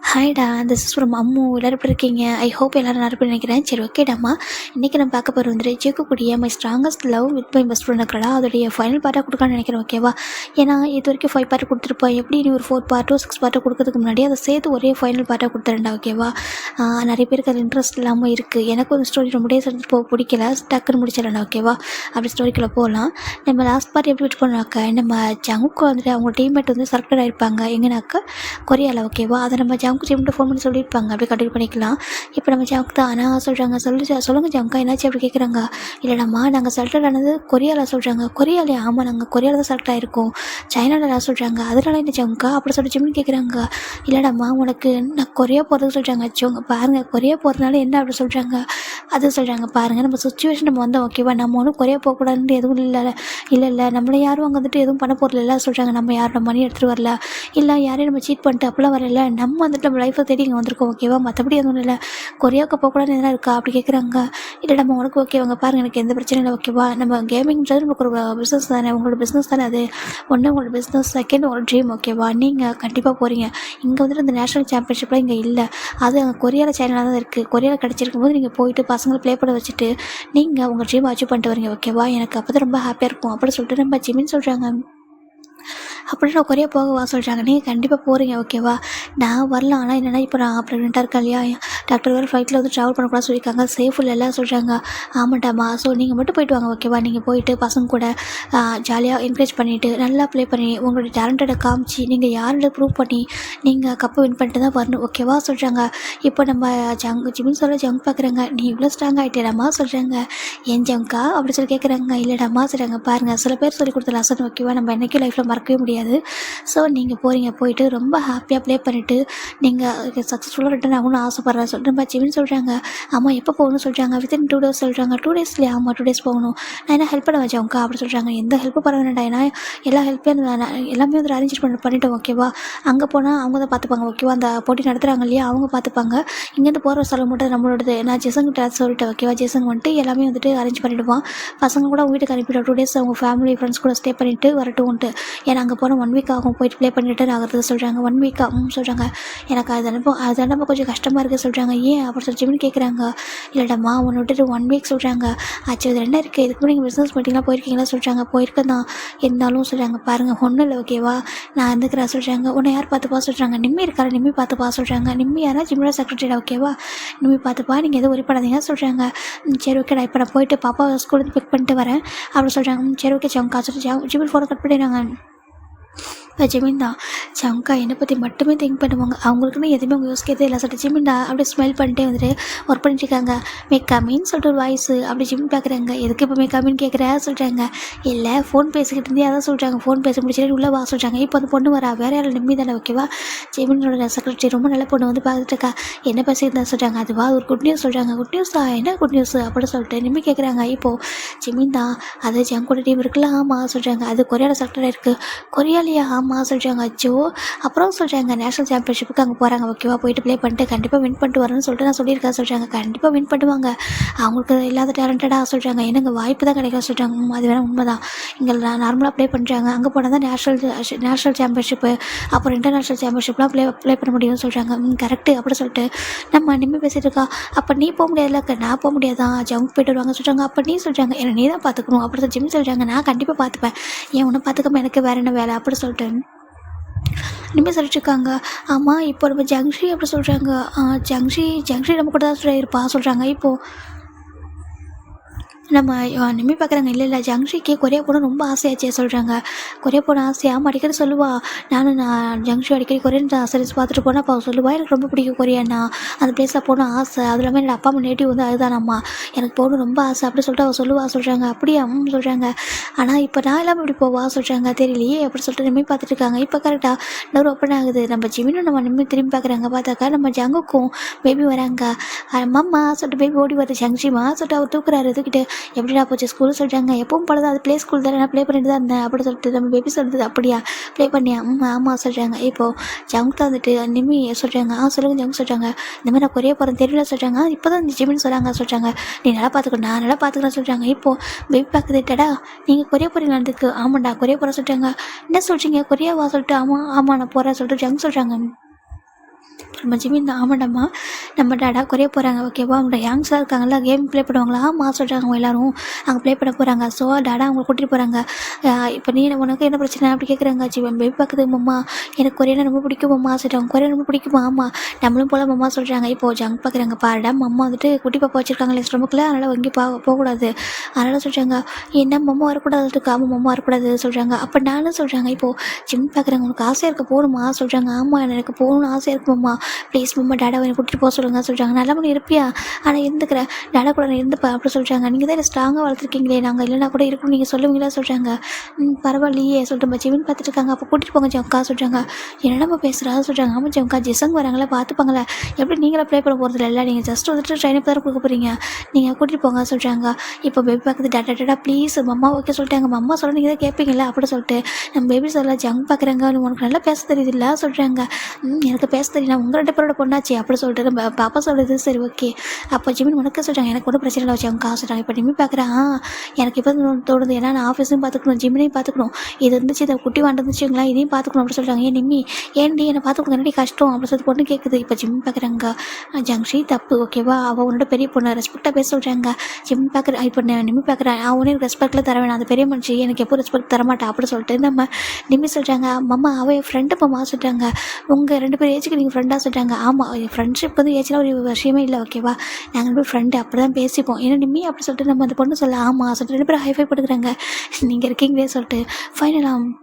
ஹாய்டா, this is from Ammu. எல்லாரும் எப்படி இருக்கீங்க? ஐ ஹோப் எல்லாரும் நல்லா இருப்பேன்னு நினைக்கிறேன். சரி, ஓகேடாம்மா. இன்றைக்கி நம்ம பார்க்க போகிற வந்துட்டு ஜேக்கக்கூடிய my strongest love with my best friend இருக்கிறா அதோடைய ஃபைனல் பார்ட்டாக கொடுக்கலான்னு நினைக்கிறேன். ஓகேவா? ஏன்னா இது வரைக்கும் 5 பார்ட் கொடுத்துருப்போம். எப்படி நீ ஒரு 4 பார்ட்டோ 6 பார்ட்டோ கொடுக்கறதுக்கு முன்னாடி அதை சேர்த்து ஒரே ஃபைனல் பார்ட்டாக கொடுத்துறேன்டா. ஓகேவா? நிறைய பேருக்கு அது இன்ட்ரெஸ்ட் இல்லாமல் இருக்குது. எனக்கு ஒரு ஸ்டோரி ரொம்ப டேஸ் எடுத்து போக பிடிக்கல, டக்குன்னு முடிச்சிடறேன்டா. ஓகேவா? அப்படி ஸ்டோரிக்குள்ளே போகலாம். நம்ம லாஸ்ட் பார்ட் எப்படி விட்டு போனாக்கா, நம்ம ஜங்குக்கு வந்துட்டு அவங்க டீம்மேட் வந்து செலக்டட் ஆகிருப்பாங்க எங்கேனாக்கா கொரியாவில். ஓகேவா? அதை நம்ம ஜங்கு டீம்கிட்ட ஃபோன் பண்ணி சொல்லியிருப்பாங்க. அப்படியே கண்டினியூ பண்ணிக்கலாம். இப்போ நம்ம ஜங்கு தான் ஆனால் சொல்கிறாங்க, சொல்லுங்கள் ஜங்கா என்னாச்சு அப்படி கேட்குறாங்க. இல்லைடாம்மா, நாங்கள் செலக்டட் ஆனது கொரியாவில் சொல்கிறாங்க. கொரியாலையா? ஆமாம், நாங்கள் கொரியாவில் தான் செலக்ட் ஆகிருக்கோம். சைனாவில் சொல்கிறாங்க. அதனால என்ன ஜங்கா அப்படி சொல்லி ஜிம்னு கேட்குறாங்க. இல்லைடாம்மா, உனக்கு நான் கொரியா போகிறதுக்கு சொல்கிறாங்க. ஜோங்க பாருங்கள், கொரியா போகிறதுனால என்ன அப்படி சொல்கிறாங்க. அது சொல்கிறாங்க, பாருங்கள் நம்ம சுச்சுவேஷன் நம்ம வந்தோம். ஓகேவா? நம்ம ஒன்றும் கொரியா போகக்கூடாதுன்னு எதுவும் இல்லை நம்மளை யாரும் அங்கே வந்துட்டு எதுவும் பண்ண போகிறதில்ல இல்லை சொல்கிறாங்க. நம்ம யாரும் மணி எடுத்துகிட்டு வரல, இல்லை யாரையும் நம்ம சீட் பண்ணிட்டு அப்போலாம் வரல. நம்ம வந்துட்டு நம்ம லைஃப்பை தேடி இங்கே வந்திருக்கோம். ஓகேவா? மற்றபடி எதுவும் இல்லை. கொரியாவுக்கு போகக்கூடாதுன்னு எதனா இருக்கா அப்படி கேட்குறாங்க. இல்லை நம்ம உனக்கு ஓகேவாங்க, பாருங்கள் எனக்கு எந்த பிரச்சனையும் இல்லை. ஓகேவா? நம்ம கேமிங்கிறது நமக்கு ஒரு பிஸ்னஸ் தானே, உங்களோட பிஸ்னஸ் தானே. அது ஒன்று உங்களோட பிஸ்னஸ், செகண்ட் உங்களோட ட்ரீம். ஓகேவா? நீங்கள் கண்டிப்பாக போகிறீங்க. இங்கே வந்துட்டு இந்த நேஷனல் சாம்பியன்ஷிப்லாம் இங்கே இல்லை. அது அங்கே கொரியாவில் சைனாவில் தான் இருக்குது. கொரியாவில் கிடச்சிருக்கும் போது நீங்கள் போயிட்டு பசங்களை ப்ளே பண்ண வச்சுட்டு நீங்கள் உங்கள் ட்ரீம் அச்சீவ் பண்ணிட்டு வரீங்க. ஓகேவா? எனக்கு அப்போ தான் ரொம்ப ஹாப்பியாக இருக்கும் அப்படின்னு சொல்லிட்டு நம்ம ஜிமின்னு சொல்கிறாங்க. அப்படி நான் கொரியா போகவா சொல்கிறாங்க. நீங்கள் கண்டிப்பாக போகிறீங்க. ஓகேவா? நான் வரலாம், ஆனால் என்னென்னா இப்போ நான் ப்ரெக்னெண்ட்டாக இருக்கேன் இல்லையா, டாக்டர் வேறு ஃப்ளைட்டில் வந்து ட்ராவல் பண்ணக்கூடாது சொல்லியிருக்காங்க. சேஃப் இல்லை சொல்கிறாங்க. ஆமாட்டாம்மா, ஸோ நீங்கள் மட்டும் போயிட்டு வாங்க. ஓகேவா? நீங்கள் போயிட்டு பசங்க கூட ஜாலியாக என்கரேஜ் பண்ணிவிட்டு நல்லா ப்ளே பண்ணி உங்களுடைய டேலண்டடை காமிச்சு நீங்கள் யாரோட ப்ரூவ் பண்ணி நீங்கள் கப்பை வின் பண்ணிட்டு தான் வரணும். ஓகேவா சொல்கிறாங்க. இப்போ நம்ம ஜிமின் சொல்ல ஜங்க் பார்க்குறாங்க. நீ இவ்வளோ ஸ்ட்ராங் ஆகிட்டேடாமா சொல்கிறாங்க. ஏன் ஜங்கா அப்படி சொல்லி கேட்குறாங்க. இல்லைடாமா சொல்கிறாங்க. பாருங்கள், சில பேர் சொல்லி கொடுத்த லெசன். ஓகேவா? நம்ம என்றைக்கும் லைஃப்பில் மறக்கவே முடியாது. ஸோ நீங்கள் போயிட்டு ரொம்ப ஹாப்பியாக ப்ளே பண்ணிவிட்டு நீங்கள் சக்ஸஸ்ஃபுல்லாக ரிட்டர்ன் ஆகணும்னு ஆசைப்பட்றேன் சொல்லிட்டு நம்ம ஜிமின்னு சொல்கிறாங்க. ஆமாம், எப்போ போகணும்னு சொல்கிறாங்க. வித்தின் 2 days சொல்கிறாங்க. 2 daysலையா? ஆமாம், 2 days போகணும். நான் என்ன ஹெல்ப் பண்ண வச்சேன்க்கா அப்படி சொல்கிறாங்க. எந்த ஹெல்ப்பும் பண்ண வேண்டாம், ஏன்னா எல்லா ஹெல்ப்பையும் எல்லாமே வந்து அரேஞ்ச் பண்ணிட்டோம். ஓகேவா? அங்கே போனால் அவங்க தான் பார்த்துப்பாங்க. ஓகேவா? அந்த போட்டி நடத்துகிறாங்க இல்லையா, அவங்க பார்த்துப்பாங்க. இங்கேருந்து போகிற சொல்ல மட்டும் நம்மளோடது. நான் ஜெசங்கிட்ட சொல்லிட்டேன். ஓகேவா? ஜெசங் வந்துட்டு எல்லாமே வந்துட்டு அரேஞ்ச் பண்ணிவிடுவான். பசங்க கூட அவங்க வீட்டுக்கு அனுப்பிவிடுவோம். 2 days அவங்க ஃபேமிலி ஃப்ரெண்ட்ஸ் கூட ஸ்டே பண்ணிவிட்டு வரட்டும்ன்ட்டு. ஏன்னா அங்கே போனால் 1 week ஆகும். போயிட்டு ப்ளே பண்ணிட்டு ஆகிறது சொல்கிறாங்க. 1 week சொல்கிறாங்க. எனக்கு அது அனுப்ப கொஞ்சம் கஷ்டமாக இருக்குது சொல்கிறாங்க. ஏன் அப்படி சொல்லி ஜிமின்னு கேட்குறாங்க. இல்லைடாம்மா, உன்னை விட்டுட்டு 1 week சொல்கிறாங்க. ஆச்சு, அது என்ன இருக்குது, இதுக்கு நீங்கள் பிஸ்னஸ் மீட்டிங்லாம் போயிருக்கீங்களா சொல்கிறாங்க. போயிருக்கேன் தான், இருந்தாலும் சொல்கிறாங்க. பாருங்கள், ஒன்றும் இல்லை. ஓகேவா? நான் இருந்துக்கிறேன் சொல்கிறாங்க. உன்னை யார் பார்த்துப்பா சொல்கிறாங்க. நிம்மி இருக்காரு, நிம்மி பார்த்துப்பா சொல்கிறாங்க. நிம்மி யாரா ஜிம்மோட செக்ரட்டரியா? ஓகேவா? நிம்மி பார்த்துப்பா, நீங்கள் எதுவும் ஒரி பண்ணாதீங்க சொல்கிறாங்க. சரி, ஓகேடா, இப்போ நான் போயிட்டு பாப்பா ஸ்கூலுக்கு பிக் பண்ணிட்டு வரேன் அப்படி சொல்கிறாங்க. சரி, ஓகே ஜங்கா சொல்லிட்டு ஜிமின் ஃபோனை கட் பண்ணிடுறாங்க. ஜிமின் தான் ஜங்கா என்னை பற்றி மட்டுமே திங்க் பண்ணுவாங்க. அவங்களுக்குன்னு எதுவுமே அவங்க யோசிக்கிறதே இல்லை சொல்லிட்டு ஜிமின் தான் அப்படியே ஸ்மைல் பண்ணிட்டே வந்துட்டு ஒர்க் பண்ணிட்டு இருக்காங்க. மேக்காமின்னு சொல்லிட்டு ஒரு வாய்ஸு அப்படி ஜிமின் பார்க்குறாங்க. எதுக்கு இப்போ மேக்காமின்னு கேட்குறா சொல்கிறாங்க. இல்லை, ஃபோன் பேசிக்கிட்டு இருந்தே அதான் சொல்கிறாங்க. ஃபோன் பேச முடிச்சுட்டு உள்ளே வா சொல்கிறாங்க. இப்போ அந்த பொண்ணு வரா, வேறு யாரும் நிம்மி தானே. ஓகேவா? ஜிமினோட செக்ரட்டரி ரொம்ப நல்ல பொண்ணு வந்து பார்த்துட்டு இருக்கா. என்ன பேசியிருந்தா சொல்கிறாங்க. அதுவா ஒரு குட் நியூஸ் சொல்கிறாங்க. குட் நியூஸ் தான், என்ன குட் நியூஸ் அப்படின்னு சொல்லிட்டு நிம்மி கேட்குறாங்க. இப்போது ஜிமின் தான் அது ஜங்கோட டீம் இருக்குல்ல, ஆமாம் சொல்கிறாங்க. அது கொரியாவில் செலக்டடாக இருக்குது. கொரியாலையா? ஆமாம் சொல்கிறாங்க. அச்சோ, அப்புறம் சொல்கிறாங்க நேஷனல் சாம்பியன்ஷிப்புக்கு அங்கே போகிறாங்க. ஓகேவா? போயிட்டு ப்ளே பண்ணிட்டு கண்டிப்பாக வின் பண்ணிட்டு வரணும்னு சொல்லிட்டு நான் சொல்லியிருக்கேன் சொல்கிறாங்க. கண்டிப்பாக வின் பண்ணுவாங்க, அவங்களுக்கு இல்லாத டேலண்டடாக சொல்கிறாங்க. எனக்கு வாய்ப்பு தான் கிடைக்கும் சொல்கிறாங்க. அது வேணால் உண்மை தான். இங்கே நார்மலாக ப்ளே பண்ணுறாங்க, அங்கே போனால் தான் நேஷனல் சாம்பியன்ஷிப்பு அப்புறம் இன்டர்நேஷ்னல் சாம்பியன்ஷிப்லாம் ப்ளே பண்ண முடியும்னு சொல்கிறாங்க. கரெக்டு அப்படி சொல்லிட்டு நம்ம நிம்மி பேசிகிட்டு இருக்கா. அப்போ நீ போக முடியாதுல்ல, நான் போக முடியாதான், ஜங்க் போய்ட்டு வருவாங்க சொல்கிறாங்க. அப்போ நீ சொல்கிறாங்க, என்னை நீ தான் பார்த்துக்கணும் அப்படி சொல்லி ஜிம் சொல்கிறாங்க. நான் கண்டிப்பாக பார்த்துப்பேன், ஏன் உன்னை பார்த்துக்காம எனக்கு வேறு என்ன வேலை அப்படி சொல்லிட்டு இனிமேல் சொல்லிட்டுருக்காங்க. ஆமாம், இப்போ நம்ம ஜங்ஷி அப்படி சொல்கிறாங்க. ஜங்ஷி நம்ம கூட தான் இருப்பா சொல்கிறாங்க. இப்போது நம்ம நிம்மி பார்க்குறாங்க. இல்லை ஜங்ஷிக்கு கொரியா போகணும் ரொம்ப ஆசையாச்சே சொல்கிறாங்க. கொரியா போன ஆசையாக அடிக்கடி சொல்லுவாள். நான் ஜங்ஷி அடிக்கடி கொரியன் சீரிஸ் பார்த்துட்டு போனால் அப்போ சொல்லுவாள் எனக்கு ரொம்ப பிடிக்கும் கொரியானா, அந்த பிளேஸில் போகணும் ஆசை. அது இல்லாமல் என்னோட அப்பா அம்மா நேட்டிவ் வந்து அதுதானம்மா, எனக்கு போகணும் ரொம்ப ஆசை அப்படி சொல்லிட்டு அவள் சொல்லுவா சொல்கிறாங்க. அப்படியே சொல்கிறாங்க. ஆனால் இப்போ நான் இல்லாமல் இப்படி போவா சொல்கிறாங்க. தெரியலையே அப்படி சொல்லிட்டு நிம்மி பார்த்துட்டு இருக்காங்க. இப்போ கரெக்டாக டோர் ஓப்பன் ஆகுது. நம்ம ஜிமினும் நம்ம நிம்மி திரும்பி பார்க்குறாங்க. பார்த்தாக்கா நம்ம ஜங்குக்கும் பேபி வராங்க. அம்மா சொல்லிட்டு பேபி ஓடி வருது. ஜங்ஷிமா சொல்லிட்டு அவர் தூக்குறாரு. தூக்கிட்டு எப்படிடா போச்சு ஸ்கூல் சொல்கிறாங்க. எப்பவும் பழுது அது ப்ளே ஸ்கூல் தானே, நான் ப்ளே பண்ணிட்டு தான் இருந்தேன் அப்படி சொல்லிட்டு நம்ம பேபி சொல்கிறது. அப்படியா ப்ளே பண்ணியா? ஆமாம் சொல்கிறாங்க. இப்போது ஜங்க் தான் வந்துட்டு நிம்மி சொல்கிறாங்க. சொல்லுங்கள் ஜங்க் சொல்கிறாங்க. இந்த மாதிரி நான் கொரியா போகிறேன் தெரியல சொல்கிறாங்க. இப்போ தான் இந்த ஜிமின்னு சொல்கிறாங்க. நீ நல்லா பார்த்துக்கணும், நான் நல்லா பார்த்துக்கிறேன் சொல்கிறாங்க. இப்போது பேபி பார்க்குதுட்டடா, நீங்கள் கொரியா போகிறீங்களா? அதுக்கு ஆமாண்டா கொரியா போகிறேன் சொல்கிறாங்க. என்ன சொல்கிறீங்க கொரியாவா சொல்லிட்டு ஆமாம் நான் போகிறேன் சொல்லிட்டு ஜங்க் சொல்கிறாங்க. சொல்லுமா ஜிமின் ஆமாண்டம்மா நம்ம டாடா குறைய போகிறாங்க ஓகேவா. அவங்களோட யங்ஸ்லாம் இருக்காங்கல்ல கேம் ப்ளே பண்ணுவாங்களா சொல்கிறாங்க அவங்க எல்லோரும் அங்கே ப்ளே பண்ண போகிறாங்க. ஸோ டாடா அவங்க கூட்டிகிட்டு போகிறாங்க. இப்போ நீ உனக்கு என்ன பிரச்சனை அப்படி கேட்குறாங்க. ஜிவன் பேபி பார்க்குது மம்மா எனக்கு கொரியனை ரொம்ப பிடிக்கும் மம்மா சொல்கிறாங்க. கொரியன் ரொம்ப பிடிக்குமா ஆமாம் நம்மளும் போல மம்மா சொல்கிறாங்க. இப்போது ஜங்க் பார்க்குறாங்க பாருடா மம்மா வந்துட்டு குட்டி பாப்பா வச்சுருக்காங்களே ஸ்டொமக்கில் அதனால் வங்கி போகக்கூடாது அதனால் சொல்கிறாங்க. என்ன மம்மா வரக்கூடாது ஆமாம் மம்மா வரக்கூடாது சொல்கிறாங்க. அப்போ நானும் சொல்கிறாங்க. இப்போது ஜிம் பார்க்குறாங்க உனக்கு ஆசையாக இருக்க போகணுமா சொல்கிறாங்க. ஆமாம் எனக்கு போகணும்னு ஆசையாக இருக்கு மம்மா ப்ளீஸ் மம்மா டாடாவை என்னை கூட்டிகிட்டு போக சொல்லுங்க சொல்கிறாங்க. நல்லா பண்ணி இருப்பியா ஆனால் இருந்துக்கிறேன் டாடா கூட நான் இருந்துப்பா அப்படி சொல்கிறாங்க. நீங்கள் தான் ஸ்ட்ராங்காக வளர்த்துருக்கீங்களே நாங்கள் இல்லைனா கூட இருக்கணும் நீங்கள் சொல்லுவீங்களா சொல்கிறாங்க. பரவாயில்லையே சொல்லிட்டு ஜிமின் பார்த்துட்டு இருக்காங்க. அப்போ கூட்டிகிட்டு போங்க ஜம்கா சொல்கிறாங்க. என்னடா பேசுகிறா சொல்கிறாங்க. ஆமாம் ஜம்கா ஜிசங் வராங்களே பார்த்துப்பாங்களே எப்படி நீங்களே ப்ளே பண்ண போகிறது இல்லை நீங்கள் ஜஸ்ட் வந்துட்டு ட்ரைனப் தான் கொடுக்க போகிறீங்க நீங்கள் கூட்டிகிட்டு போங்க சொல்கிறாங்க. இப்போ பேபி பார்க்குறது டாடா ப்ளீஸ் மம்மா ஓகே சொல்லிட்டாங்க. மம்மா சொல்ல நீங்கள் தான் கேட்பீங்களா அப்படி சொல்லிட்டு நம்ம பேபி சொல்ல ஜங்க் பார்க்குறாங்க. உனக்கு நல்லா பேச தெரியுது இல்லை சொல்கிறாங்க. எனக்கு பேச தெரியும் நான் உங்கள் 2 பேரோட பொண்ணாச்சு அப்படி சொல்லிட்டு நம்ம பாப்பா சொல்கிறது சரி ஓகே. அப்போ ஜிமின் உனக்கு சொல்கிறாங்க. எனக்கு ஒன்றும் பிரச்சனை இல்லை வச்சு காசு சொல்கிறாங்க. இப்போ நிம்மி பார்க்குறேன் எனக்கு இப்போ தோணுது ஏன்னா நான் ஆஃபீஸையும் பார்த்துக்கணும் ஜிமினையும் பார்த்துக்கணும் இது இருந்துச்சு இதை குட்டி வந்துச்சுங்களா இதையும் பார்த்துக்கணும் அப்படி சொல்கிறாங்க. ஏன் நிம்மி ஏன்டி என்னை பார்த்துக்கணும் என்னடி கஷ்டம் அப்படி சொல்லிட்டு பொண்ணு கேட்குது. இப்போ ஜிம் பார்க்குறாங்க. ஜங்ஷி தப்பு ஓகேவா அவள் உன்னோட பெரிய பொண்ணு ரெஸ்பெக்டாக பேச சொல்கிறாங்க. ஜிம் பார்க்குறேன் இப்போ நிம்மி பார்க்குறேன் அவனே ரெஸ்பெக்டில் தர வேணாம் அந்த பெரிய மனுஷி எனக்கு எப்போ ரெஸ்பெக்ட் தரமாட்டா அப்படி சொல்லிட்டு நம்ம நிம்மி சொல்கிறாங்க. மம்மா அவள் என் ஃப்ரெண்டு மம்மா சொல்கிறாங்க. உங்கள் 2 பேர் ஏஜுக்கு நீங்கள் ஃப்ரெண்டாக சொல்கிறாங்க. ஆமாம் ஃப்ரெண்ட்ஷிப் வந்து ஏஜ்லாம் ஒரு விஷயமே இல்லை ஓகேவா நாங்கள் 2 பேர் ஃப்ரெண்டு அப்படி தான் பேசிப்போம் ஏன்னா நிம்மி அப்படி சொல்லிட்டு நம்ம அந்த பொண்ணு சொல்ல ஆமாம் சொல்லிட்டு 2 பேரும் ஹைஃபை படுக்கிறாங்க. நீங்கள் இருக்கீங்களே சொல்லிட்டு ஃபைனலாக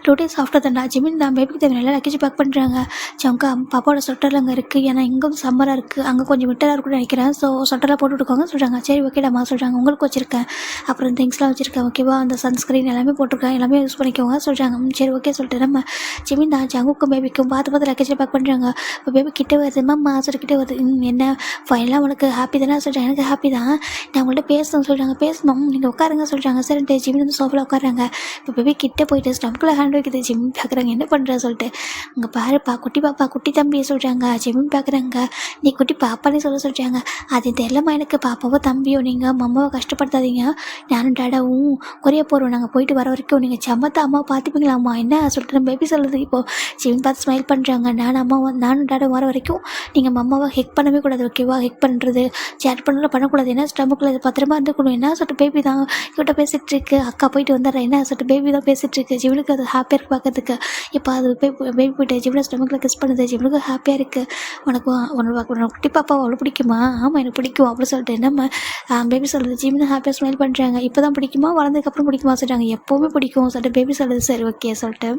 2 days ஆஃப்டர் தண்டா ஜிமின் தான் பேபிக்கு தேவையான லக்கேஜ் பேக் பண்ணுறாங்க. ஜம்கா பாப்பாவோட சொட்டரில் அங்கே இருக்குது ஏன்னா இங்கே வந்து சம்மராக இருக்குது அங்கே கொஞ்சம் விட்டராக இருக்குன்னு நினைக்கிறேன். ஸோ சொட்டரில் போட்டு விட்டுக்கோங்க சொல்கிறாங்க. சரி ஓகேடாமா சொல்கிறாங்க. உங்களுக்கு வச்சுருக்கேன் அப்புறம் திங்ஸ்லாம் வச்சுருக்கேன் ஓகேவா அந்த சன்ஸ்க்ரீன் எல்லாமே போட்டிருக்கேன் எல்லாமே யூஸ் பண்ணிக்கோங்க சொல்கிறாங்க. சரி ஓகே சொல்லிட்டு நம்ம ஜிமின் தான் ஜங்குக்கும் பேபிக்கும் பார்த்து லக்கேஜில் பேக் பண்ணுறாங்க. இப்போ பேபி கிட்டே வருது மம்மா சொல்லிக்கிட்டே வருது. என்ன ஃபைனலாக உனக்கு ஹாப்பி தானே சொல்கிறாங்க. எனக்கு ஹாப்பி தான் நான் உங்கள்கிட்ட பேசணும் சொல்கிறாங்க. பேசணும் நீங்கள் உட்காருங்க சொல்கிறாங்க. சரி ஜிமின் வந்து சோஃபாவில் உட்காராங்க. இப்போ பேபி கிட்டே போயிட்டு ஸ்டம்கில் ஹேண்ட் வைக்குது. ஜிம் பார்க்குறாங்க என்ன பண்ணுற சொல்லிட்டு அங்கே பாருப்பா குட்டி பாப்பா குட்டி தம்பியை சொல்கிறாங்க. ஜிமின் பார்க்குறாங்க. நீ குட்டி பாப்பானே சொல்கிறாங்க. அது தெரியலம்மா எனக்கு பாப்பாவோ தம்பியோ நீங்கள் மம்மாவை கஷ்டப்படுத்தாதீங்க நானும் டாடாவும் குறைய போகிறோம் நாங்கள் போயிட்டு வர வரைக்கும் நீங்கள் சமத்தா அம்மா பார்த்துப்பீங்களாம்மா என்ன சொல்லிட்டு நம்ம பேபி சொல்லுது. இப்போது ஜிமின் பார்த்து ஸ்மைல் பண்ணுறாங்க. நானும் டாடா வர வரைக்கும் நீங்கள் மம்மாவை ஹெக் பண்ணவே கூடாது ஓகேவா ஹெக் பண்ணுறது சேட் பண்ணக்கூடாது ஏன்னா ஸ்டமக்கில் பத்திரமா இருந்துக்கணும் என்ன சொல்லிட்டு பேபி தான் கிட்ட பேசிகிட்டு இருக்கு. அக்கா போயிட்டு வந்துடுறேன் என்ன சொல்லிட்டு பேபி தான் பேசிகிட்டு இருக்கு. ஜிவனுக்கு அது ஹாப்பியாக இருக்கு பார்க்கறதுக்கு. இப்போ அது பேபி போயிட்டு ஜிவனை ஸ்டமக்கில் கிஸ் பண்ணுது. ஜிவனுக்கு ஹாப்பியாக இருக்குது. உனக்கு குட்டி பாப்பா அவ்வளோ பிடிக்குமா ஆமாம் எனக்கு பிடிக்கும் அப்படி சொல்லிட்டு நம்ம பேபி சொல்கிறது. ஜிவனை ஹாப்பியாக ஸ்மைல் பண்ணுறாங்க. இப்போ தான் பிடிக்குமா வளர்ந்ததுக்கப்புறம் பிடிக்குமா சொல்கிறாங்க. எப்போவுமே பிடிக்கும் சொல்லிட்டு பேபி சொல்கிறது. சரி ஓகே சொல்லிட்டு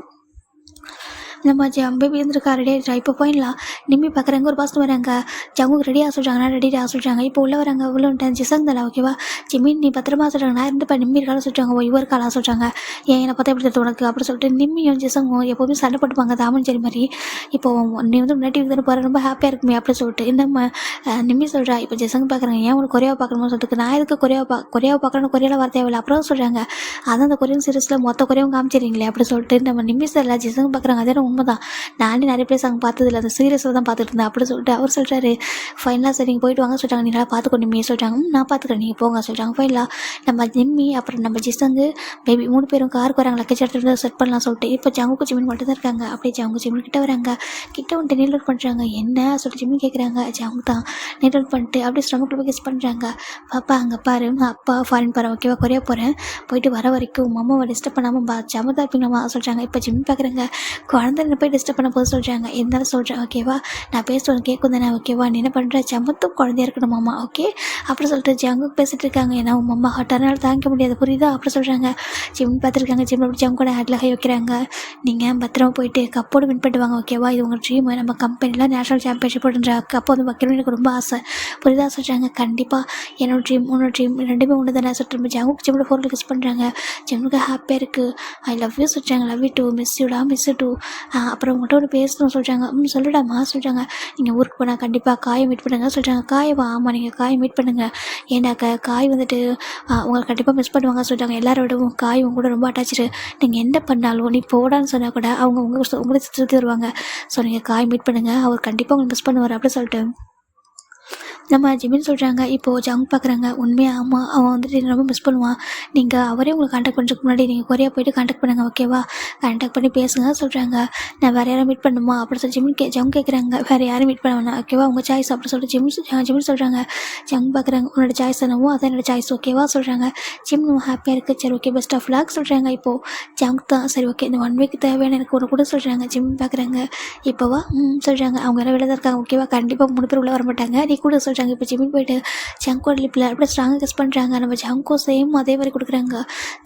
நம்ம பேபி இருந்திருக்கா ரெடி ஆகிடுச்சா இப்போ போயிடலாம். நிம்மி பார்க்குறாங்க ஒரு பாஸ்ட் வராங்க. ஜங்குக்கு ரெடியாக சொல்கிறாங்க. நான் ரெடியாக சொல்கிறாங்க. இப்போ உள்ள வராங்க உள்ள வந்துட்டேன் ஜிசங் தலா ஓகேவா ஜிமின் நீ பத்திரமா சொல்கிறாங்க. நான் இருந்துப்பா நிம்மி இருக்காலும் சொல்கிறாங்க. இவர் இருக்காளா சொல்கிறாங்க. ஏன் என்னை பார்த்தா எப்படி தெரியுது உனக்கு அப்படி சொல்லிட்டு நிம்மியும் ஜிசங்கும் எப்போவுமே சண்டை போட்டுப்பாங்க தாமன் மாதிரி. இப்போது நீ வந்து முன்னாடி வந்து போகிற ரொம்ப ஹாப்பியாக இருக்குமே அப்படி சொல்லிட்டு நம்ம நிம்மி சொல்கிறா. இப்போ ஜிசங் பார்க்குறாங்க. ஏன் உனக்கு கொரியாவை பார்க்கணும்னு சொல்லிட்டு நான் எதுக்கு கொரியாவை பார்க்கணும் கொரியாவில் வர தேவையில்லை அப்புறம் சொல்கிறாங்க. அதான் அந்த கொரியன் சீரிஸில் மொத்த கொரியாவும் காமிச்சிடுறீங்களே அப்படி சொல்லிட்டு நம்ம நிம்மி சொல்ல ஜிசங் பார்க்குறாங்க. அதே உண்மைதான் நானே நிறைய பிளேஸ் அங்கே பார்த்ததில்ல அந்த சீரியஸில் தான் பார்த்துட்டு இருந்தேன் அப்படி சொல்லிட்டு அவர் சொல்கிறாரு. ஃபைனலாக சரி நீங்கள் போயிட்டு வாங்க சொல்கிறாங்க. நீங்களா பார்த்துக்கோ நிம்மி சொல்கிறாங்க. நான் பார்த்துக்கிறேன் நீங்கள் போங்க சொல்கிறாங்க. ஃபைனலாக நம்ம நிம்மி அப்புறம் நம்ம ஜிசங்கு பேபி 3 பேரும் காருக்கு வராங்க. லக்கேஜ் எடுத்துகிட்டு செட் பண்ணலாம் சொல்லிட்டு இப்போ ஜங்குக்கு ஜிமின் மட்டும் தான் இருக்காங்க. அப்படியே ஜங்கு ஜிமின் கிட்ட வராங்க. கிட்ட வந்துட்டு நீட் அவுட் பண்ணுறாங்க. என்ன சொல்லிட்டு ஜிமின் கேட்குறாங்க. ஜங்கு தான் நீட் அவுட் பண்ணிட்டு அப்படியே ஸ்டமக்கில் போய் கிஸ் பண்ணுறாங்க. பாப்பா அங்கே பாரு அப்பா ஃபாரின் போகிறேன் ஓகேவா கொரியா போகிறேன் போயிட்டு வர வரைக்கும் அம்மாவை டிஸ்டர்ப் பண்ணாமல் ஜமதா இருப்பீங்களாமா சொல்கிறாங்க. இப்போ ஜிமின் பார்க்குறாங்க. குழந்தை போய் டிஸ்டர்ப் பண்ண போது சொல்கிறாங்க. இருந்தாலும் சொல்கிறேன் ஓகேவா நான் பேசுவேன் கேட்கும் தானே ஓகேவா நீ என்ன பண்ணுற சமத்தும் குழந்தையா இருக்கணுமாம்மா ஓகே அப்படி சொல்லிட்டு ஜங்கு பேசிகிட்டு இருக்காங்க. ஏன்னா அம்மா ஹட்டானால் தாங்க முடியாது புரியுதா அப்படி சொல்கிறாங்க. ஜிம் பார்த்துருக்காங்க. ஜிம் அப்படி ஜங்கு கூட ஹேட்டில் கை வைக்கிறாங்க. நீங்கள் பத்திரமா போயிட்டு கப்போடு வின் பண்ணுவாங்க ஓகேவா இது உங்கள் ட்ரீம் நம்ம கம்பெனியில் நேஷனல் சாம்பியன்ஷிப் கப்போ வந்து வைக்கணும்னு எனக்கு ரொம்ப ஆசை புரியுதா சொல்கிறாங்க. கண்டிப்பாக என்னோட ட்ரீம் உன்னோட ட்ரீம் 2மே ஒன்று தானே சொல்லிட்டு ஜங்கு ஜிம்மோட ஃபோனில் கிஸ் பண்ணுறாங்க. ஜிம்முக்கு ஹாப்பியாக இருக்குது. ஐ லவ் யூ சொல்கிறாங்க. Love you too miss you too அப்புறம் உங்கள்கிட்ட ஒரு பேசணும் சொல்கிறாங்க. சொல்லிடாமா சொல்கிறாங்க. நீங்கள் ஊருக்கு போனால் கண்டிப்பாக காயை மீட் பண்ணுங்க சொல்கிறாங்க. காயவா ஆமாம் நீங்கள் காயை மீட் பண்ணுங்கள் ஏன்னாக்க காய் வந்துட்டு உங்களை கண்டிப்பாக மிஸ் பண்ணுவாங்க சொல்கிறாங்க. எல்லாரோடவும் காய் உங்க கூட ரொம்ப அட்டாச்சு நீங்கள் என்ன பண்ணாலும் நீ போடான்னு சொன்னால் கூட அவங்க உங்களை சுற்றி வருவாங்க. ஸோ நீங்கள் காய் மீட் பண்ணுங்கள் அவர் கண்டிப்பாக உங்களை மிஸ் பண்ணுவார் அப்படி சொல்லிட்டு நம்ம ஜிமின் சொல்கிறாங்க இப்போது ஜங் பார்க்குறாங்க. உண்மையாக ஆமாம், அவன் வந்துட்டு என்னை ரொம்ப மிஸ் பண்ணுவான். நீங்கள் அவரே உங்களை கான்டாக்ட் பண்ணுறதுக்கு முன்னாடி நீங்கள் கொரியா போயிட்டு கான்டாக்ட் பண்ணுங்க, ஓகேவா? கான்டாக்ட் பண்ணி பேசுங்க சொல்கிறாங்க. நான் வேறு யாரும் மீட் பண்ணணுமா அப்படி சொல்லி ஜங் கேட்குறாங்க. வேறு யாரும் மீட் பண்ண வேணாம், ஓகேவா? உங்கள் சாய்ஸ் அப்படி சொல்லிட்டு ஜிமின் சொல்கிறாங்க. ஜங் பார்க்குறாங்க. உன்னோட சாய்ஸ் என்னவோ அதான் என்னோட சாய்ஸ், ஓகேவா சொல்கிறாங்க. ஜிம் ஹாப்பியாக இருக்குது. சரி ஓகே, பெஸ்ட் ஆஃப் லக் சொல்கிறாங்க. இப்போது ஜங் தான் சரி ஓகே இந்த 1 வீக் தேவையான எனக்கு ஒன்று கூட சொல்கிறாங்க. ஜிம் பார்க்குறாங்க. இப்போவா சொல்கிறாங்க. அவங்க எல்லாம் வெளில தான் இருக்காங்க, ஓகேவா? கண்டிப்பாக 3 பேர் உள்ளே வர மாட்டாங்க, நீ கூட சொல்கிறாங்க. இப்போ ஜிம்மின் போயிட்டு ஜங்கோட லிப்பில் அப்படியே ஸ்ட்ராங்காக கஸ் பண்ணுறாங்க. நம்ம ஜங்கோ சேம் அதே மாதிரி கொடுக்குறாங்க.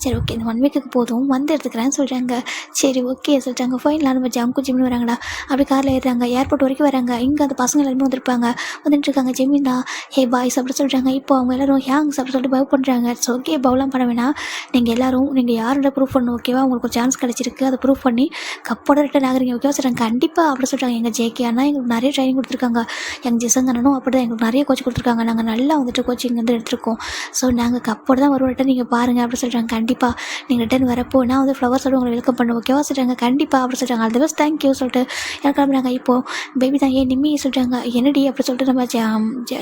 சரி ஓகே இந்த 1 வீக்குக்கு போதும் வந்து எடுத்துக்கிறேன்னு சொல்கிறாங்க. சரி ஓகே சொல்லிட்டாங்க. ஃபைனலாக நம்ம ஜங்கோ ஜிம்மின் வராங்களா, அப்படி காரில் ஏறுறாங்க. ஏர்போர்ட் வரைக்கும் வராங்க. இங்கே அந்த பசங்க எல்லாருமே வந்துருப்பாங்க. வந்துட்டு இருக்காங்க. ஜிம்மினா ஹே பாய்ஸ் அப்படி சொல்கிறாங்க. இப்போ அவங்க எல்லோரும் ஹேங்ஸ் அப்படி சொல்லிட்டு பவ் பண்ணுறாங்க. ஸோ ஓகே பவுலாம் பண்ண வேணாம், நீங்கள் எல்லோரும் நீங்கள் யாரோட ப்ரூஃப் பண்ணணும், ஓகேவா? உங்களுக்கு ஒரு சான்ஸ் கிடச்சிருக்கு, அதை ப்ரூஃப் பண்ணி கப்போட ரிட்டன் ஆகுறீங்க, ஓகேவா சொல்கிறாங்க. கண்டிப்பாக அப்படி சொல்கிறாங்க. எங்கள் ஜேகே அண்ணா எங்களுக்கு நிறைய ட்ரைனிங் கொடுத்துருக்காங்க, எங்கள் ஜிசங் அண்ணனும் அப்படி தான் எங்களுக்கு நிறைய கோச் கொடுத்துருக்காங்க, நாங்கள் நல்லா வந்துட்டு கோச்சிங் வந்து எடுத்துருக்கோம். ஸோ நாங்கள் கப்போடு தான் வருவோம், ரிட்டன் நீங்கள் பாருங்கள் அப்படி சொல்கிறாங்க. கண்டிப்பாக நீங்கள் ரிட்டன் வரப்போ நான் வந்து ஃப்ளவர்ஸோடு உங்களை வெல்கம் பண்ணுவோம், ஓகேவா சொல்கிறாங்க. கண்டிப்பாக அப்படி சொல்கிறாங்க. ஆல் தி பெஸ்ட் தேங்க்யூ சொல்லிட்டு எனக்கு கிளம்புறாங்க. இப்போது பேபி தான் ஏன் நிம்மி சொல்கிறாங்க. என்னடி அப்படி சொல்லிட்டு நம்ம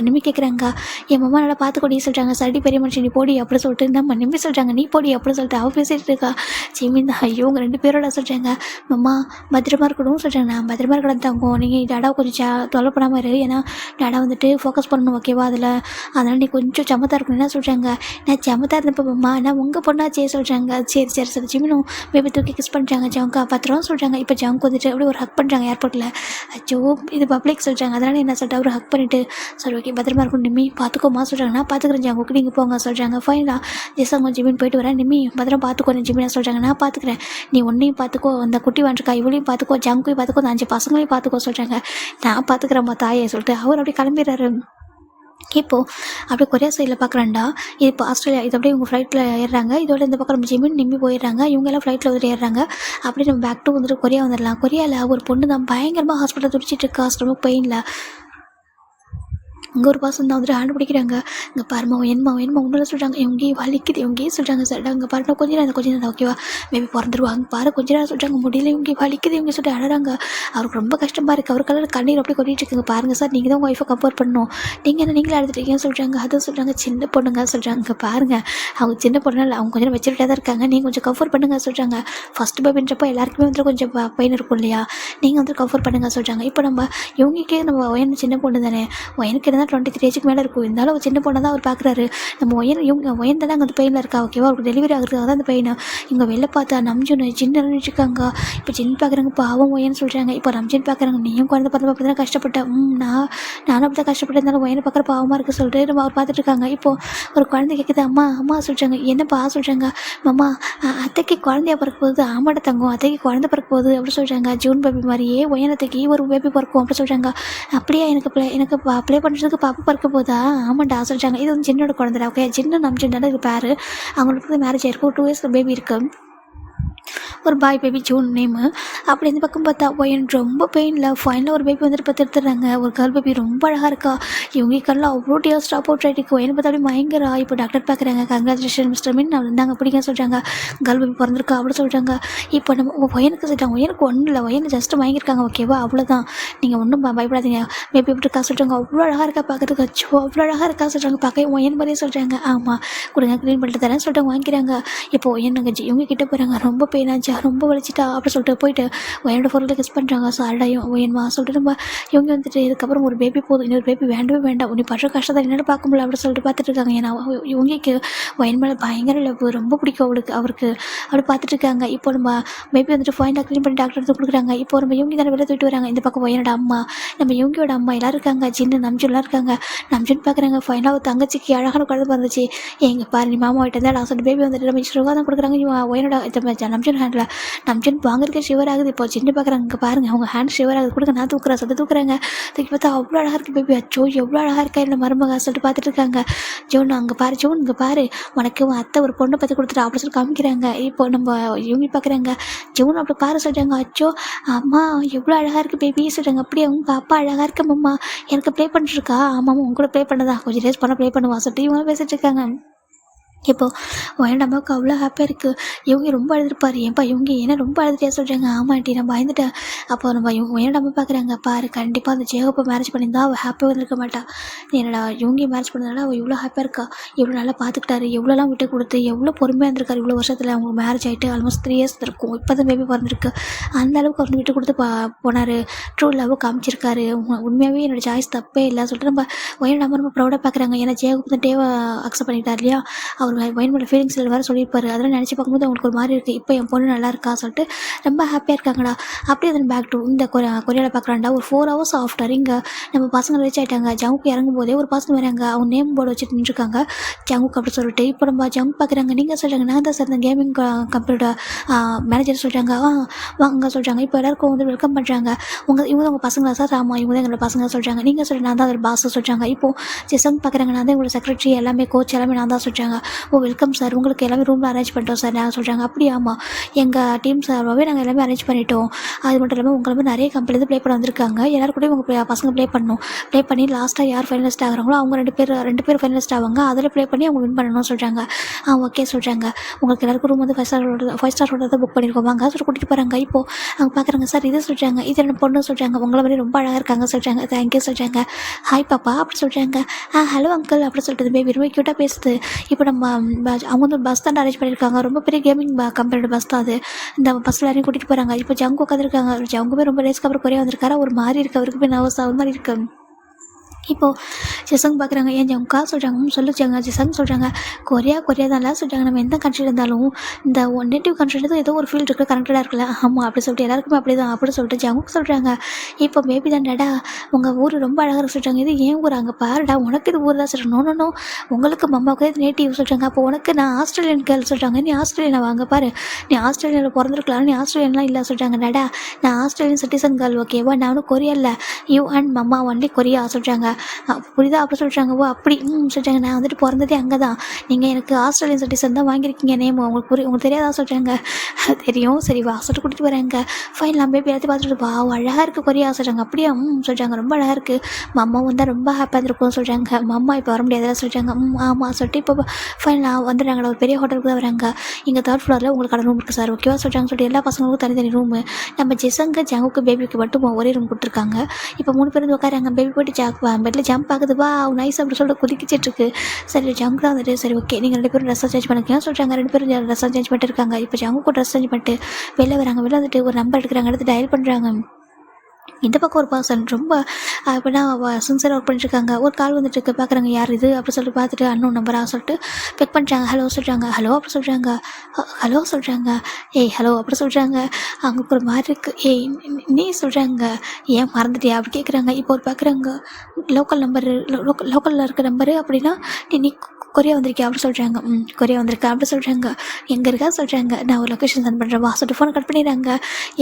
நிம்மி கேட்குறாங்க. என் மாமா நல்லா பார்த்துக்கொடி சொல்கிறாங்க. சரி பெரிய மனுஷன் நீ போடி அப்படி சொல்லிட்டு நம்ம நிம்மி சொல்கிறாங்க. நீ போடி அப்படி சொல்லிட்டு அவள் பேசிகிட்டு இருக்கா. ஜிமின் தான் ஐயோ உங்கள் 2 பேரோட சொல்கிறாங்க. மாமா பத்திரமா இருக்கணும்னு சொல்கிறாங்க. நான் பத்திரமா இருக்கணும் தங்கும், நீங்கள் டாடா கொஞ்சம் தொலை பண்ணாமல் இரு, ஏன்னா டாடா வந்துட்டு ஃபோக்கஸ் பண்ணணும், ஓகேவா? அதனால் நீ கொஞ்சம் சமத்தாக இருக்கணும் என்ன சொல்கிறாங்க. நான் சமத்தாக இருந்தப்போ மாமா நான் உங்கள் பொண்ணாச்சே சொல்கிறாங்க. சரி சரி சரி ஜிமினும் பேபி தூக்கி கிஸ் பண்ணுறாங்க. ஜங்கா பத்திரம் சொல்கிறாங்க. இப்போ ஜங்க் வந்துட்டு அப்படியே ஒரு ஹக் பண்ணுறாங்க ஏர்போர்ட்டில். அச்சோ இது பப்ளிக் சொல்கிறாங்க, அதனால் என்ன சொல்லிட்டு அவர் ஹக் பண்ணிவிட்டு சரி ஓகே பத்திரமா இருக்கும் நிம்மி பார்த்துக்கோமா சொல்கிறாங்க. நான் பார்த்துக்கிறேன் ஜங்குக்கு நீங்கள் போங்க சொல்கிறாங்க. ஃபைனலாக ஜெசங்க ஜிமின் போயிட்டு வரேன். நிம்மி பத்திரம் பார்த்துக்கோ ஜிமினா சொல்கிறாங்க. நான் பார்த்துக்கிறேன், நீ ஒன்றையும் பார்த்துக்கோ, அந்த குட்டி வாண்டிருக்கா இவளையும் பார்த்துக்கோ, ஜங்கையும் பார்த்துக்கோ, அந்த 5 பசங்களையும் பார்த்துக்கோ சொல்கிறாங்க. நான் பார்த்துக்கிறேம்மா தாயை சொல்லிட்டு அவர் அப்படியே கிளம்பிடுறாரு. இப்போது அப்படியே கொரியா சைடில் பார்க்குறாண்டா, இது இப்போ ஆஸ்திரேலியா, இது அப்படியே இவங்க ஃப்ளைட்டில் ஏறுறாங்க. இதோட இந்த பக்கம் நம்ம ஜிமின் நிம்மி போயிடுறாங்க. இவங்க எல்லாம் ஃப்ளைட்டில் வந்துட்டு ஏறுறாங்க. அப்படியே நம்ம பேக் டு வந்துட்டு கொரியா வந்துடலாம். கொரியாவில் ஒரு பொண்ணு தான் பயங்கரமாக ஹாஸ்பிட்டலில் துடிச்சிட்டு இருக்கா ஸ்டொமக் பெயினில். இங்கே ஒரு பர்சன் தான் வந்துட்டு ஹேண்ட் பிடிக்கிறாங்க. இங்கே பாருமா வேணுமா ஒன்றும் சொல்கிறாங்க. இவங்க வலிக்குது இவங்கே சொல்கிறாங்க. சார் அங்கே பாருங்க கொஞ்சம் நேரம் ஓகேவா மேபி பிறந்துருவாங்க பாரு கொஞ்ச நேரம் சொல்கிறாங்க. முடியல இவங்க வலிக்குது இவங்க சொல்லிட்டு அழறாங்க. அவருக்கு ரொம்ப கஷ்டமாக இருக்குது. அவருக்கெல்லாம் கண்ணீர் அப்படியே கொட்டிட்டு இருக்குங்க. பாருங்கள் சார் நீங்கள் தான் உங்கள் ஒய்ஃபை கம்பேர் பண்ணணும், நீங்கள் என்ன நீங்களே எடுத்துட்டீங்கன்னு சொல்கிறாங்க. அதுவும் சொல்கிறாங்க சின்ன பொண்ணுங்க சொல்கிறாங்க. பாருங்கள் அவங்க சின்ன பொண்ணு இல்லை, அவங்க கொஞ்சம் மெச்சூரிட்டியாக தான் இருக்காங்க, நீங்கள் கொஞ்சம் கம்ஃபர்ட் பண்ணுங்க சொல்கிறாங்க. ஃபஸ்ட்டு பேபின்றப்போ எல்லாருக்குமே வந்துட்டு கொஞ்சம் பெயின் இருக்கும் இல்லையா, நீங்கள் வந்து கம்ஃபர்ட் பண்ணுங்க சொல்கிறாங்க. இப்போ நம்ம இவங்களுக்கே நம்ம ஒயன் சின்ன பொண்ணு தானே, ஒயனுக்கு இருந்தால் 23 ஏஜுக்கு மேலே இருக்கும், இருந்தாலும் ஒரு சின்ன பொண்ணை தான் அவர் பார்க்குறாரு. நம்ம இவங்க ஒயன் தானே அங்கே அந்த பெயினில் இருக்கா, ஓகேவா? அவருக்கு டெலிவரி ஆகிறதுக்காக தான் அந்த பெயின். இங்கே வெளில பார்த்தா நம்ஜுன் சின்ன நினச்சிருக்காங்க. இப்போ ஜின் பார்க்குறாங்க, இப்போ அவன் ஒயன்னு சொல்கிறாங்க. இப்போ ரம்ஜின் பார்க்குறாங்க, நீயும் குழந்தை பார்த்து அப்படி தான் கஷ்டப்பட்டேன். நானும் அப்படி தான் கஷ்டப்பட்டு இருந்தாலும் ஒயனை பார்க்குற பாவமாக இருக்குது சொல்லிட்டு நம்ம அவர் பார்த்துட்டு இருக்காங்க. இப்போது ஒரு குழந்தை கேட்குது, அம்மா சொல்கிறாங்க. என்னப்பா சொல்கிறாங்க. மாமா அத்தைக்கு குழந்தைய பிறக்க போகுது, ஆமாட தங்கம் அத்தைக்கு குழந்தை பிறக்க போகுது அப்படி சொல்கிறாங்க. ஜூன் பேபி மாதிரியே ஒயனத்தைக்கு ஒரு பேபி பிறக்கும் அப்படி சொல்கிறாங்க. அப்படியே எனக்கு ப்ளே பண்ணுறதுக்கு பாப்பா பிறக்க போதா, ஆமாண்டா சொல்கிறாங்க. இது வந்து ஜின்னோட குழந்தை, ஓகே? ஜின்னு நம்ம ஜின்னோட இது பேர். அவங்களுக்கு மேரேஜ் ஆயிருக்கும், 2 இயர்ஸ் பேபி இருக்குது, ஒரு பாய் பேபி ஜூன் நேமு. அப்படி இந்த பக்கம் பார்த்தா ஒயன் ரொம்ப பெயினில் ஃபைனலாக ஒரு பேபி வந்துட்டு பார்த்து எடுத்துடுறாங்க. ஒரு கேர்ள் பேபி ரொம்ப அழகாக இருக்கா. இவங்க கண்ணில் அவ்வளோ டியர் ஸ்டாப் அவுட் ஆகிட்டு ஒயனை பார்த்தா அப்படி பயங்கரா. இப்போ டாக்டர் பார்க்குறாங்க. கங்க்ராச்சுலேஷன் மிஸ்டர் மீன் நான் இருந்தாங்க பிடிக்க சொல்கிறாங்க. கேர்ள் பேபி பிறந்திருக்கா அப்படி சொல்கிறாங்க. இப்போ நம்ம ஒயனுக்கு சொல்லிட்டாங்க. ஒயனுக்கு ஒன்றும் இல்லை, ஒயனை ஜஸ்ட்டு வாங்கியிருக்காங்க, ஓகேவா? அவ்வளோதான், நீங்கள் ஒன்றும் பயப்படாதீங்க. பேபி எப்படி இருக்கா சொல்கிறாங்க. அவ்வளோ அழகாக இருக்கா பார்க்குறதுக்கு, அச்சோ அவ்வளோ அழகாக இருக்கா சொல்கிறாங்க. பார்க்க ஒயன் மாதிரியே சொல்கிறாங்க. ஆமாம் கொடுங்க க்ளீன் பண்ணிட்டு தரேன் சொல்லிட்டு வாங்கிக்கிறாங்க. இப்போ ஒயனுங்க இவங்க கிட்டே போகிறாங்க. ரொம்ப பெயினாச்சு, ரொம்ப வலிச்சிட்டா அப்படி சொல்லிட்டு போயிட்டு ஒயனோட ஃபோரில் கிஸ் பண்ணுறாங்க. சாரடாயும் ஒயன்மா சொல்லிட்டு நம்ம இவங்க வந்துட்டு இதுக்கப்புறம் ஒரு பேபி போதும், இன்னொரு பேபி வேண்டவே வேண்டாம், உன்னை படுற கஷ்டத்தை என்னென்னு பார்க்க முடியல அப்படி சொல்லிட்டு பார்த்துட்டு இருக்காங்க. ஏன்னா இவங்களுக்கு ஒயன் மேலே பயங்கர லவ், ரொம்ப பிடிக்கும் அவருக்கு அப்படி பார்த்துட்டு இருக்காங்க. இப்போ நம்ம பேபி வந்துட்டு ஃபைனாக க்ளீன் பண்ணி டாக்டர் எடுத்து கொடுக்குறாங்க. இப்போ நம்ம இவங்க தானே வெளியே தூக்கிட்டு வராங்க. இந்த பக்கம் ஒயனோட அம்மா, நம்ம இவங்களோட அம்மா எல்லோரும் இருக்காங்க. ஜின்னு நம்ஜுன்லாம் இருக்காங்க. நம்ஜுன் பார்க்குறாங்க. ஃபைனாக ஒரு தங்கச்சிக்கு அழகான குழந்தை வந்துச்சு. எங்கள் பாரு நீ மாமா கிட்ட தான் சொல்லிட்டு பேபி வந்துட்டு நம்ம சுகாதான் கொடுக்குறாங்க. ஒயனோட நம்ஜுன் ஹேண்டில் நம்ஜுன் வாங்குறதுக்கே ஷிவர் ஆகுது. இப்போ சின்ன பார்க்குறாங்க. இங்கே பாருங்கள் அவங்க ஹேண்ட் ஷிவர் ஆகுது, கொடுக்க நான் தூக்குறேன் சொல்லிட்டு தூக்குறாங்க. தூக்கி பார்த்தா அவ்வளோ அழகாக இருக்குது பேபி. அச்சோ எவ்வளோ அழகாக இருக்கா இல்லை மருமகா சொல்லிட்டு பார்த்துட்டு இருக்காங்க. ஜோன் அங்கே பாரு, ஜோன் இங்கே பாரு, உனக்கு அத்தை ஒரு பொண்ணை பற்றி கொடுத்துட்டு அப்படி சொல்லி காமிக்கிறாங்க. இப்போ நம்ம இவங்க பார்க்குறாங்க. ஜோன் அப்படி பாரு சொல்கிறாங்க. அச்சோ அம்மா எவ்வளோ அழகாக இருக்குது பேபி சொல்கிறாங்க. அப்படியே அவங்க அப்பா அழகாக இருக்க மாமா, எனக்கு ப்ளே பண்ணிட்டுருக்கா. ஆமாம் உங்க கூட ப்ளே பண்ணதா, கொஞ்சம் ரேஸ் பண்ண ப்ளே பண்ணுவா சொல்லிட்டு இவங்க பேசிகிட்டு இருக்காங்க. இப்போது என் நமக்கு அவ்வளோ ஹாப்பியாக இருக்குது. இவங்க ரொம்ப அழுதுருப்பாரு. ஏன்பா இவங்க ஏன்னா ரொம்ப அழுதுட்டியா சொல்கிறாங்க. ஆமா ஆண்டி நான் பயந்துட்டேன். அப்போ நம்ம இவங்க ஏன் நம்ம பார்க்குறாங்க பாரு, கண்டிப்பாக அந்த ஜேகப்பை மேரேஜ் பண்ணியிருந்தா அவள் ஹாப்பியாக இருந்திருக்க மாட்டா. என்னடா இவங்க மேரேஜ் பண்ணதுனால அவள் இவ்வளோ ஹாப்பியாக இருக்கா. இவ்வளோ நல்லா பார்த்துக்கிட்டாரு, எவ்வளோலாம் விட்டு கொடுத்து எவ்வளோ பொறுமையாக இருந்திருக்காரு. இவ்வளோ வருஷத்தில் அவங்க மேரேஜ் ஆகிட்டு ஆல்மோஸ்ட் 3 இயர்ஸ் இருக்கும். இப்போ தான் பேபி பிறந்திருக்கு. அந்த அளவுக்கு அவர் விட்டு கொடுத்து போனார். ட்ரூ லவ் காமிச்சிருக்காரு. உண்மையாகவே என்னோடய சாய்ஸ் தப்பே இல்லை சொல்லிட்டு நம்ம ரொம்ப ப்ரௌடாக பார்க்குறாங்க. ஏன்னா ஜேகப் வந்து டேவை அக்செப்ட் பண்ணிட்டார் இல்லையா. அவர் மைண்ட் ஃபீலிங்ஸில் வேறு சொல்லியிருப்பாரு. அதெல்லாம் நினச்சி பார்க்கும்போது அவங்களுக்கு ஒரு மாதிரி இருக்குது. இப்போ என் பொண்ணு நல்லா இருக்கா சொல்லிட்டு ரொம்ப ஹாப்பியாக இருக்காங்கடா. அப்படியே அதன் பேக் டு இந்த கொரியாவில் பார்க்குறாண்டா. ஒரு 4 hours ஆஃப்டர் இங்கே நம்ம பசங்க ரீச் ஆகிட்டாங்க. ஜங்குக்கு இறங்கும் போதே ஒரு பசங்க வராங்க. அவங்க நேம் போர்டு வச்சுட்டு நின்றுருக்காங்க ஜங்குக்கு அப்படி சொல்லிட்டு. இப்போ நம்ம ஜங்கு பார்க்குறாங்க. நீங்கள் சொல்கிறாங்க நான் தான் சார் இந்த கேமிங் கம்பெனியோட மேனேஜர் சொல்கிறாங்க. வாங்க சொல்கிறாங்க. இப்போ எல்லாருக்கும் வந்து வெல்கம் பண்ணுறாங்க. இவங்க தான் உங்கள் பசங்களா சார்? ஆமாம் இவங்க தான் எங்களோட பசங்க சொல்கிறாங்க. நீங்கள் சொல்கிற நான் தான் அதில் பாஸ் சொல்கிறாங்க. இப்போது ஜெசங் பார்க்குறாங்க. நான் தான் எங்களோட செக்ரட்டரி எல்லாமே கோச் எல்லாமே நான் தான் சொல்கிறாங்க. ஓ வெல்கம் சார், உங்களுக்கு எல்லாமே ரூமில் அரேஞ்ச் பண்ணிட்டோம் சார். நாங்கள் சொல்கிறாங்க. அப்படியாம்மா எங்கள் டீம் சார்பாகவே நாங்கள் எல்லாமே அரேஞ்ச் பண்ணிட்டோம். அது மட்டும் இல்லாமல் உங்களை மாதிரி நிறைய கம்பெனி ப்ளே பண்ண வந்திருக்காங்க. எல்லாரும் கூட உங்கள் பசங்க ப்ளே பண்ணணும். ப்ளே பண்ணி லாஸ்ட்டாக யார் ஃபைனலிஸ்ட் ஆகிறாங்களோ அவங்க ரெண்டு பேர் ஃபைனலிஸ்ட் ஆவாங்க. அதில் ப்ளே பண்ணி அவங்க வின் பண்ணணும்னு சொல்கிறாங்க. ஓகே சொல்கிறாங்க. உங்களுக்கு எல்லாருக்கும் ரூம் வந்து 5 ஸ்டார் ஹோட்டல் தான் புக் பண்ணியிருக்கோம். வாங்க சொல்லி கூட்டிகிட்டு போகிறாங்க. இப்போது அவங்க பார்க்குறாங்க. சார் இது சொல்கிறாங்க. இது என்ன பொண்ணு சொல்கிறாங்க. உங்களை மாதிரி ரொம்ப அழகாக இருக்காங்க சொல்கிறாங்க. தேங்க்யூ சொல்கிறாங்க. ஹாய் பாப்பா அப்படி சொல்கிறாங்க. ஹலோ அங்கிள் அப்படி சொல்லிட்டு பேபி ரொம்ப க்யூட்டாக பேசுது. இப்போ நம்ம அவங்க வந்து பஸ் தான் அரேஞ்ச் பண்ணியிருக்காங்க. ரொம்ப பெரிய கேமிங் கம்பெனியோட பஸ் தான் அது. இந்த பஸ்ஸில் எல்லாரையும் கூட்டிகிட்டு போகிறாங்க. இப்போ ஜங்கு உட்காந்துருக்காங்க. ஜங்குமே ரொம்ப ரேஸ்க்கு அப்புறம் குறைய வந்திருக்காரு. ஒரு மாதிரி இருக்குது. அவருக்கு போய் நர்வஸ் ஆகிற மாதிரி இருக்குது. இப்போது ஜெசங் பார்க்குறாங்க. ஏன் ஜங்கா சொல்கிறாங்க. சொல்லிச்சாங்க ஜெசங் சொல்கிறாங்க. கொரியா தான்ல சொல்கிறாங்க. நம்ம எந்த கண்ட்ரியில் இருந்தாலும் இந்த நேட்டிவ் கண்ட்ரியில் தான் ஏதோ ஒரு ஃபீல்டு இருக்குது கனெக்டடாக இருக்குல்ல. ஆமாம் அப்படி சொல்லிட்டு எல்லாருக்குமே அப்படி தான் அப்படி சொல்லிட்டு ஜங்கு சொல்கிறாங்க. இப்போ பேபி தான்டாடா உங்கள் ஊர் ரொம்ப அழகாக சொல்கிறாங்க. இது ஏன் ஊர் அங்கே பாருடா உனக்கு இது ஊர் தான் சொல்கிறாங்க. நோ உங்களுக்கு மம்மாவுக்கு இது நேட்டிவ் சொல்கிறாங்க. அப்போ உனக்கு நான் ஆஸ்திரேலியன் கேர்ள் சொல்கிறாங்க. நீ ஆஸ்திரேலியா வாங்க பாரு, நீ ஆஸ்திரேலியாவில் பிறந்திருக்கலாம், நீ ஆஸ்திரேலியன்லாம் இல்லை சொல்கிறாங்க. டாடா நான் ஆஸ்திரேலியன் சிட்டிசன் கேர்ள் ஓகேவா, நானும் கொரியா இல்லை, you and mamma only Korea சொல்கிறாங்க. புரியுதா அப்படி சொல்கிறாங்க. ஓ அப்படி சொல்கிறாங்க. நான் வந்துட்டு பிறந்ததே அங்கே தான். நீங்கள் எனக்கு ஆஸ்திரேலியன் சிட்டிசன் தான் வாங்கியிருக்கீங்க நேம், உங்களுக்கு தெரியாதா சொல்கிறாங்க. தெரியும் சரி வா சொல்லிட்டு கூட்டிகிட்டு வராங்க. ஃபைன் நம்ம போய் எல்லாத்தையும் பார்த்துட்டு வா அழகாக இருக்குது கொரியா சொல்கிறாங்க. அப்படியே சொல்கிறாங்க. ரொம்ப அழகாக இருக்குது. மம்மா வந்தால் ரொம்ப ஹாப்பியாக இருக்கும் சொல்கிறாங்க. மம்மா இப்போ வர முடியாதுலாம் சொல்கிறாங்க. ஆமாம் சொல்லிட்டு இப்போ ஃபைன் நான் வந்துடுறாங்களா ஒரு பெரிய ஹோட்டலுக்கு தான் வராங்க. இங்கே 3rd ஃப்ளோரில் உங்களுக்கான ரூம் இருக்குது சார் ஓகேவா சொல்கிறாங்க. சொல்லிட்டு எல்லா பசங்களுக்கும் தனித்தனி ரூமு. நம்ம ஜெசங்கு ஜங்குக்கு பேபிக்கு மட்டும் ஒரே ரூம் கொடுத்துருக்காங்க. இப்போ 3 பேர் வந்து உட்காராங்க. பேபி போய்ட்டு பெட்டில் ஜம்ப் ஆகுது. வா நைஸ் அப்படி சொல்லிட்டு குதிக்கிச்சிட்ருக்கு. சரி ஜங்கு தான் வந்துட்டு சரி ஓகே நீங்கள் 2 பேரும் ட்ரெஸ் சேஞ்ச் பண்ணிக்கலாம் சொல்கிறாங்க. 2 பேரும் ட்ரெஸ் சேஞ்ச் பண்ணிட்டு இருக்காங்க. இப்போ ஜங்குக்கும் ட்ரெஸ் சேஞ்ச் பண்ணிட்டு வெளில வராங்க. வெளில வந்துட்டு ஒரு நம்பர் எடுக்கிறாங்க. எடுத்து டயல் பண்ணுறாங்க. இந்த பக்கம் ஒரு பர்சன் ரொம்ப எப்படின்னா சின்சியராக ஒர்க் பண்ணிட்டுருக்காங்க. ஒரு கால் வந்துட்டு பார்க்குறாங்க. யார் இது அப்படி சொல்லிட்டு பார்த்துட்டு அன்னோன் நம்பராக சொல்லிட்டு பிக் பண்ணுறாங்க. ஹலோ சொல்கிறாங்க. ஹலோ அப்படி சொல்கிறாங்க. ஹலோ சொல்கிறாங்க. ஏய் ஹலோ அப்படி சொல்கிறாங்க. அவங்களுக்கு ஒரு மாதிரி இருக்குது. ஏய் நீ சொல்கிறாங்க. ஏன் மறந்துட்டியா அப்படி கேட்குறாங்க. இப்போ ஒரு பார்க்குறாங்க லோக்கல் நம்பரு லோக்கலில் இருக்க நம்பரு அப்படின்னா நீ கொரியா வந்திருக்கியா அப்படி சொல்கிறாங்க. கொரியா வந்திருக்கா அப்படி சொல்கிறாங்க. எங்கே இருக்கா சொல்கிறாங்க. நான் ஒரு லொக்கேஷன் சென்ட் பண்ணுறேன் வா சொல்லிட்டு ஃபோனை கட் பண்ணிடுறாங்க.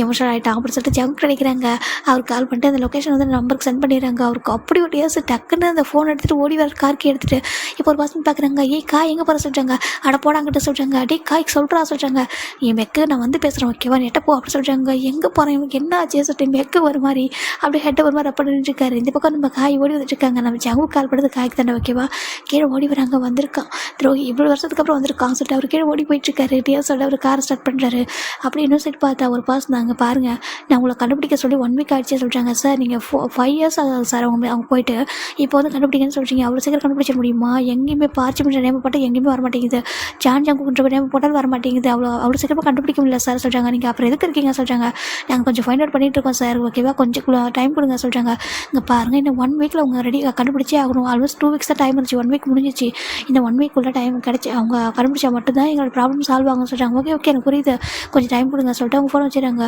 எமோஷனல் ஆகிட்டான் அப்படி சொல்லிட்டு ஜங்க் கிடைக்கிறாங்க. அவருக்கு கால் பண்ணிட்டு அந்த லொக்கேஷன் வந்து நம்பருக்கு சென்ட் பண்ணிடுறாங்க. அவருக்கு அப்படி ஒரு டேஸ் டக்குன்னு அந்த ஃபோன் எடுத்துகிட்டு ஓடி வர கார்க்கி எடுத்துகிட்டு இப்போ ஒரு பசங்க பார்க்குறாங்க. ஏய் காய் எங்கே போகிற சொல்கிறாங்க. அட போடாங்கிட்ட சொல்கிறாங்க. அடே காய்க்கு சொல்கிறா சொல்கிறாங்க. என் மெக்கு நான் வந்து பேசுகிறேன் ஓகேவா எட்ட போ அப்படி சொல்கிறாங்க. எங்கே போகிறேன் இவனுக்கு என்ன ஆச்சு சொல்லிட்டு மெக்கு ஒரு மாதிரி அப்படியே ஹெட்டை ஒரு மாதிரி அப்படி நின்றுருக்காரு. இந்த பக்கம் நம்ம காய் ஓடி வந்துட்டுருக்காங்க. நம்ம ஜங்கு கால் பண்ணுறது காய்க்கு தானே ஓகேவா. கீழே ஓடி வராங்க. வந்திருக்கான் துரோகி இவ்வளோ வருஷத்துக்கு அப்புறம் வந்திருக்கான் சொல்லிட்டு அவர் கீழே ஓடி போயிட்டுருக்காரு. டிஎஸ் சொல்லிட்டு அவர் காரை ஸ்டார்ட் பண்ணுறாரு. அப்படி இன்னும் சைட் பார்த்தா ஒரு பாஸ் நாங்கள் பாருங்கள் நான் உங்களை கண்டுபிடிக்க சொல்லி 1 வீக் ஆகிடுச்சே சொல்கிறாங்க. சார் நீங்கள் 5 இயர்ஸ் ஆகுது சார் அவங்க போயிட்டு இப்போ வந்து கண்டுபிடிக்கன்னு சொல்கிறீங்க. அவ்வளோ சீக்கிரம் கண்டுபிடிச்சிட முடியுமா. எங்கேயுமே பார்ச்மெண்ட் நேம் போட்டால் எங்கேயுமே வர மாட்டேங்குது. ஜங்குன்ற நேம் போட்டாலும் வர மாட்டேங்குது. அவ்வளோ சீக்கிரமாக கண்டுபிடிக்க முடியல சார் சொல்கிறாங்க. நீங்கள் அப்புறம் எதுக்கு இருக்கீங்க சொல்கிறாங்க. நாங்கள் கொஞ்சம் ஃபைண்ட் அவுட் பண்ணிகிட்டு இருக்கோம் சார் ஓகேவா கொஞ்சம் டைம் கொடுங்க சொல்கிறாங்க. இங்கே பாருங்கள் இன்னும் 1 வீக்கில் அவங்க ரெடி கண்டுபிடிச்சே ஆகணும். ஆல்மோஸ்ட் 2 வீக்ஸ் தான் டைம் இருந்துச்சு. 1 வீக் முடிஞ்சிச்சு. இந்த 1 வீக்குள்ளே டைம் கிடச்சி அவங்க கண்டுபிடிச்சா மட்டும்தான் எங்களோட ப்ராப்ளம் சால்வ் ஆகும்னு சொல்கிறாங்க. ஓகே எனக்கு புரியுது கொஞ்சம் டைம் கொடுங்க சொல்லிட்டு அவங்க ஃபோன் வச்சுறாங்க.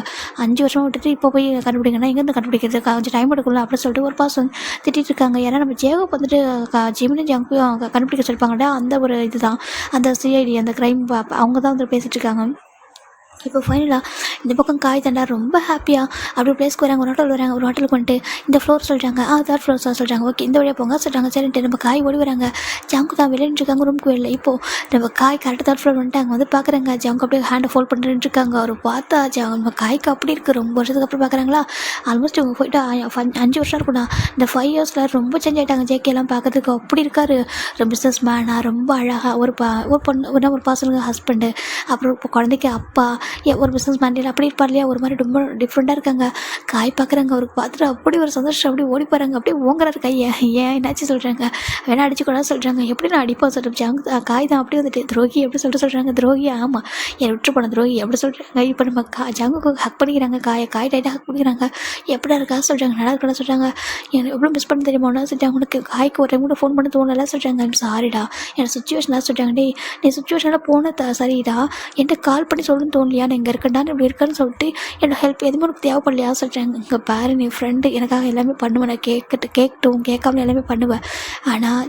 5 வருஷம் விட்டுட்டு இப்போ போய் கண்டுபிடிங்கன்னா எங்கேருந்து கண்டுபிடிக்கிறது கொஞ்சம் டைம் எடுக்கல அப்படின்னு சொல்லிட்டு ஒரு பர்சன் திட்டிகிட்டு இருக்காங்க. ஏன்னா நம்ம ஜேகப் வந்துட்டு ஜிமினும் ஜங்கையும் கண்டுபிடிக்க சொல்லிப்பாங்கடா அந்த ஒரு இதுதான் அந்த சிஐடி அந்த க்ரைம் அவங்க தான் வந்து பேசிகிட்டு இருக்காங்க. இப்போ ஃபைனலாக இந்த பக்கம் காய் தண்டா ரொம்ப ஹாப்பியாக அப்படி பிளேஸ்க்கு வராங்க. ஒரு ஹோட்டலுக்கு வந்துட்டு இந்த ஃப்ளோர் சொல்கிறாங்க. தேர்ட் ஃப்ளோர் சார் சொல்கிறாங்க. ஓகே இந்த வழியாக போங்க சொல்கிறாங்க. சரின்ட்டு நம்ம காய் ஓடி வராங்க. ஜாங்கு தான் விளையாண்டுருக்காங்க ரூமுக்கு வெளில. இப்போது நம்ம காய் கரெக்டாக தேர்ட் ஃப்ளோர் வந்துட்டு அங்கே வந்து பார்க்குறாங்க. ஜாங்கு அப்படியே ஹேண்டை ஃபோல்ட் பண்ணிட்டு இருக்காங்க. அவர் பார்த்தா நம்ம காய்க்கு அப்படி இருக்குது. ரொம்ப வருஷத்துக்கு அப்புறம் பார்க்குறாங்களா. ஆல்மோஸ்ட் இவங்க போயிட்டு 5 வருஷம் இருக்கும்டா. இந்த 5 இயர்ஸில் ரொம்ப சேஞ்ச் ஆகிட்டாங்க. ஜேகேலாம் பார்க்கறதுக்கு அப்படி இருக்காரு. ஒரு பிஸ்னஸ் மேனாக ரொம்ப அழகாக ஒரு பொண்ணு ஒரு பசங்க ஹஸ்பண்டு, அப்புறம் இப்போ குழந்தைக்கு அப்பா, ஒரு பிஸ்னஸ் மேனேஜர் அப்படி இருப்பார் இல்லையா. ஒரு மாதிரி ரொம்ப டிஃப்ரெண்ட்டாக இருக்காங்க. காய் பார்க்குறாங்க. அவருக்கு பார்த்துட்டு அப்படி ஒரு சந்தோஷம். அப்படி ஓடி போகிறாங்க. அப்படியே ஓங்குறாரு கையை. ஏன் என்னாச்சு சொல்கிறாங்க. வேணா அடிச்சுக்கூடாது சொல்கிறாங்க. எப்படி நான் அடிப்பா சொல்கிறேன். காய் தான் அப்படி வந்துட்டு துரோகி எப்படி சொல்கிறாங்க. துரோகி ஆமாம் என்னை விட்டு போன துரோகி அப்படி சொல்கிறாங்க. இப்போ நம்ம ஜாங்குக்கு ஹக் பண்ணிக்கிறாங்க. காய் டைட்டாக ஹக் பண்ணிக்கிறாங்க. எப்படியா இருக்கா சொல்கிறாங்க. நல்லா இருக்கா சொல்கிறாங்க. எனக்கு எவ்வளோ மிஸ் பண்ண தெரியுமா ஒன்றா சொல்லிட்டாங்க. உனக்கு காய்க்கு ஒரு டைம் கூட ஃபோன் பண்ண தோணலாம் சொல்கிறாங்க. ஐம் சாரிடா என்னோட சுச்சுவேஷனாக சொல்கிறாங்க. டே நீ சுச்சுவேஷனில் போன சரிடா என்கிட்ட கால் பண்ணி சொல்லணும்னு தோணலையா. நான் இங்கே இருக்கேன்டான்னு இப்படி இருக்கேன்னு சொல்லிட்டு என்னோட ஹெல்ப் எதுவுமே உனக்கு தேவைப்படலையா சொல்கிறாங்க. இங்கே பாரு நீ ஃப்ரெண்டு எனக்காக எல்லாமே பண்ணுவேன். நான் கேட்கட்டும் கேட்காம எல்லாமே பண்ணுவேன். ஆனால்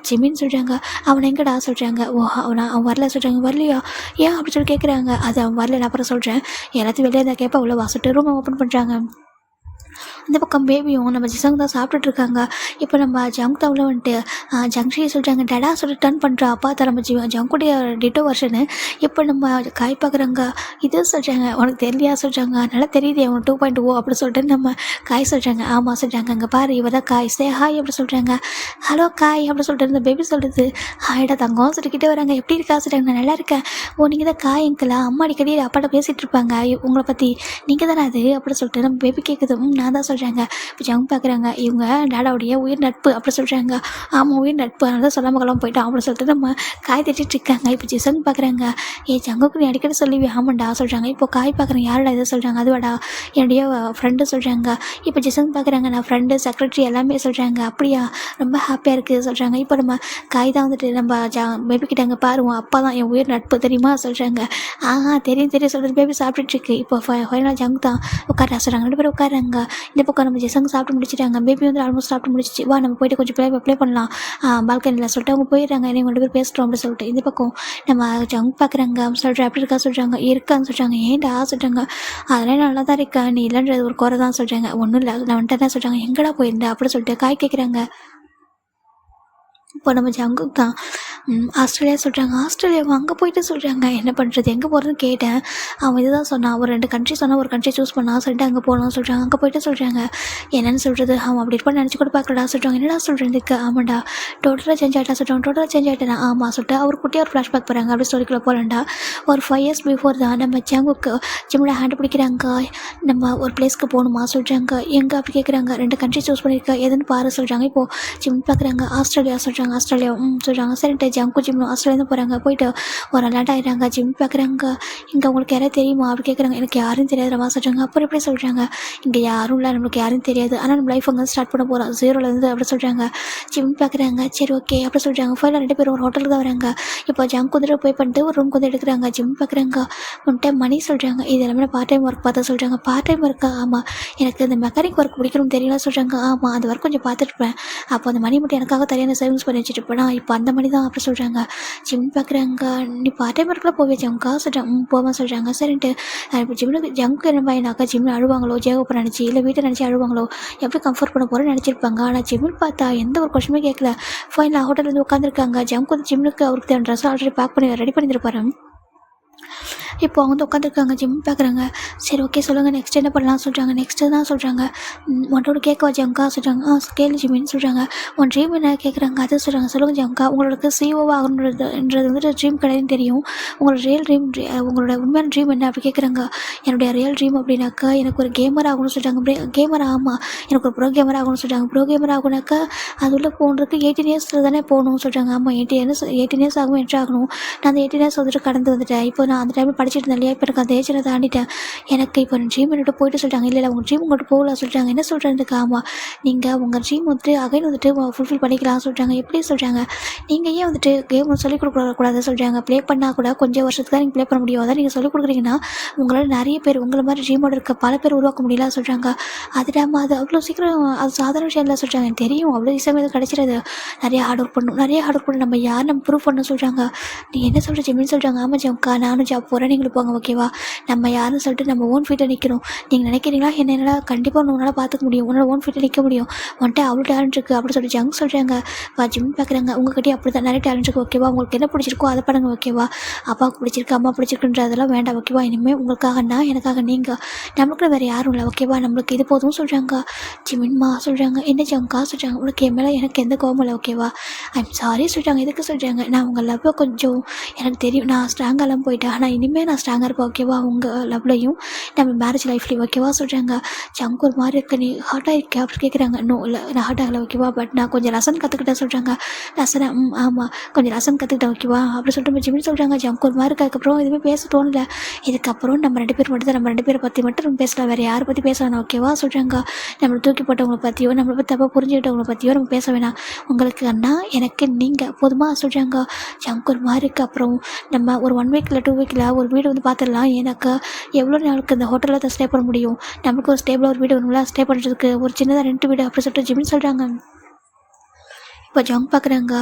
ஜிமின்னு சொல்கிறாங்க. அவனை எங்கடா சொல்கிறாங்க. அவன் வரல சொல்கிறாங்க. வரலையா ஏன் அப்படி சொல்லி கேட்குறாங்க. அது அவன் வரல. நான் அப்புறம் சொல்கிறேன் எல்லாத்தையும் வெளியே இருந்தால் கேட்பா உள்ள வாசிட்டு ரூம் ஓப்பன் பண்ணுறாங்க. அந்த பக்கம் பேபியும் நம்ம ஜிசங் தான் சாப்பிட்டுட்ருக்காங்க. இப்போ நம்ம ஜங்தாவில் வந்துட்டு ஜங்ஷியை சொல்கிறாங்க. டடா சொல்லி டர்ன் பண்ணுறா அப்பா தான் நம்ம ஜங்குடைய டிட்டோ வருஷனு. இப்போ நம்ம காய் பார்க்குறாங்க. இது சொல்கிறாங்க உனக்கு தெரியலையா சொல்கிறாங்க. நல்லா தெரியுது அவன் 2.0 அப்படி சொல்லிட்டு நம்ம காய் சொல்கிறாங்க. ஆமாம் சொல்கிறாங்க. அங்கே பாரு இவ தான் காய் சே ஹாய் அப்படி சொல்கிறாங்க. ஹலோ காய் அப்படி சொல்லிட்டு இந்த பேபி சொல்கிறது. ஹாய்டா தங்கம் சொல்லிக்கிட்டே வராங்க. எப்படி இருக்கா சொல்கிறாங்க. நான் நல்லா இருக்கேன். நீங்கள் தான் காய் எங்கலா அம்மா அடிக்கடி அப்பாட்ட பேசிகிட்டு இருப்பாங்க உங்களை பற்றி. நீங்கள் தானே அது அப்படி சொல்லிட்டு நம்ம பேபி கேட்குது. நான் தான் சொல்கிறாங்க. இப்போ ஜங்க் பார்க்குறாங்க. இவங்க டாடாவுடைய உயிர் நட்பு அப்படி சொல்கிறாங்க. ஆமாம் உயிர் நட்பு அதனால தான் சொல்லாமல் கிளம்ப போயிட்டோம் அப்படி சொல்லிட்டு நம்ம காய் திட்டிகிட்டு இருக்காங்க. இப்போ ஜிசங் பார்க்குறாங்க. ஜங்குக்கு நீ அடிக்கடி சொல்லுவி ஆமாண்டா சொல்கிறாங்க. இப்போ காய் பார்க்குறேன். யாரடா இதை சொல்கிறாங்க. அதுவாடா என்னுடைய ஃப்ரெண்டு சொல்கிறாங்க. இப்போ ஜிசங் பார்க்குறாங்க. நான் ஃப்ரெண்டு செக்ரட்டரி எல்லாமே சொல்கிறாங்க. அப்படியா ரொம்ப ஹாப்பியாக இருக்குது சொல்கிறாங்க. இப்போ நம்ம காய் தான் வந்துட்டு நம்ம பேபி கிட்டாங்க பாருவோம் அப்பா தான் என் உயிர் நட்பு தெரியுமா சொல்கிறாங்க. தெரியும் சொல்கிறது. பேபி சாப்பிட்டுருக்கு. இப்போ ஃபைனலாக ஜங்க் தான் உட்கார சொல்கிறாங்க. 2 பேரும் உட்காராங்க. இந்த பக்கம் நம்ம ஜிசங் சாப்பிட்டு முடிச்சிட்டாங்க. பேபி வந்து ஆல்மோஸ்ட் சாப்பிட்டு முடிச்சிச்சு. வா நம்ம போய்ட்டு கொஞ்சம் ப்ளே பண்ணலாம் பால்கனியில் சொல்லிட்டு அவங்க போயிடுறாங்க. என்னை 2 பேர் பேசுகிறோம் அப்படின்னு சொல்லிட்டு இந்த பக்கம் நம்ம ஜங்க் பார்க்குறாங்க. சொல்கிறேன் அப்படி இருக்கா சொல்கிறாங்க. இருக்கான்னு சொல்கிறாங்க. ஏன்டா சொல்கிறாங்க. அதெல்லாம் நல்லா தான் இருக்கா நீ இல்லைன்றது ஒரு குறை தான் சொல்கிறாங்க. ஒன்றும் இல்லை நான் வந்துட்டு தான் சொல்கிறாங்க. எங்கடா போயிருந்தேன் அப்படின்னு சொல்லிட்டு காய் கேட்குறாங்க. இப்போ நம்ம ஜங்குக்கு தான் ஆஸ்திரேலியா சொல்கிறாங்க. ஆஸ்திரேலியாவை அங்கே போயிட்டு சொல்கிறாங்க. என்ன பண்ணுறது எங்கே போகிறதுன்னு கேட்டேன். அவன் இதுதான் சொன்னான். ஒரு 2 கண்ட்ரி சொன்னால் ஒரு கண்ட்ரி சூஸ் பண்ணா சொல்லிட்டு அங்கே போகணும்னு சொல்கிறாங்க. அங்கே போயிட்டு சொல்கிறாங்க. என்னென்னு சொல்கிறது அவன் அப்படி இருப்பான்னு நினச்சி கூட பார்க்கலடா சொல்கிறாங்க. என்னடா சொல்கிறதுக்கு ஆமாண்டா டோட்டலாக சேஞ்ச் ஆகிட்டா சொல்கிறாங்க. டோட்டலாக சேஞ்ச் ஆகிட்டேன் ஆமாம் சொல்லிட்டு அவர் குட்டியாக ஒரு ஃப்ளாஷ்பேக் போகிறாங்க. அப்படி ஸ்டோரிக்குள்ளே போகலாண்டா. ஒரு 5 இயர்ஸ் பிஃபோர் தான் நம்ம ஜங்குக்கு ஜிம்மோட ஹேண்ட் பிடிக்கிறாங்க. நம்ம ஒரு பிளேஸ்க்கு போகணுமா சொல்கிறாங்க. எங்கே அப்படி கேட்குறாங்க. 2 கண்ட்ரி சூஸ் பண்ணியிருக்கா எதுன்னு பாரு சொல்கிறாங்க. இப்போது ஜிம் பார்க்குறாங்க. ஆஸ்திரேலியா சொல்கிறாங்க. ஆஸ்திரேலியா சொல்கிறாங்க. சரின்ட்டு ஜங்கு ஜிம் ஆஸ்திரேலியா போகிறாங்க. போயிட்டு ஒரு அலாட் ஆகிடுறாங்க. ஜிம் பார்க்குறாங்க. இங்கே உங்களுக்கு யாராவது தெரியுமா அப்படி கேட்குறாங்க. எனக்கு யாரும் தெரியாதுமா சொல்கிறாங்க. அப்புறம் எப்படி சொல்கிறாங்க. இங்கே யாரும் இல்லை நம்மளுக்கு யாரும் தெரியாது. ஆனால் நம்ம லைஃப் அங்கே ஸ்டார்ட் பண்ண போகிறோம் 0லேருந்து அப்படி சொல்கிறாங்க. ஜிம் பார்க்குறாங்க. சரி ஓகே அப்படி சொல்கிறாங்க. ஃபைனல் 2 பேரும் ஒரு ஹோட்டலுக்கு தான் வராங்க. இப்போ ஜங்க் வந்துட்டு போய் பண்ணிட்டு ஒரு ரூம்க்கு வந்து எடுக்கிறாங்க. ஜிம் பார்க்குறாங்க. ஒன் டைம் மணி சொல்கிறாங்க. இது எல்லாமே பார்ட் டைம் ஒர்க் பார்த்தா சொல்கிறாங்க. பார்ட் டைம் ஒர்க்கா ஆமாம் எனக்கு இந்த மெக்கானிக் ஒர்க் பிடிக்கணும்னு தெரியல சொல்கிறாங்க. ஆமாம் அந்த ஒர்க் கொஞ்சம் பார்த்துருப்பேன். அப்போ அந்த மணி மட்டும் எனக்காக தனியான சேவிங்ஸ் பண்ணி வச்சுட்டு இருப்பேன். இப்போ அந்த மணி தான் அப்படி சொல்கிறாங்க. ஜிம் பார்க்குறாங்க. நீ பார்ட் டைம் ஒர்க்கில் போவே ஜங்கா சொல்கிறாங்க. போவேன் சொல்கிறாங்க. சரின்ட்டு இப்போ ஜிம்முக்கு ஜங்கு என்ன பையனாக்கா ஜிம்மில் அழுவாங்களோ ஜேகப்ப நினச்சி இல்லை வீட்டை நினச்சி அழுவாங்களோ எப்படி கம்ஃபர்ட் பண்ண போகிறேன்னு நினச்சிருப்பாங்க. ஆனால் ஜிம்மில் பார்த்தா எந்த ஒரு கொஸ்டினுமே கேட்கல. ஃபைனல் ஹோட்டலில் வந்து உட்காந்துருக்காங்க. ஜங்கு வந்து ஜிம்முக்கு அவருக்கு தேவை ட்ரெஸ் ஆல்ரெடி பேக் பண்ணி ரெடி பண்ணியிருப்பாரு. இப்போ அவங்க வந்து உட்காந்துருக்காங்க. ஜிம் பார்க்குறாங்க. சரி ஓகே சொல்லுங்கள் நெக்ஸ்ட் என்ன பண்ணலாம் சொல்கிறாங்க. நெக்ஸ்ட்டு தான் சொல்கிறாங்க. உன்னோட கேட்க ஜங்கா சொல்கிறாங்க. கேளு ஜிமின்னு சொல்கிறாங்க. உன் ட்ரீம் என்ன கேட்குறாங்க. அதை சொல்கிறாங்க. சொல்லுங்கள் ஜங்கா உங்களுக்கு சிஓவாக ஆகணுன்றது வந்துட்டு ட்ரீம் கிடையாதுன்னு தெரியும். உங்களோட உங்களோட உண்மையான ட்ரீம் என்ன அப்படி கேட்குறாங்க. என்னுடைய ரியல் ட்ரீம் அப்படின்னாக்கா எனக்கு ஒரு கேமர் ஆகணும்னு சொல்கிறாங்க. கேமர் ஆமாம் எனக்கு ஒரு ப்ரோ கேமர் ஆகணும்னு சொல்கிறாங்க. ப்ரோ கேமர் ஆகணுனாக்கா அது உள்ள போகிறதுக்கு 18 இயர்ஸில் தானே போகணும்னு சொல்கிறாங்க. ஆமாம் 18 இயர்ஸ் ஆகும் என்ட்ரு ஆகணும். நான் அந்த 18 இயர்ஸ் வந்துட்டு கடந்து வந்துட்டேன். இப்போ நான் அந்த டைமில் படிச்சுட்டு இருந்தேன் இல்லையா. இப்போ எனக்கு அந்த ஏஜில் தாண்டிட்டேன். எனக்கு இப்போ ட்ரீம் என்னட்டு போயிட்டு சொல்லிட்டாங்க. இல்லை உங்கள் ட்ரீம் உங்கள்கிட்ட போகல சொல்லிட்டாங்க. என்ன சொல்கிறதுக்கு ஆமாம் நீங்கள் உங்கள் ட்ரீம் வந்துட்டு அகைன் வந்துட்டு ஃபுல்ஃபில் பண்ணிக்கலாம் சொல்கிறாங்க. எப்படி சொல்கிறாங்க. நீங்கள் ஏன் வந்துட்டு கேம் சொல்லிக் கொடுக்கக்கூடாது சொல்கிறாங்க. ப்ளே பண்ணால் கூட கொஞ்சம் வருஷத்துக்கு தான் நீங்கள் ப்ளே பண்ண முடியும். அதான் நீங்கள் சொல்லிக் கொடுக்குறீங்கன்னா உங்களால் நிறைய பேர் உங்களை மாதிரி ட்ரீமோட இருக்க பல பேர் உருவாக்க முடியல சொல்கிறாங்க. அது இல்லாமல் அது அவ்வளோ சீக்கிரம் அது சாதாரண விஷயம் இல்லை சொல்கிறாங்க. எனக்கு தெரியும் அவ்வளோ ஈஸியாக இது கிடச்சிடாது. நிறைய ஹார்ட் ஒர்க் பண்ணணும் நம்ம யார் நம்ம ப்ரூவ் பண்ண சொல்கிறாங்க. நீ என்ன சொல்கிற ஜிம்மின்னு சொல்கிறாங்க. ஆமாம் ஜம்க்கா நானும் ஜாப் போகிறேன் நீங்களும் போங்க ஓகேவா. நம்ம யாருன்னு சொல்லிட்டு நம்ம ஓன் ஃபீல்டில் நிற்கணும். நீங்கள் நினைக்கிறீங்களா என்னால் கண்டிப்பாக உன்னால் பார்த்துக்க முடியும், உன்னால் ஓன் ஃபீல்டில் நிற்க முடியும், உன்கிட்ட அவ்வளோ டேலண்ட் இருக்குது அப்படின்னு சொல்லிட்டு ஜங்க் சொல்கிறாங்க. ஜிம் பார்க்குறாங்க, உங்கள்கிட்டயே அப்படி தான் நிறைய டேலண்ட் இருக்குது ஓகேவா. உங்களுக்கு என்ன பிடிச்சிருக்கோ அதை பண்ணுங்க ஓகேவா. அப்பாவுக்கு பிடிச்சிருக்கு, அம்மா பிடிச்சிருக்குன்றதெல்லாம் வேண்டாம் ஓகேவா. இனிமேல் உங்களுக்காக நான், எனக்காக நீங்கள், நம்மளுக்கு வேறு யாரும் இல்லை ஓகேவா. நம்மளுக்கு இது போதும் சொல்கிறாங்க. ஜிமின்மா சொல்கிறாங்க, என்ன ஜங்கா சொல்கிறாங்க, உனக்கு என் மேலே எனக்கு எந்த கோபம் இல்லை ஓகேவா. ஐம் சாரி சொல்கிறாங்க. எதுக்கு சொல்கிறாங்க, நான் உங்கள் லவ்வை கொஞ்சம் எனக்கு தெரியும், நான் ஸ்ட்ராங்காலாம் போயிட்டேன், ஆனால் இனிமேல் நான் ஸ்ட்ராங்காக இருப்பேன் ஓகேவா. உங்கள் லவ்லையும் நம்ம மேரேஜ் லைஃப்லையும் ஓகேவா சொல்கிறாங்க. ஜங்க் ஒரு மாதிரி இருக்க, நீ ஹார்ட்டாக இருக்கே அப்படி கேட்குறாங்க. நோ இல்லை நான் ஹார்ட் ஆகலை ஓகேவா, பட் நான் கொஞ்சம் லெசன் கற்றுக்கிட்டேன் சொல்கிறாங்க. லெசனை ஆமாம் கொஞ்சம் லெசன் கற்றுக்கிட்டேன் ஓகேவா அப்படி சொல்லிட்டு ஜிமின் சொல்கிறாங்க. ஜங்க் ஒரு மாதிரி இருக்கு. அதுக்கப்புறம் எதுவுமே பேச தோணலை. இதுக்கப்புறம் நம்ம 2 பேர் மட்டும் தான், நம்ம 2 பேரை பற்றி மட்டும் நம்ம பேசலாம், வேறு யாரை பற்றி பேச வேணாம் ஓகேவா சொல்கிறாங்க. நம்மளை தூக்கி போட்டவங்களை பற்றியோ, நம்மளை பற்றி தப்பாக புரிஞ்சுக்கிட்டவங்களை பற்றியோ நம்ம பேச வேணாம், உங்களுக்கு அண்ணா எனக்கு நீங்கள் போதுமா சொல்கிறாங்க. ஜங்க் ஒரு மாதிரி இருக்குது. அப்புறம் நம்ம ஒரு 1 வீக்கில் 2 வீக்கில் ஒரு வீடு வந்து பார்த்துடலாம். எனக்கு எவ்வளோ நாளுக்கு இந்த ஹோட்டலில் தான் ஸ்டே பண்ண முடியும், நம்மளுக்கு ஒரு ஸ்டேபிளாக ஒரு வீடு வேணும்ல, ஸ்டே பண்ணுறதுக்கு ஒரு சின்னதாக ரெண்ட் வீடு அப்படி சொல்லிட்டு ஜிமின் சொல்கிறாங்க. இப்போ ஜங்க் பார்க்குறாங்க,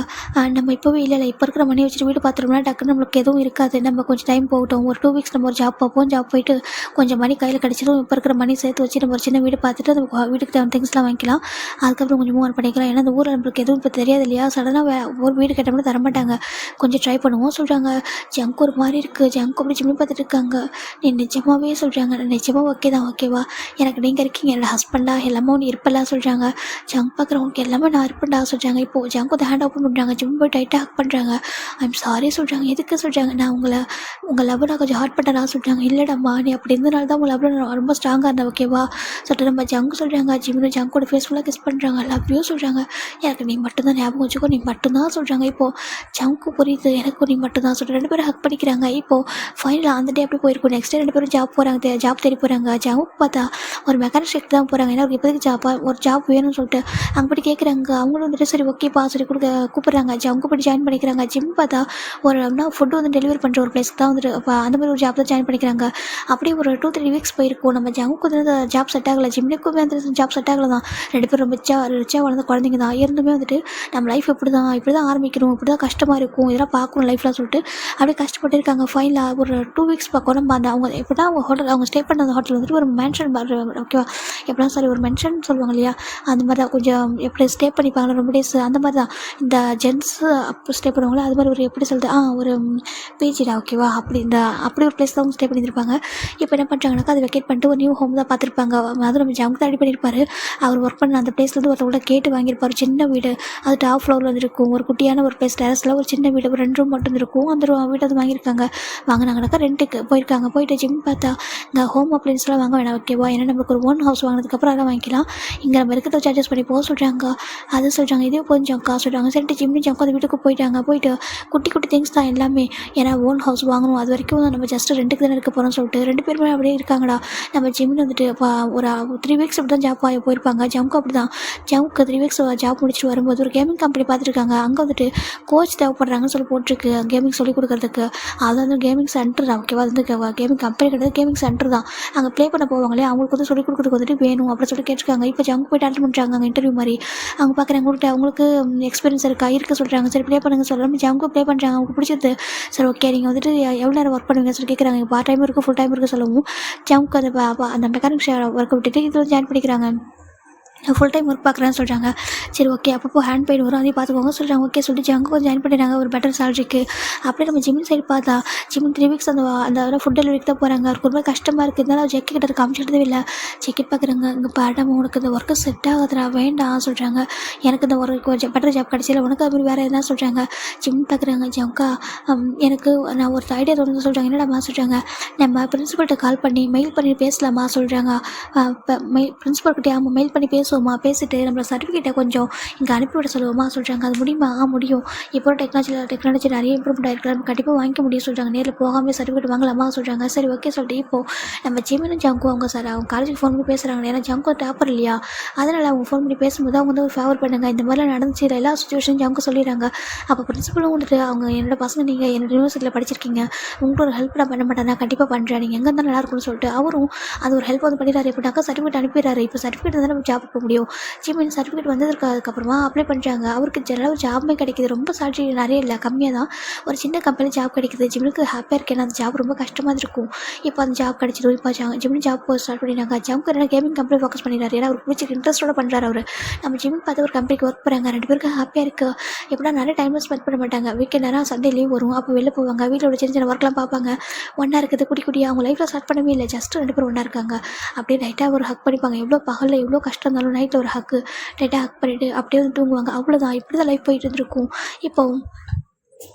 நம்ம இப்போவே இல்லை இப்போ இருக்கிற மணி வச்சுட்டு வீடு பார்த்துட்டோம்னா டக்குன்னு நம்மளுக்கு எதுவும் இருக்காது, நம்ம கொஞ்சம் டைம் போகட்டும், ஒரு 2 வீக்ஸ் நம்ம ஒரு ஜாப் பார்ப்போம், ஜாப் போயிட்டு கொஞ்சம் மணி கையில் கிடச்சிடும், இப்போ இருக்கிற மணி சேர்த்து வச்சு நம்ம ஒரு சின்ன வீடு பார்த்துட்டு அந்த வீட்டுக்கு தேவை திங்ஸ்லாம் வாங்கிக்கலாம், அதுக்கப்புறம் கொஞ்சம் மூவ் பண்ணிக்கலாம். ஏன்னா அந்த ஊரில் நம்மளுக்கு எதுவும் இப்போ தெரியாது இல்லையா, சடனாக ஒரு வீடு கேட்டோம்னா தரமாட்டாங்க, கொஞ்சம் ட்ரை பண்ணுவோம் சொல்கிறாங்க. ஜங்க் ஒரு மாதிரி இருக்குது. ஜங்க் அப்படி ஜிம்மி பார்த்துட்டு இருக்காங்க. நீ நிஜமாகவே சொல்கிறாங்க, நான் நிஜமாக ஓகே தான் ஓகேவா, எனக்கு நீங்கள் இருக்கீங்க, என்னோட ஹஸ்பண்டா எல்லாமே ஒன்று இருப்பெல்லாம் சொல்கிறாங்க. ஜங்க் பார்க்குறவங்களுக்கு எல்லாமே நான் இருப்பேன்டா சொல்கிறாங்க. இப்போது ஜங்க் வந்து ஹேண்ட் ஓப்பன் பண்ணுறாங்க, ஜிம் போய் டைட்டாக ஹக் பண்ணுறாங்க. ஐம் சாரி சொல்கிறாங்க. எதுக்கு சொல்கிறாங்க, நான் உங்கள் லவ் நான் கொஞ்சம் ஹார்ட் பண்ணலாம் சொல்கிறாங்க. இல்லைடாம்மா நீ அப்படி இருந்தனால தான் உங்கள் லவ்வில் நான் ரொம்ப ஸ்ட்ராங்காக இருந்தேன் ஓகேவா சொல்லிட்டு நம்ம ஜங்க் சொல்கிறாங்க. ஜிம்னு ஜங்கோட ஃபேஸ் ஃபுல்லாக கிஸ் பண்ணுறாங்க. லவ் யூ சொல்கிறாங்க. எனக்கு நீ மட்டும்தான் ஞாபகம் வச்சுக்கோ, நீ மட்டும்தான் சொல்கிறாங்க. இப்போது ஜங்க்கு புரியுது, எனக்கும் நீ மட்டும்தான் சொல்கிறேன். 2 பேரும் ஹக் பண்ணிக்கிறாங்க. இப்போது ஃபைனலாக அந்த டே அப்படி போயிருக்கும். நெக்ஸ்ட் டே 2 பேரும் ஜாப் போகிறாங்க, ஜாப் தேடி போகிறாங்க. ஜங்க் பார்த்தா ஒரு மெக்கானிக் ஷெக் தான் போகிறாங்க. ஏன்னா இப்போதைக்கு ஒரு ஜாப் வேணும்னு சொல்லிட்டு அங்கே போய் கேட்குறாங்க. அவங்களும் வந்துட்டு சரி ஓகேப்பா சொல்லி கூப்பிட்றாங்க. ஜங்கு போய் ஜாயின் பண்ணிக்கிறாங்க. ஜிம் பார்த்தா ஒரு ஃபுட்டு வந்து டெலிவரி பண்ணுற ஒரு பிளேஸ்க்கு தான் வந்துட்டு அந்த மாதிரி ஒரு ஜாப் தான் ஜாயின் பண்ணிக்கிறாங்க. அப்படியே ஒரு 2-3 வீக்ஸ் போயிருக்கும். நம்ம ஜங்குக்கு வந்து ஜாப் செட் ஆகலை, ஜிம்னுக்குமே வந்து ஜாப் செட் ஆகலை தான். 2 பேரும் ரொம்ப ரிச்சாக வளர்ந்த குழந்தைங்க தான் இருந்துமே வந்துட்டு நம்ம லைஃப் இப்படி தான் ஆரம்பிக்கணும், இப்படி தான் கஷ்டமாக இருக்கும், இதெல்லாம் பார்க்கணும் லைஃப்லாம் சொல்லிட்டு அப்படியே கஷ்டப்பட்டு இருக்காங்க. ஃபைனலாக ஒரு 2 வீக்ஸ் பார்க்கணும். நம்ம அந்த அவங்க எப்படின்னா அவங்க ஹோட்டல், அவங்க ஸ்டே பண்ண அந்த ஹோட்டல் வந்துட்டு ஒரு மென்ஷன் ஓகேவா, எப்படின்னா சாரி ஒரு மென்ஷன் சொல்லுவாங்க இல்லையா, அந்த மாதிரி தான் கொஞ்சம் எப்படி ஸ்டே பண்ணிப்பாங்களா ரொம்ப டேஸ் அந்த மாதிரி தான். இந்த ஜென்ஸு அப்போ ஸ்டே பண்ணுவாங்களோ அது மாதிரி ஒரு எப்படி சொல்கிறது ஒரு பிஜிடா ஓகேவா, அப்படி ஒரு பிளேஸ் தான் அவங்க ஸ்டே பண்ணியிருப்பாங்க. இப்போ என்ன பண்ணுறாங்கனாக்கா அதை வெக்கேட் பண்ணிட்டு ஒரு நியூ ஹோம் தான் பார்த்துருப்பாங்க. அதுவும் நம்ம ஜங்க் தான் ரெடி பண்ணியிருப்பாரு. அவர் ஒர்க் பண்ண அந்த பிளேஸ்லேருந்து ஒருத்தவங்கள கேட்டு வாங்கியிருப்பார். சின்ன வீடு, அது டாப் ஃப்ளோரில் வந்துருக்கும், ஒரு குட்டியான ஒரு பிளேஸ், டெரஸில் ஒரு சின்ன வீடு, ஒரு 2 ரூம் மட்டும் இருக்கும். அந்த வீடு அது வாங்கியிருக்காங்க. வாங்கினாங்கனாக்கா ரெண்ட்டுக்கு போயிருக்காங்க. போயிட்டு ஜிம் பார்த்தா இந்த ஹோம் அப்ளைன்ஸ்லாம் வாங்க வேணாம் ஓகேவா, ஏன்னா நம்மளுக்கு ஒரு ஓன் ஹவுஸ் வாங்கினதுக்கப்புறம் அதெல்லாம் வாங்கிக்கலாம், இங்கே நம்ம இருக்கிறத சார்ஜஸ் பண்ணி போக சொல்கிறாங்க. அது சொல்கிறாங்க. இதே கொஞ்சம் காசு சொல்கிறாங்க. சரிட்டு ஜிம்னு ஜங்க் அந்த வீட்டுக்கு போயிட்டு குட்டி குட்டி திங்ஸ் தான் எல்லாமே, ஏன்னா ஓன் ஹவுஸ் வாங்கணும், அது வரைக்கும் நம்ம ஜஸ்ட்டு ரெண்டுக்கு தானே இருக்க போகிறோம்னு சொல்லிட்டு 2 பேருமே அப்படியே இருக்காங்கடா. நம்ம ஜிம்னு வந்துட்டு ஒரு 3 வீக்ஸ் அப்படி தான் ஜாப் போயிருப்பாங்க. ஜங்க்கு அப்படி தான். ஜங்க்கு 3 வீக்ஸ் ஜாப் முடிச்சுட்டு வரும்போது ஒரு கேமிங் கம்பெனி பார்த்துருக்காங்க. அங்கே வந்துட்டு கோச் தேவைப்படுறாங்கன்னு சொல்லி போட்டிருக்கு, கேமிங் சொல்லிக் கொடுக்குறதுக்கு. அது வந்து கேமிங் சென்டர் தான் ஓகேவா, அது வந்து கேமிங் கம்பெனி கிடையாது, கேமிங் சென்டர் தான். அங்கே ப்ளே பண்ண போவாங்களே அவங்களுக்கு வந்து சொல்லிக் கொடுக்குறதுக்கு வந்துட்டு வேணும் அப்படின்னு சொல்லி கேட்டிருக்காங்க. இப்போ ஜங்க் போய்ட்டு அட்டன் பண்ணுறாங்க அங்கே இன்டர்வியூ மாதிரி. அவங்க பார்க்குறாங்க, அவங்களுக்கு எக்ஸ்பீரியன்ஸ் இருக்க சொல்கிறாங்க. சரி ப்ளே பண்ணுங்க சொல்கிறாங்க. ஜங்கு ப்ளே பண்ணுறாங்க. அவங்களுக்கு பிடிச்சது. சரி ஓகே நீங்கள் வந்துட்டு எவ்வளோ நேரம் ஒர்க் பண்ணுவீங்கன்னு சொல்லி கேட்குறாங்க. பார்ட் டைம் இருக்குது, ஃபுல் டைம் இருக்குது சொல்லவும் ஜங்கு அந்த மெக்கானிக் ஒர்க்கை விட்டுட்டு இதில் ஜாயின் பண்ணிக்கிறாங்க. ஃபுல் டைம் ஒர்க் பார்க்குறேன்னு சொல்கிறாங்க. சரி ஓகே அப்பப்போ ஹேண்ட் பெயின் வரும், அதையும் பார்த்துக்கோங்க சொல்கிறாங்க. ஓகே சொல்லிட்டு ஜங்கு ஜாயின் பண்ணிடுறாங்க ஒரு பெட்டர் சேலரிக்கு. அப்படியே நம்ம ஜிம்மின் சைடு பார்த்தா ஜிம்மின் 3 வீக்ஸ் அந்த ஃபுட் டெலிவரிக்கு தான் போகிறாங்க. அவருக்கு ரொம்ப கஷ்டமாக இருக்குது. இருந்தாலும் ஜெக்கி கிட்ட காமிச்சிட்டதே இல்லை. செக்கிட் பார்க்குறாங்க. இங்கே பாடாமல் உனக்கு இந்த ஒர்க்கு செட் ஆகுதுடா வேண்டாம் சொல்கிறாங்க. எனக்கு இந்த ஒரு பெட்டர் ஜாப் கிடச்சில உனக்கு அது மாதிரி வேறு எதுனா சொல்கிறாங்க. ஜிம் பார்க்குறாங்க. ஜங்கா எனக்கு நான் ஒரு ஐடியா தோணுன்னு சொல்கிறாங்க. என்னடாம்மா சொல்கிறாங்க, நம்ம பிரின்ஸிபல்கிட்ட கால் பண்ணி மெயில் பண்ணி பேசலாமா சொல்கிறாங்க. பிரின்ஸிபல்கிட்டே ஆமாம் மெயில் பண்ணி பேசிட்டு நம்மளோட சர்டிஃபிகேட்டை கொஞ்சம் இங்கே அனுப்பிவிட சொல்லுவோமா சொல்கிறாங்க. அது முடியுமா? முடியும். இப்போ டெக்னாலஜி நிறைய இம்ப்ரூவ்மெண்ட் ஆகிருக்கு, நம்ம கண்டிப்பாக வாங்கிக்க முடியும் சொல்கிறாங்க. நேரில் போகாமல் சர்டிஃபிகேட் வாங்கலாமா சொல்கிறாங்க. சரி ஓகே சொல்லிட்டு இப்போது நம்ம ஜிமினும் ஜங்கு அவங்க அவங்க காலேஜுக்கு ஃபோன் பண்ணி பேசுகிறாங்க. ஏன்னா ஜங்கு டாப்பர் இல்லையா, அதனால் அவங்க ஃபோன் பண்ணி பேசும்போது அவங்க வந்து ஒரு ஃபேவர் பண்ணுங்க, இந்த மாதிரிலாம் நடந்துச்சு எல்லா சுச்சுவேஷன் ஜங்கு சொல்லிடுறாங்க. அப்போ பிரின்சிபலும் வந்துட்டு அவங்க என்னோட பசங்க நீங்கள் என்னோட யூனிவர்சிட்டியில் படிச்சிருக்கீங்க, உங்கள்கிட்ட ஒரு ஹெல்ப் நான் பண்ண மாட்டேன், நான் கண்டிப்பாக பண்ணுறேன், நீங்கள் எங்கே இருந்தால் நல்லாயிருக்கும்னு சொல்லிட்டு அவரும் அது ஒரு ஹெல்ப் வந்து பண்ணிடுறாரு. எப்படின்னாக்கா சர்டிஃபிகேட் அனுப்பிடுறாரு. இப்போ சர்டிஃபிகேட் வந்து நம்ம ஜாப் முடியும். ஜிமின் சர்டிஃபிகேட் வந்ததுக்கப்புறமா அப்ளை பண்ணுறாங்க. அவருக்கு ஜெனரலாக ஜாபுமே கிடைக்கிது. ரொம்ப சேலரி நிறைய இல்லை, கம்மியாக தான். ஒரு சின்ன கம்பெனி ஜாப் கிடைக்கிது. ஜிமினுக்கு ஹாப்பியாக இருக்கு. ஏன்னா அந்த ஜாப் ரொம்ப கஷ்டமாக இருக்கும். இப்போ அந்த ஜாப் கிடைச்சிடும். இப்போ ஜிமின் ஜாப் ஸ்டார்ட் பண்ணிட்டாங்க. ஜம்க்கு என்ன கேமிங் கம்பெனி ஃபோக்கஸ் பண்ணிடுறாரு. ஏன்னா அவருக்கு பிடிச்ச இன்ட்ரெஸ்ட்டோட பண்ணுறாரு அவர். நம்ம ஜிமின் பார்த்து ஒரு கம்பெனிக்கு ஒர்க் போகிறாங்க. 2 பேருக்கு ஹாப்பியாக இருக்குது. எப்படின்னா நிறைய டைம் ஸ்பெண்ட் பண்ண மாட்டாங்க. வீக்கெண்ட் நேரம் சண்டே லீவ் வரும். அப்போ வெளில போவாங்க. வீட்டோட சின்ன சின்ன ஒர்க்லாம் பார்ப்பாங்க. ஒன்றா இருக்குது குட்டியாக. அவங்க லைஃப்பில் ஸ்டார்ட் பண்ணவே இல்லை. ஜஸ்ட் 2 பேரும் ஒன்றா இருக்காங்க. அப்படியே லைட்டாக ஒரு ஹக் பண்ணிப்பாங்க. எவ்வளோ பகலில் எவ்வளோ கஷ்டம் இருந்தாலும் நைட்டில் ஒரு ஹக்கு லைட்டாக ஹக் பண்ணிவிட்டு அப்படியே வந்து தூங்குவாங்க. அவ்வளோதான். இப்படி தான் லைஃப் போயிட்டு இருந்திருக்கும். இப்போ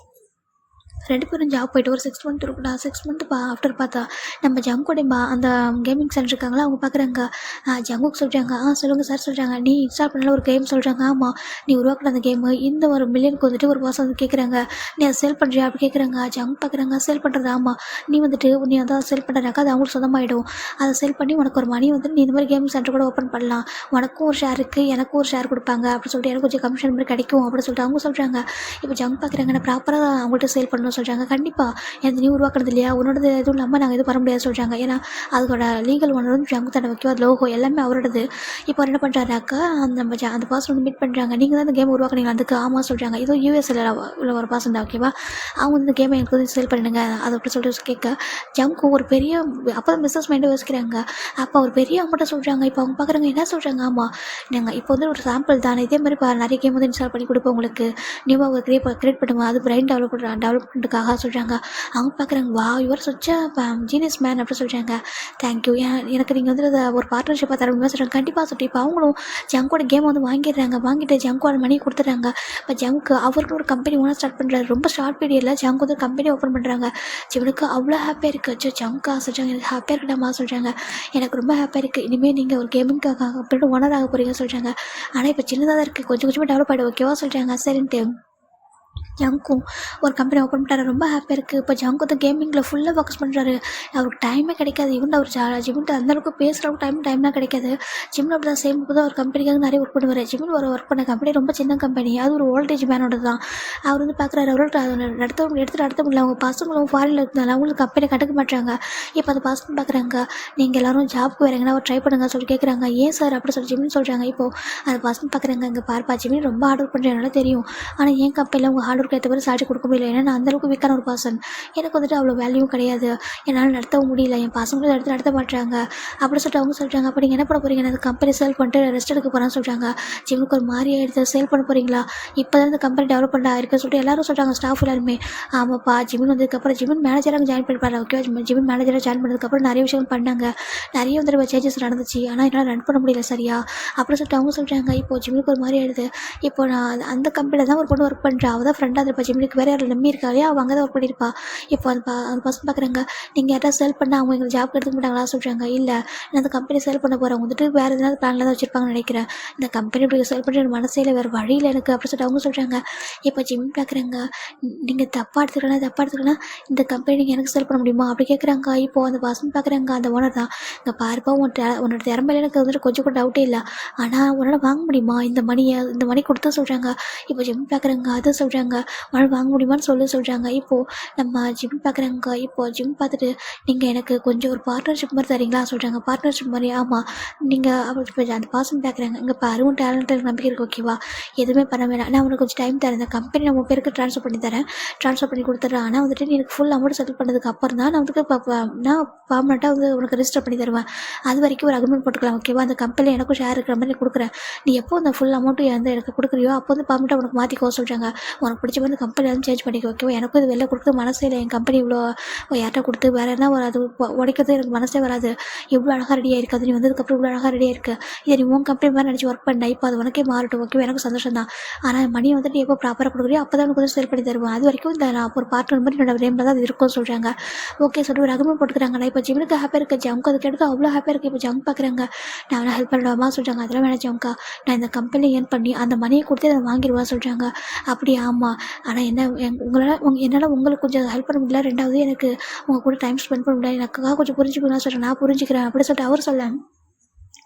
2 பேரும் ஜாப் போயிட்டு ஒரு 6 மந்த் இருக்கும்டா. 6 மந்த் ஆஃப்டர் பார்த்தா நம்ம ஜங்குடைய அந்த கேமிங் சென்டர் இருக்காங்களா, அவங்க பார்க்குறாங்க. ஜங்குக்கு சொல்கிறாங்க, சொல்லுங்கள் சார் சொல்கிறாங்க. நீ இன்ஸ்டால் பண்ணல ஒரு கேம் சொல்கிறாங்க. ஆமாம், நீ உருவாக்குன அந்த கேமு இந்த ஒரு மில்லியனுக்கு வந்துட்டு ஒரு பாஸ் வந்து கேட்குறாங்க. நீ அதை சேல் பண்ணுறியா அப்படி கேட்குறாங்க. ஜங்க் பார்க்குறாங்க. சேல் பண்ணுறது ஆமாம். நீ வந்துட்டு நீ அதான் சேல் பண்ணுறாக்கா அது அவங்களுக்கு சொந்தமாகிடும். அதை சேல் பண்ணி உனக்கு ஒரு மணி வந்துட்டு நீ இந்த மாதிரி கேமிங் சென்டர் கூட ஓப்பன் பண்ணலாம். உனக்கும் ஒரு ஷேர் இருக்குது, எனக்கும் ஒரு ஷேர் கொடுப்பாங்க அப்படின்னு சொல்லிட்டு எனக்கு கொஞ்சம் கமிஷன் மாதிரி கிடைக்கும் அப்படின்னு சொல்லிட்டு அவங்க சொல்கிறாங்க. இப்போ ஜங்க் பார்க்குறாங்க. நான் ப்ராப்பராக அவங்கள்ட்ட சேல் பண்ணணும் சொல்கிறாங்க. கண்டிப்பாக எனக்கு நீ உருவாக்குறது இல்லையா, உன்னோடது எதுவும் இல்லாமல் நாங்கள் எதுவும் பண்ண முடியாது சொல்கிறாங்க. ஏன்னா அதோட லீகல் ஒன்று வந்து ஜங்கு தடை வைக்கும். அது லோகோ எல்லாமே அவரோடது. இப்போ என்ன பண்ணுறாருனாக்கா நம்ம அந்த பர்சன் வந்து மீட் பண்ணுறாங்க. நீங்கள் தான் இந்த கேம் உருவாக்குனீங்க. அதுக்கு ஆமாம் சொல்கிறாங்க. இதுவும் யூஎஸ்ல உள்ள ஒரு பர்சன் தான். ஓகேவா, அவங்க வந்து இந்த கேமை எனக்கு வந்து சேல் பண்ணிடுங்க அதை அப்படி சொல்லிட்டு கேட்க ஜங்கு ஒரு பெரிய அப்போ தான் பிஸ்னஸ் மைண்டை யோசிக்கிறாங்க. அப்போ ஒரு பெரிய அமௌண்ட்டை சொல்கிறாங்க. இப்போ அவங்க பார்க்குறாங்க என்ன சொல்கிறாங்க. ஆமாம், நாங்கள் இப்போ வந்து ஒரு சாம்பிள் தானே, இதே மாதிரி நிறைய கேம் வந்து இன்ஸ்டால் பண்ணி கொடுப்போம் உங்களுக்கு. நியூவாக ஒரு கிரியேட் பண்ணுவோம். அது பிரைன் டெவலப்மெண்ட்டுக்காக சொல்கிறாங்க. அவங்க பார்க்குறாங்க. வா யுவர் சுச்ச ஜீனியஸ் மேன் அப்படி சொல்கிறாங்க. தேங்க்யூ, எனக்கு நீங்கள் வந்து அதை ஒரு பார்ட்னர்ஷிப்பாக தர முடியுமா சொல்கிறாங்க. கண்டிப்பாக சொல்லிட்டு இப்போ அவங்களும் ஜங்கோட கேமை வந்து வாங்கிடுறாங்க. வாங்கிட்டு ஜங்கோட மணி கொடுத்துட்றாங்க. இப்போ ஜங்கு அவருக்கு ஒரு கம்பெனி ஓனர் ஸ்டார்ட் பண்ணுறாரு. ரொம்ப ஷார்ட் பீரியடில் ஜங்கு வந்து கம்பெனி ஓப்பன் பண்ணுறாங்க. இவனுக்கு அவ்வளோ ஹாப்பியாக இருக்குது. ஜங்கா சொல்கிறாங்க எனக்கு ஹாப்பியாக இருக்கடாமா சொல்கிறாங்க. எனக்கு ரொம்ப ஹாப்பியாக இருக்குது. இனிமேல் நீங்கள் ஒரு கேமிங்காக கம்பெனியோட ஓனர் ஆக போகிறீங்க சொல்கிறாங்க. ஆனால் இப்போ சின்னதாக தான் இருக்குது, கொஞ்சம் கொஞ்சமாக டெவலப் ஆகிடும். ஓகேவா சொல்கிறாங்க. சரின்ட்டு ஜங்கும் ஒரு கம்பெனி ஓப்பன் பண்ணுறாரு. ரொம்ப ஹாப்பியாக இருக்குது. இப்போ ஜங்கு வந்து கேமிங்கில் ஃபுல்லாக ஃபோக்கஸ் பண்ணுறாரு. அவருக்கு டைமே கிடைக்காது. ஈவன் அவர் ஜிம்மிட்ட அந்தளவுக்கு பேசுகிறவங்க டைம்லாம் கிடைக்காது. ஜிம்மில் அப்படி தான் சேம் தான் ஒரு கம்பெனிக்காக நிறைய ஒர்க் பண்ணுவார். ஜிம்மில் ஒரு ஒர்க் பண்ண கம்பெனி ரொம்ப சின்ன கம்பெனி. அது ஒரு ஓல்டேஜ் மேனோட தான். அவர் வந்து பார்க்குறாரு. அவரோட எடுத்துகிட்டு நடத்த முடியல. அவங்க பசங்களும் ஃபாரினில் இருந்தாலும் அவங்களுக்கு கம்பெனி கட்டுக்க மாட்டாங்க. இப்போ அந்த பசங்க பார்க்குறாங்க. நீங்கள் எல்லோரும் ஜாப்க்கு வரீங்கன்னா அவர் ட்ரை பண்ணுங்க சொல்லி கேட்குறாங்க. ஏன் சார் அப்படி சொல்லி ஜிம்னு சொல்கிறாங்க. இப்போது அந்த பசங்க பார்க்குறாங்க. இங்கே பார்ப்பா ஜிம்மி ரொம்ப ஹார்ட் ஒர்க் பண்ணுறதுனால தெரியும். ஆனால் என் கம்பெனியில் உங்கள் ஹார்ட் ஒர்க் ஏற்ற மாதிரி சார்ஜ் கொடுக்க முடியல. ஏன்னா நான் அந்தளவுக்கு வீக்கான ஒரு பர்சன். எனக்கு வந்துட்டு அவ்வளோ வேல்யூவும் கிடையாது. என்னால் நடத்தவும் முடியல. என் பசங்களும் எடுத்து நடத்த மாட்டாங்க அப்படி சொல்லிட்டு அவங்க சொல்கிறாங்க. அப்போ நீங்கள் என்ன பண்ண போகிறீங்க. அந்த கம்பெனி சேல் பண்ணிட்டு ரெஸ்ட் எடுக்க போகிறான்னு சொல்கிறாங்க. ஜிம்முக்கு ஒரு மாதிரி ஆகிடுது. சேல் பண்ண போகிறீங்களா, இப்போ தான் இந்த கம்பெனி டெவலப்மெண்ட் ஆகிருக்குன்னு சொல்லிட்டு எல்லாரும் சொல்கிறாங்க. ஸ்டாஃப் எல்லாருமே ஆமாப்பா. ஜிம்மின் வந்ததுக்கப்புறம் ஜிம்மின் மேனேஜராக ஜாயின் பண்ணிப்பாரு. ஓகே, ஜிம்மின் மேனேஜராக ஜாயின் பண்ணதுக்கப்புறம் நிறைய விஷயங்கள் பண்ணாங்க. நிறைய வந்து சேஞ்சஸ் நடந்துச்சு. ஆனால் என்னால் ரன் பண்ண முடியல சரியா அப்படின்னு சொல்லிட்டு அவங்க சொல்கிறாங்க. இப்போ ஜிம்முக்கு ஒரு மாதிரி ஆகிடுது. இப்போ நான் அந்த கம்பெனியில் தான் ஒரு பொண்ணு ஒர்க் பண்ணுறேன். அவள் தான் ஃப்ரெண்டாக இருப்பா. ஜிம்முக்கு வேறு யாரும் நம்பி இருக்காளே, அவள் அங்கே தான் ஒர்க் பண்ணியிருப்பா. இப்போ அந்த பசங்க பார்க்குறாங்க. நீங்கள் யாராவது சேல் பண்ணால் அவங்க எங்களுக்கு ஜாப் எடுத்துக்க மாட்டாங்களா சொல்கிறாங்க. இல்லை, நான் அந்த கம்பெனி சேல் பண்ண போகிறேன். வந்துட்டு வேறு எதாவது பிளானில் தான் வச்சுருப்பாங்கன்னு நினைக்கிறேன். இந்த கம்பெனி இப்படி சேல் பண்ணி எனக்கு மனசே இல்லை, வேறு வழியில் எனக்கு அப்படி சொல்லிட்டு அவங்க சொல்கிறாங்க. இப்போ ஜிம் பார்க்குறாங்க. நீங்கள் தப்பாக எடுத்துக்கலாம் இந்த கம்பெனி நீங்கள் எனக்கு சேல் பண்ண முடியுமா அப்படி கேட்குறாங்க. இப்போது அந்த பசங்க பார்க்குறாங்க. அந்த ஓனர் தான். இங்கே பாருப்பா, உன்னோட திறமையில எனக்கு வந்துட்டு கொஞ்சம் கூட டவுட்டே இல்லை. ஆனால் உன்னால் வாங்க முடியுமா இந்த மணி கொடுத்தா சொல்கிறாங்க. இப்போ ஜிம் பார்க்குறாங்க. அதை சொல்கிறாங்க. உன்னால் வாங்க முடியுமான்னு சொல்கிறாங்க. இப்போது நம்ம ஜிம் பார்க்குறாங்க. இப்போது ஜிம் பார்த்துட்டு நீங்கள் எனக்கு கொஞ்சம் ஒரு பார்ட்னர்ஷிப் மாதிரி தரீங்களா சொல்கிறாங்க. பார்ட்னர்ஷிப் மாதிரி ஆமாம். நீங்கள் அப்படி அந்த பர்சன் பார்க்குறாங்க. இங்கே பாருவும் டேலண்ட் எனக்கு நம்பிக்கை இருக்குது. ஓகேவா, எதுவுமே பண்ண வேணாம். நான் உனக்கு கொஞ்சம் டைம் தரேன். இந்த கம்பெனி நம்ம பேருக்கு ட்ரான்ஸ்ஃபர் பண்ணி கொடுத்துட்றேன். ஆனால் வந்துட்டு நீ எனக்கு ஃபுல் அமௌண்ட் செட்டில் பண்ணதுக்கு அப்புறம் தான் நான் வந்துட்டு நான் பர்மனெண்ட்டாக வந்து உனக்கு ரிஜிஸ்டர் பண்ணி தருவேன். அது வரைக்கும் ஒரு அக்ரிமெண்ட் போட்டுக்கலாம். ஓகேவா, அந்த கம்பெனியில் எனக்கும் ஷேர் இருக்கிற மாதிரி கொடுக்குறேன். நீ எப்போ அந்த ஃபுல் அமௌண்ட்டு வந்து எனக்கு கொடுக்குறியோ அப்போ வந்து பர்மனெண்ட்டாக உனக்கு மாற்றிக்கோ சொல்கிறாங்க. உனக்கு பிடிச்ச மாதிரி கம்பெனி வந்து சேஞ்ச் பண்ணிக்கோ. ஓகேவா, எனக்கும் இது வெளில கொடுத்து மனசே இல்லை. என் கம்பெனி இவ்வளோ யார்கிட்ட கொடுத்து வேறு என்ன வராது, உடைக்கிறது எனக்கு மனசே வராது. இவ்வளோ அழகாக ரெடியாக இருக்காது. நீ வந்ததுக்கப்புறம் இவ்வளோ அழகாக ரெடியாக இருக்குது. இதை நீ உன் கம்பெனி மாதிரி நினச்சி ஒர்க் பண்ண. இப்போ அது உனக்கே மாறட்டும். ஓகேவா, எனக்கு சந்தோஷம் தான். ஆனால் மணி வந்துட்டு எப்போ ப்ராப்பராக கொடுக்குறியோ அப்போ தான் எனக்கு வந்து சேல் பண்ணி தருவேன். அது வரைக்கும் இந்த நான் ஒரு பார்ட்னர் மாதிரி என்னோட நேமில் தான் அது இருக்கும்னு சொல்கிறாங்க. ஓகே சொல்லிட்டு ஒரு அக்ரிமெண்ட் போட்டுக்கிறாங்க. இப்போ ஜிம்முக்கு ஹாப்பியாக இருக்குது. ஜம்க்கு அதுக்கு எடுத்து அவ்வளோ ஹாப்பியாக இருக்குது. இப்போ ஜம்ப் பார்க்குறாங்க. நான் அவனை ஹெல்ப் பண்ணலாமா சொல்கிறாங்க. அதெல்லாம் வேணாம் ஜம்க்கா, நான் இந்த கம்பெனி ஏர்ன் பண்ணி அந்த மணியை கொடுத்து அதை வாங்கிடுவான்னு சொல்கிறாங்க. அப்படி ஆமாம். ஆனால் என்னால் உங்களுக்கு கொஞ்சம் ஹெல்ப் பண்ண முடியல. ரெண்டாவது எனக்கு உங்கள் கூட டைம் ஸ்பெண்ட் பண்ண முடியல. எனக்காக கொஞ்சம் புரிஞ்சுக்கணும்னு சொல்கிறேன். நான் புரிஞ்சுக்கிறேன் அப்படி சொல்லிட்டு அவர் சொல்ல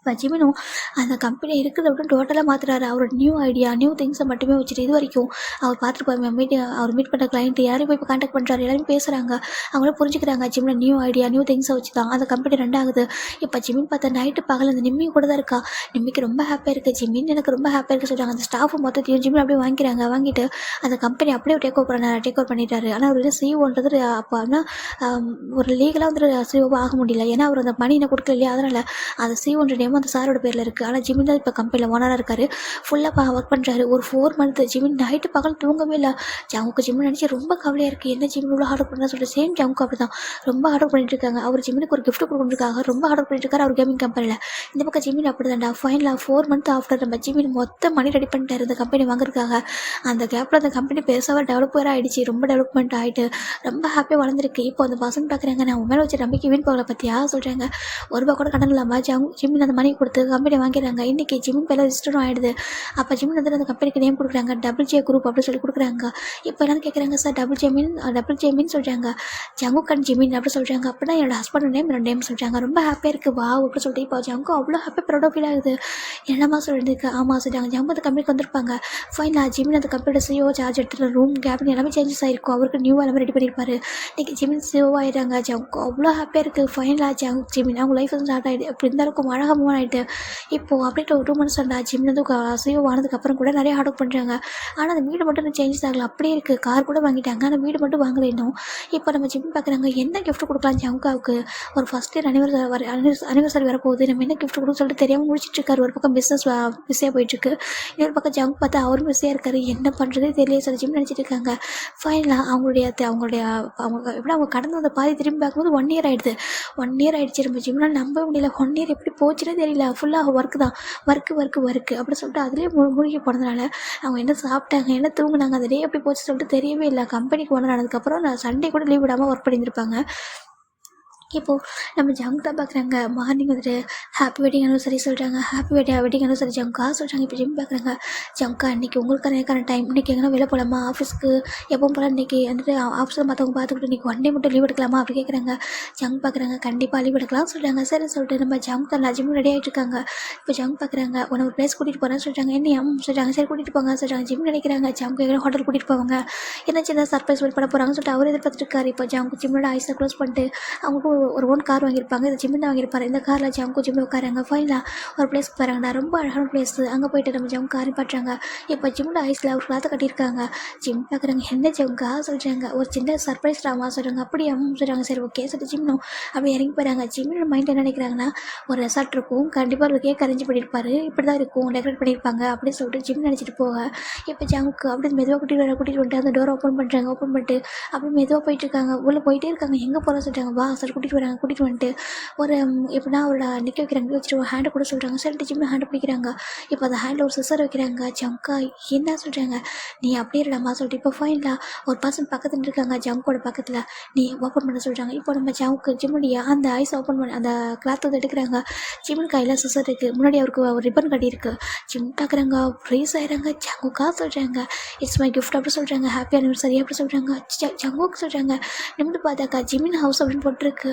இப்போ ஜிமினும் அந்த கம்பெனி இருக்கிறத விட டோட்டலாக மாற்றுறாரு. அவரோட நியூ ஐடியா, நியூ திங்ஸை மட்டுமே வச்சுட்டு இது வரைக்கும் அவர் பார்த்துருப்பாரு அவர் மீட் பண்ணுற கிளைண்ட்டு யாரையும் போய் இப்போ கான்டாக்ட் பண்ணுறாரு, எல்லாரும் பேசுகிறாங்க. அவங்களும் புரிஞ்சுக்கிறாங்க ஜிமின் நியூ ஐடியா, நியூ திங்ஸை வச்சு தான் அந்த கம்பெனி ரன் ஆகுது. இப்போ ஜிமின் பார்த்தா நைட்டு பகல் அந்த நிம்மி கூட தான் இருக்கா. நிம்மிக்கு ரொம்ப ஹாப்பியாக இருக்குது. ஜிமின் எனக்கு ரொம்ப ஹாப்பியாக இருக்குது சொல்கிறாங்க. அந்த ஸ்டாஃப் மொத்தத்தையும் ஜிமின் அப்படியே வாங்கிக்கிறாங்க. வாங்கிட்டு அந்த கம்பெனி அப்படியே டேக் ஓவர் பண்ணிட்டாரு. ஆனால் அவர் வந்து சிஓன்றது அப்போ ஆனால் ஒரு லீகலாக வந்துட்டு சிஓவாக ஆக முடியல. ஏன்னா அவர் அந்த மணி என்ன கொடுக்கல இல்லையா, அதனால் அந்த சிஓன்ற நேம் அந்த சாரோட பேரில் இருக்குது. ஆனால் ஜிமின் தான் இப்போ கம்பெனியில் ஓனராக இருக்கார். ஃபுல்லாக ஒர்க் பண்ணுறாரு. ஒரு 4 மந்த் ஜிமின் நைட்டு பகல் தூங்கவே இல்லை. ஜங்குக்கு ஜிமின் நினச்சி ரொம்ப கவலையாக இருக்குது. என்ன ஜிமின் இவ்வளோ ஆர்டர் பண்ணுறா சொல்லிட்டு சேம் ஜங்குக்கு அப்படி தான் ரொம்ப ஆர்டர் பண்ணிட்டு இருக்காங்க. அவர் ஜிமினுக்கு ஒரு கிஃப்ட் கொடுக்குறதுக்காக ரொம்ப ஆர்டர் பண்ணிட்டு இருக்காரு அவர் கேமிங் கம்பெனியில். இந்த பக்கம் ஜிமின் அப்படி தான்டா. ஃபைனலாக 4 மந்த் ஆஃப்டர் நம்ம ஜிமின் மொத்த மணி ரெடி பண்ணிட்டாரு இந்த கம்பெனி வாங்குறதுக்காக. அந்த கேப்பில் அந்த கம்பெனி பெருசாக டெவலப்பர் ஆகிடுச்சு. ரொம்ப டெவலப்மெண்ட் ஆகிட்டு ரொம்ப ஹாப்பியாக வளர்ந்துருக்கு. இப்போ அந்த பசங்க பார்க்குறாங்க, நான் உன் மேலே வச்சு நம்பிக்கை வீண் போகல பற்றியா சொல்கிறாங்க. ஒரு ரூபா கூட கடன் இல்லாமல் ஜிமின் அந்த மணி கொடுத்து கம்பெனி வாங்கிடுறாங்க. இன்றைக்கி ஜிமின் பேரில் ரிஜிஸ்டரும் ஆகிடுது. அப்போ ஜிமின் வந்து அந்த கம்பெனிக்கு நேம் கொடுக்குறாங்க, WJ குரூப் அப்படின்னு சொல்லி கொடுக்குறாங்க. இப்போ எல்லாரும் கேட்குறாங்க, சார் WJ மீன் சொல்கிறாங்க, ஜங்குக் அண்ட் ஜிமின் அப்படி சொல்கிறாங்க. அப்படின்னா என்னோட ஹஸ்பண்ட் நேம் என்னோட நேம் சொல்கிறாங்க. ரொம்ப ஹாப்பியாக இருக்குது வா அப்படி சொல்லிட்டு இப்போ ஜங்கு அவ்வளோ ஹாப்பியாக ப்ரௌடாக ஃபீல் ஆகுது. என்னம்மா சொல்லிட்டு ஆமாம் சொல்கிறாங்க. ஜங்கு அந்த கம்பெனிக்கு வந்திருப்பாங்க. ஃபைனலாக ஜிமின் அந்த கம்பெனியோட சிஓ சார்ஜ் எடுத்துகிட்டு ரூம் கேபின் எல்லாமே சேஞ்சஸ் ஆகிருக்கும். அவருக்கு நியூவாக எல்லாமே ரெடி பண்ணியிருப்பாரு. இன்றைக்கி ஜிமின் சிஓ ஆகிடுறாங்க. ஜங்கு அவ்வளோ ஹாப்பியாக இருக்குது. ஃபைனலாக ஜிமின் அவங்க லைஃப் வந்து ஸ்டார்ட் ஆகிடுது. அப்படி இருந்தாலும் அழகாக மூவ் ஆகிட்டு இப்போது அப்படியே 2 மந்த்ஸ் ஆண்டா ஜிமின் வந்து சிஓ ஆனதுக்கப்புறம் கூட நிறைய ஹார்ட் ஒர்க் பண்ணுறாங்க. ஆனால் அந்த வீடு மட்டும் சேஞ்சஸ் ஆகலை, அப்படியே இருக்குது. கார் கூட வாங்கிட்டாங்க, ஆனால் வீடு மட்டும் வாங்கலை இன்னும். இப்போ நம்ம ஜிமின் பார்க்குறாங்க என்ன கிஃப்ட் கொடுக்கலாம் ஜங்குக்காவுக்கு. ஒரு ஃபஸ்ட் இயர் அனிவர்சரி வரப்போகுது, நம்ம என்ன கிஃப்ட் கொடுக்க சொல்லிட்டு தெரியாமல் முடிச்சிட்ருக்காரு. ஒரு பக்கம் பிஸ்னஸ் பிஸியாக போயிட்டுருக்கு. இன்னொரு பக்கம் ஜங்கு பார்த்தா அவரும் பிஸியாக இருக்காரு. என்ன பண்ணுறதே தெரியல சொல்லி ஜிமின் நினச்சிட்டு இருக்காங்க. ஃபைனலாக அவங்க கடந்து வந்த பாதி திரும்பி பார்க்கும்போது 1 இயர் ஆகிடுது. 1 இயர் ஆகிடுச்சு. நம்ம ஜிம்னால் நம்ப முடியல. 1 இயர் எப்படி போச்சுன்னே தெரியல. ஃபுல்லாக ஒர்க்கு தான், ஒர்க்கு அப்படி சொல்லிட்டு அதுலேயே மூழ்கி போனதுனால அவங்க என்ன சாப்பிட்டாங்க, என்ன தூங்குனாங்க, அந்த டே எப்படி போச்சு சொல்லிட்டு தெரியவே இல்லை. கம்பெனிக்கு ஓனர் ஆனதுக்கப்புறம் நான் சண்டே கூட லீவ் விடாமல் ஒர்க் பண்ணியிருந்திருப்பாங்க. இப்போது நம்ம ஜங்கு தான் பார்க்குறாங்க. மார்னிங் வந்துட்டு ஹாப்பி வெட்டிங் அனிவர்சரி சொல்கிறாங்க. வெட்டிங் அனிவர்சரி ஜங்கா சொல்கிறாங்க. இப்போ ஜிம் பார்க்குறாங்க. ஜங்கா இன்றைக்கி உங்களுக்கான எனக்கான டைம், இன்றைக்கி எங்கன்னா வெளில போகலாமா, ஆஃபீஸ்க்கு எப்பவும் போல் இன்றைக்கி வந்துட்டு ஆஃபீஸில் மற்றவங்க பார்த்துக்கிட்டு இன்றைக்கி 1 டே மட்டும் லீவ் எடுக்கலாமா அப்படி கேட்குறாங்க. ஜங்கு பார்க்குறாங்க. கண்டிப்பாக லீவ் எடுக்கலாம்னு சொல்கிறாங்க. சரி சொல்லிட்டு நம்ம ஜங்கு தான் ஜிம் ரெடி ஆகிட்டு இருக்காங்க. இப்போ ஜங்கு பார்க்குறாங்க. உன்னை ஒரு பிளேஸ் கூட்டிகிட்டு போகிறேன்னு சொல்கிறாங்க. என்ன சொல்கிறாங்க. சரி கூட்டிகிட்டு போங்க சொல்கிறாங்க. ஜிம் நினைக்கிறாங்க ஜங்கு எங்கன்னா ஹோட்டல் கூட்டிகிட்டு போவாங்க, என்ன சின்ன சர்ப்ரைஸ் வெயிட் பண்ண போகிறாங்கன்னு சொல்லிட்டு அவர் எதிர்பார்த்துட்டு இருக்காரு. இப்போ ஜங்கு ஜிம்மோட ஐஸை க்ளோஸ் பண்ணிட்டு அவங்களுக்கு ஒரு ஓன் கார் வாங்கியிருப்பாங்க. இந்த ஜிம்மின் தான் வாங்கியிருப்பாரு. இந்த காரில் ஜங்கு ஜிம்மி உட்காராங்க. ஃபைனலாக ஒரு பிளேஸ்க்கு போகிறாங்கண்ணா, ரொம்ப அழகான பிளேஸ். அங்கே போயிட்டு நம்ம ஜங்கு காரி பாட்டுறாங்க. இப்போ ஜிம்மோட ஐஸில் ஒரு கிளாத்தை கட்டியிருக்காங்க. ஜிம் பார்க்குறாங்க. என்ன ஜங்கா சொல்கிறாங்க. ஒரு சின்ன சர்ப்ரைஸ் ட்ராமா சொல்கிறாங்க. அப்படியே சொல்கிறாங்க. சரி ஓகே சொல்லிட்டு ஜிம்னும் அப்படி இறங்கி போகிறாங்க. ஜிம்மோட மைண்ட் என்ன நினைக்கிறாங்கன்னா, ஒரு ரெசார்ட் இருக்கும், கண்டிப்பாக ஒரு கேக் அரேஞ்ச் பண்ணியிருப்பாரு, இப்படி தான் இருக்கும், டெக்கரேட் பண்ணியிருப்பாங்க அப்படின்னு சொல்லிட்டு ஜிம் நினச்சிட்டு போக இப்போ ஜங்குக்கு அப்படி மெதுவாக கூட்டிகிட்டு வந்துட்டு அந்த டோரை ஓப்பன் பண்ணுறாங்க. ஓப்பன் பண்ணிட்டு அப்படி மெதுவாக போயிட்டு இருக்காங்க. உள்ளே போயிட்டே இருக்காங்க. எங்கே போகிறோம் சொல்கிறாங்க. வா சார் கூட்டிகிட்டு வராங்க. கூட்டிகிட்டு வந்துட்டு ஒரு எப்படின்னா அவரோட நிற்க வைக்கிறாங்க. வச்சுட்டு ஒரு ஹேண்டை கூட சொல்கிறாங்க. சரிட்டு ஜிம்மு ஹேண்டை பிடிக்கிறாங்க. இப்போ அந்த ஹேண்டில் ஒரு சிசர் வைக்கிறாங்க. ஜங்கா என்ன சொல்கிறாங்க, நீ அப்படியே இருடாமா சொல்லிட்டு இப்போ ஃபைனலாக ஒரு பர்சன் பக்கத்தில் இருக்காங்க. ஜங்கோட பக்கத்தில் நீ ஓப்பன் பண்ண சொல்கிறாங்க. இப்போ நம்ம ஜங்குக்கு ஜிம்முடைய அந்த ஐஸ் ஓப்பன் பண்ணி அந்த கிளாத் வந்து எடுக்கிறாங்க. ஜிம்முன் கையில் சிசர் இருக்குது. முன்னாடி அவருக்கு ஒரு ரிப்பன் கட்டியிருக்கு. ஜிம் பார்க்குறாங்க. ஃப்ரீஸ் ஆகிறாங்க. ஜங்குக்கா சொல்கிறாங்க. இட்ஸ் மை கிஃப்ட் அப்படி சொல்கிறாங்க. ஹாப்பி அனிவர்சரி அப்படி சொல்கிறாங்க. ஜங்குக்கு சொல்கிறாங்க. நிமிட்டு பார்த்தாக்கா ஜிமின் ஹவுஸ் அப்படின்னு போட்டிருக்கு.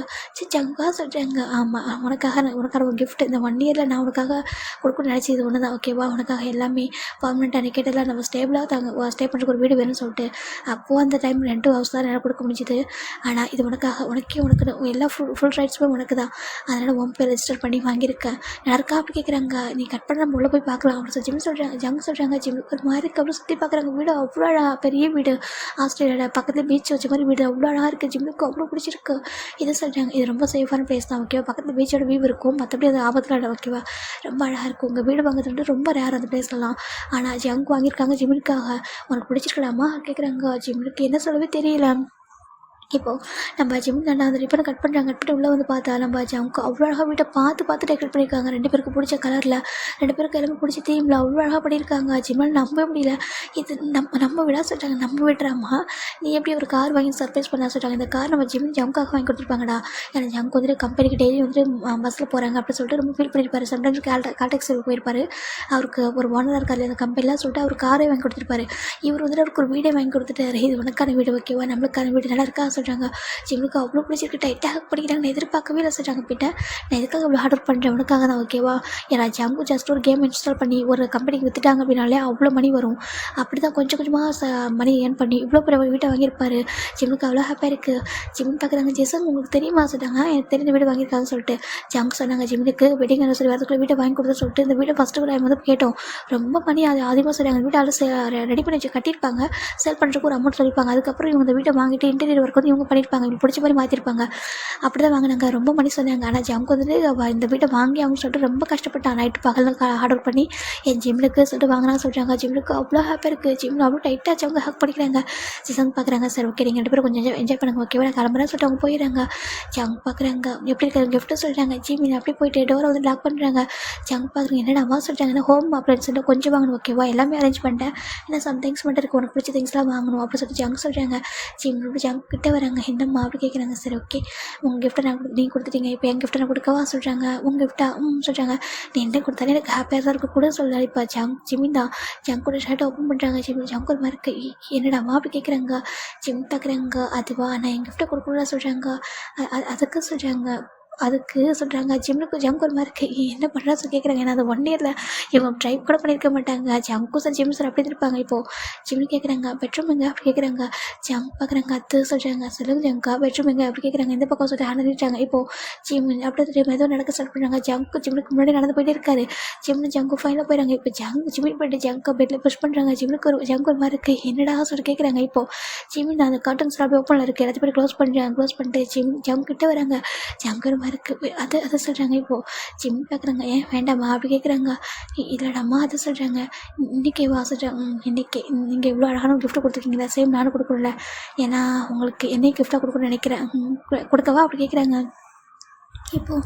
ஜங்கா சொல்கிறாங்க. ஆமாம் உனக்கான ஒரு கிஃப்ட் இந்த 1 இயரில் நான் உனக்காக கொடுக்கணும்னு நினச்சி இது ஒன்று தான் ஓகேவா. உனக்காக எல்லாமே பர்மனெண்ட்டாக நீ கேட்டதில் நம்ம ஸ்டேபிளாக ஸ்டே பண்ணுறதுக்கு ஒரு வீடு வேணும்னு சொல்லிட்டு அப்போது அந்த டைம் 2 ஹவுஸ் தான் என்னால் கொடுக்க முடிஞ்சுது. ஆனால் இது உனக்கு எல்லா ஃபுல் ரைட்ஸுமே உனக்கு தான். அதனால் உன் பேர் ரெஜிஸ்டர் பண்ணி வாங்கியிருக்கேன். யாருக்கா அப்படி கேட்குறாங்க. நீ கட் பண்ண நம்ம உள்ளே போய் பார்க்கலாம் அப்படின்னு சொல்லி ஜிம் சொல்கிறாங்க. ஜங்கு சொல்கிறாங்க. ஜிம் ஒரு மாதிரி இருக்குது அப்படின்னு சுற்றி பார்க்குறாங்க. வீடு அவ்வளோ அழகாக பெரிய வீடு, ஆஸ்திரேலியாவில் பக்கத்தில் பீச் வச்ச மாதிரி வீடு அவ்வளோ அழகாக இருக்குது. ஜிம்முக்கு அவ்வளோ பிடிச்சிருக்கு. இதை சொல்கிறாங்க. இது ரொம்ப சேஃபான பிளேஸ் தான் ஓகேவா. பக்கத்தில் பீச்சோட வியூ இருக்கும், மற்றபடி அது ஆபத்தில் இல்லை ஓகேவா. ரொம்ப அழகாக இருக்கும். உங்கள் வீடு வாங்குறது ரொம்ப ரேர் அந்த பிளேஸ்லாம். ஆனால் ஜங்கு வாங்கியிருக்காங்க ஜிம்முக்காக. உனக்கு பிடிச்சிருக்கலாமா கேட்குறாங்க. ஜிம்முக்கு என்ன சொல்லவே தெரியல. இப்போது நம்ம ஜிம் நல்லா அந்த ரிப்பனை கட் பண்ணிட்டு உள்ளே வந்து பார்த்தா நம்ம ஜங்கு அவ்வளோ அழகாக வீட்டை பார்த்து டெக்கரேட் பண்ணியிருக்காங்க. 2 பேருக்கு பிடிச்ச கலரில், 2 பேருக்கு எல்லாமே பிடிச்ச தீமில் அவ்வளோ அழகாக பண்ணியிருக்காங்க. ஜிம்மால் நம்ப முடியல. இது நம்ம விட சொல்கிறாங்க. நம்ம விடுறாமா, நீ எப்படி ஒரு கார் வாங்கி சர்ப்ரைஸ் பண்ண சொல்கிறாங்க. இந்த கார் நம்ம ஜங்குக்காக வாங்கி கொடுத்துருப்பாங்கடா. ஏன்னா ஜங்கு வந்துட்டு கம்பெனிக்கு டெய்லி வந்துட்டு பஸ்ஸில் போகிறாங்க அப்படின்னு சொல்லிட்டு ரொம்ப ஃபீல் பண்ணியிருப்பாரு. சம்டைம்ஸ் கால்டெக்ஸில் போயிருப்பார். அவருக்கு ஒரு ஓனராக இருக்கார் அந்த கம்பெனிலாம் சொல்லிட்டு அவர் காரே வாங்கி கொடுத்துருப்பாரு. இவர் வந்துட்டு அவருக்கு ஒரு வீடே வாங்கி கொடுத்துட்டாரு. இது உனக்கான வீடு ஓகேவா, நம்மளுக்கான வீடு நல்லா இருக்கா சொல்கிறாங்க. ஜிம்முக்கு அவ்வளோ பிடிச்சிருக்கு, டைட்டாக ஹக் பண்ணிக்கிறாங்க. நான் எதிர்பார்க்கவே இல்லை சொல்கிறாங்க. பின்ன நான் எதுக்காக இவ்வளோ ஹார்ட் ஒர்க் பண்ணுறேன் உனக்காக தான், ஓகேவா? ஏன்னா ஜங்கு ஜஸ்ட் ஒரு கேம் இன்ஸ்டால் பண்ணி ஒரு கம்பெனிக்கு விற்றுட்டாங்க அப்படின்னாலே அவ்வளோ மணி வரும். அப்படி தான் கொஞ்சம் கொஞ்சமாக மணி ஏர்ன் பண்ணி இவ்வளோ பெரிய வீட்டை வாங்கியிருப்பாரு. ஜிம்முக்கு அவ்வளோ ஹாப்பியாக இருக்குது. ஜிம் பார்க்குறாங்க. ஜெசன் உங்களுக்கு தெரியுமா சொல்லிட்டாங்க. எனக்கு தெரிஞ்ச வீடு வாங்கியிருக்காங்கன்னு சொல்லிட்டு ஜங்கு சொன்னாங்க. ஜிம்முக்கு வெட்டிங் அனிவர்சரி வரதுக்குள்ள வீட்டை வாங்கி கொடுத்து சொல்லிட்டு இந்த வீட்டை ஃபஸ்ட்டு கூட வந்து கேட்டோம். ரொம்ப மணி அது அதிகமாக சொல்லுவாங்க. வீட்டை ரெடி பண்ணி வச்சு கட்டியிருப்பாங்க, சேல் பண்ணுறதுக்கு ஒரு அமௌண்ட் சொல்லியிருப்பாங்க. அதுக்கப்புறம் இவங்க இந்த வீட்டை வாங்கிட்டு இன்டீரியர் ஒர்க் வந்து இவங்க பண்ணியிருப்பாங்க, இவங்க பிடிச்ச மாதிரி மாற்றிருப்பாங்க. அப்படி தான் வாங்கினாங்க. ரொம்ப மணி சொன்னாங்க. ஆனால் ஜங்கு வந்துட்டு இந்த வீட்டை வாங்கி அவங்க சொல்லிட்டு ரொம்ப கஷ்டப்பட்டான். நைட்டு பகலில் ஹார்ட் ஒர்க் பண்ணி என் ஜிம்முக்கு சொல்லிட்டு வாங்கினான்னு சொல்கிறாங்க. ஜிம்முக்கு அவ்வளோ ஹாப்பியாக இருக்குது. ஜிம்மில் அவ்வளோ டைட்டாக அவங்க ஹக் பண்ணிக்கிறாங்க. ஜிசங் பார்க்குறாங்க. சார் ஓகே நீங்கள் 2 பேரும் கொஞ்சம் என்ஜாய் பண்ணுங்க, ஓகேவா? நான் கிளம்புறேன்னு சொல்லிட்டு அவங்க போயிடுறாங்க. ஜங் பார்க்குறாங்க. எப்படி இருக்காங்க கிஃப்ட்டு சொல்கிறாங்க. ஜிம்மி அப்படியே போயிட்டு டோரை வந்து லாக் பண்ணுறாங்க. ஜங் பார்க்குறீங்க. என்னடா அம்மா சொல்கிறாங்கன்னா ஹோம் அப்படின்னு சொல்லிட்டு கொஞ்சம் வாங்கணும், ஓகேவா? எல்லாமே அரேஞ்ச் பண்ணிட்டேன், ஏன்னா சம் திங்ஸ் மட்டும் இருக்குது, உனக்கு பிடிச்ச திங்ஸ்லாம் வாங்கணும் அப்படின்னு சொல்லிட்டு ஜங் சொல்கிறாங்க. ஜிம் ஜங் கிட்டே வராங்க. என்னம்மா அப்படி கேட்குறாங்க. சரி ஓகே உங்கள் கிஃப்ட்டை நான் நீங்கள் கொடுத்துட்டீங்க, இப்போ என் கிஃப்ட்டை நான் கொடுக்கவா சொல்கிறாங்க. உங்கள் கிஃப்ட்டா சொல்கிறாங்க. நீ என்ன கொடுத்தாலும் எனக்கு ஹாப்பியாக தான் இருக்க கூட சொல்ல. இப்போ ஜிம்மி தான் ஜங்க் கூட ஷர்ட்டை ஓப்பன் பண்ணுறாங்க. ஜங்க் ஒரு மாதிரி என்னடாம்மா அப்படி கேட்குறாங்க. ஜிம் பார்க்குறாங்க. அதுவா நான் என் கிஃப்ட்டை கொடுக்கணும்னு சொல்கிறாங்க. அதுக்கு சொல்கிறாங்க. ஜிம்முக்கு ஜங்க் ஒரு மாதிரி இருக்குது, என்ன பண்ணுறா சொல்லி கேட்குறாங்க. ஏன்னா அது 1 இயரில் இவங்க ட்ரை கூட பண்ணியிருக்க மாட்டாங்க. ஜங்கும் சார் ஜிம் சார் அப்படி இருப்பாங்க. இப்போது ஜிம்மு கேட்குறாங்க. பெட்ரூம் எங்கே அப்படி கேட்குறாங்க. ஜங்க் பார்க்குறாங்க. அது சொல்கிறாங்க. சொல்லுங்க ஜங்கா பெட்ரூம் எங்கே அப்படி கேட்குறாங்க. இந்த பக்கம் சொல்லிட்டு அனுப்பிட்டாங்க. இப்போது ஜிம் அப்படியே எதுவும் நடக்க ஸ்டார்ட் பண்ணுறாங்க. ஜிம்முக்கு முன்னாடி நடந்து போயிட்டே இருக்காரு. ஜங்கு ஃபைனலாக போயிடறாங்க. இப்போ ஜிம்முக்கு போய்ட்டு ஜங்கை பெட்டில் புஷ் பண்ணுறாங்க. ஜங்க் ஒரு மாதிரி இருக்குது, என்னடா சொல்லி கேட்குறாங்க. இப்போது ஜிம்மி அந்த கர்டன்ஸ் அப்படியே ஓப்பனில் இருக்குது, எல்லாத்தையும் போய் க்ளோஸ் பண்ணிட்டு ஜங்க் கிட்டே வராங்க. ஜங்கு இருக்குது அதை சொல்கிறாங்க. இப்போது ஜிம் பார்க்குறாங்க. ஏன் வேண்டாமா அப்படி கேட்குறாங்க. இல்லைடாம்மா அதை சொல்கிறாங்க. இன்றைக்கே வா சொல்கிறாங்க. இன்றைக்கி நீங்கள் இவ்வளோ அழகான கிஃப்ட்டு கொடுத்துருக்கீங்களா, சேம் நானும் கொடுக்கணும்ல, ஏன்னா உங்களுக்கு என்னையும் கிஃப்ட்டாக கொடுக்கணும்னு நினைக்கிறேன், கொடுக்கவா அப்படி கேட்குறாங்க. இப்போது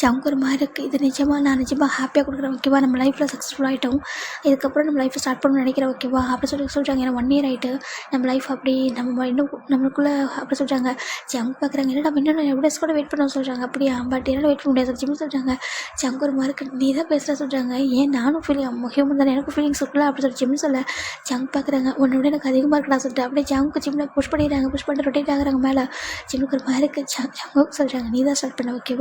ஜங்க் ஒரு மாதிரி இருக்குது. இது நான் நிஜமாக ஹாப்பியாக கொடுக்குறேன், ஓகேவா? நம்ம லைஃப்பில் சக்ஸஸ்ஃபுல் ஆகிட்டோம், இதுக்கப்புறம் நம்ம லைஃப்பை ஸ்டார்ட் பண்ணணும்னு நினைக்கிறேன், ஓகேவா? அப்படி சொல்கிறாங்க. ஏன்னா 1 இயர் ஆகிட்டு நம்ம லைஃப் அப்படி நம்ம இன்னும் நம்மளுக்குள்ளே அப்படி சொல்கிறாங்க. ஜங்க் பார்க்குறாங்க. என்ன நம்ம இன்னும் எவ்வளோ டேஸ் கூட வெயிட் பண்ண சொல்கிறாங்க. அப்படியா? பட் என்னால் வெயிட் பண்ண முடியாது ஜிம் சொல்கிறாங்க. ஜங்க் ஒரு மாதிரி நீ தான் பேசுகிற சொல்கிறாங்க. ஏன் நானும் ஹியூமன் தானே, எனக்கும் ஃபீலிங்ஸ் இருக்குல்ல அப்படி சொல்லி ஜிம் சொல்ல. ஜங்க் பார்க்குறாங்க. உன்னோட எனக்கு அதிகமாக இருக்கடா சொல்லிட்டு அப்படியே ஜங்க்கு ஜிம்மில் புஷ் பண்ணிட்டு ரொட்டேட் ஆகுறாங்க மேலே. ஜிம்முக்கு ஒரு மாதிரி இருக்குது. ஜங்கு சொல்கிறாங்க. நீ தான் ஸ்டார்ட் பண்ண, ஓகேவா?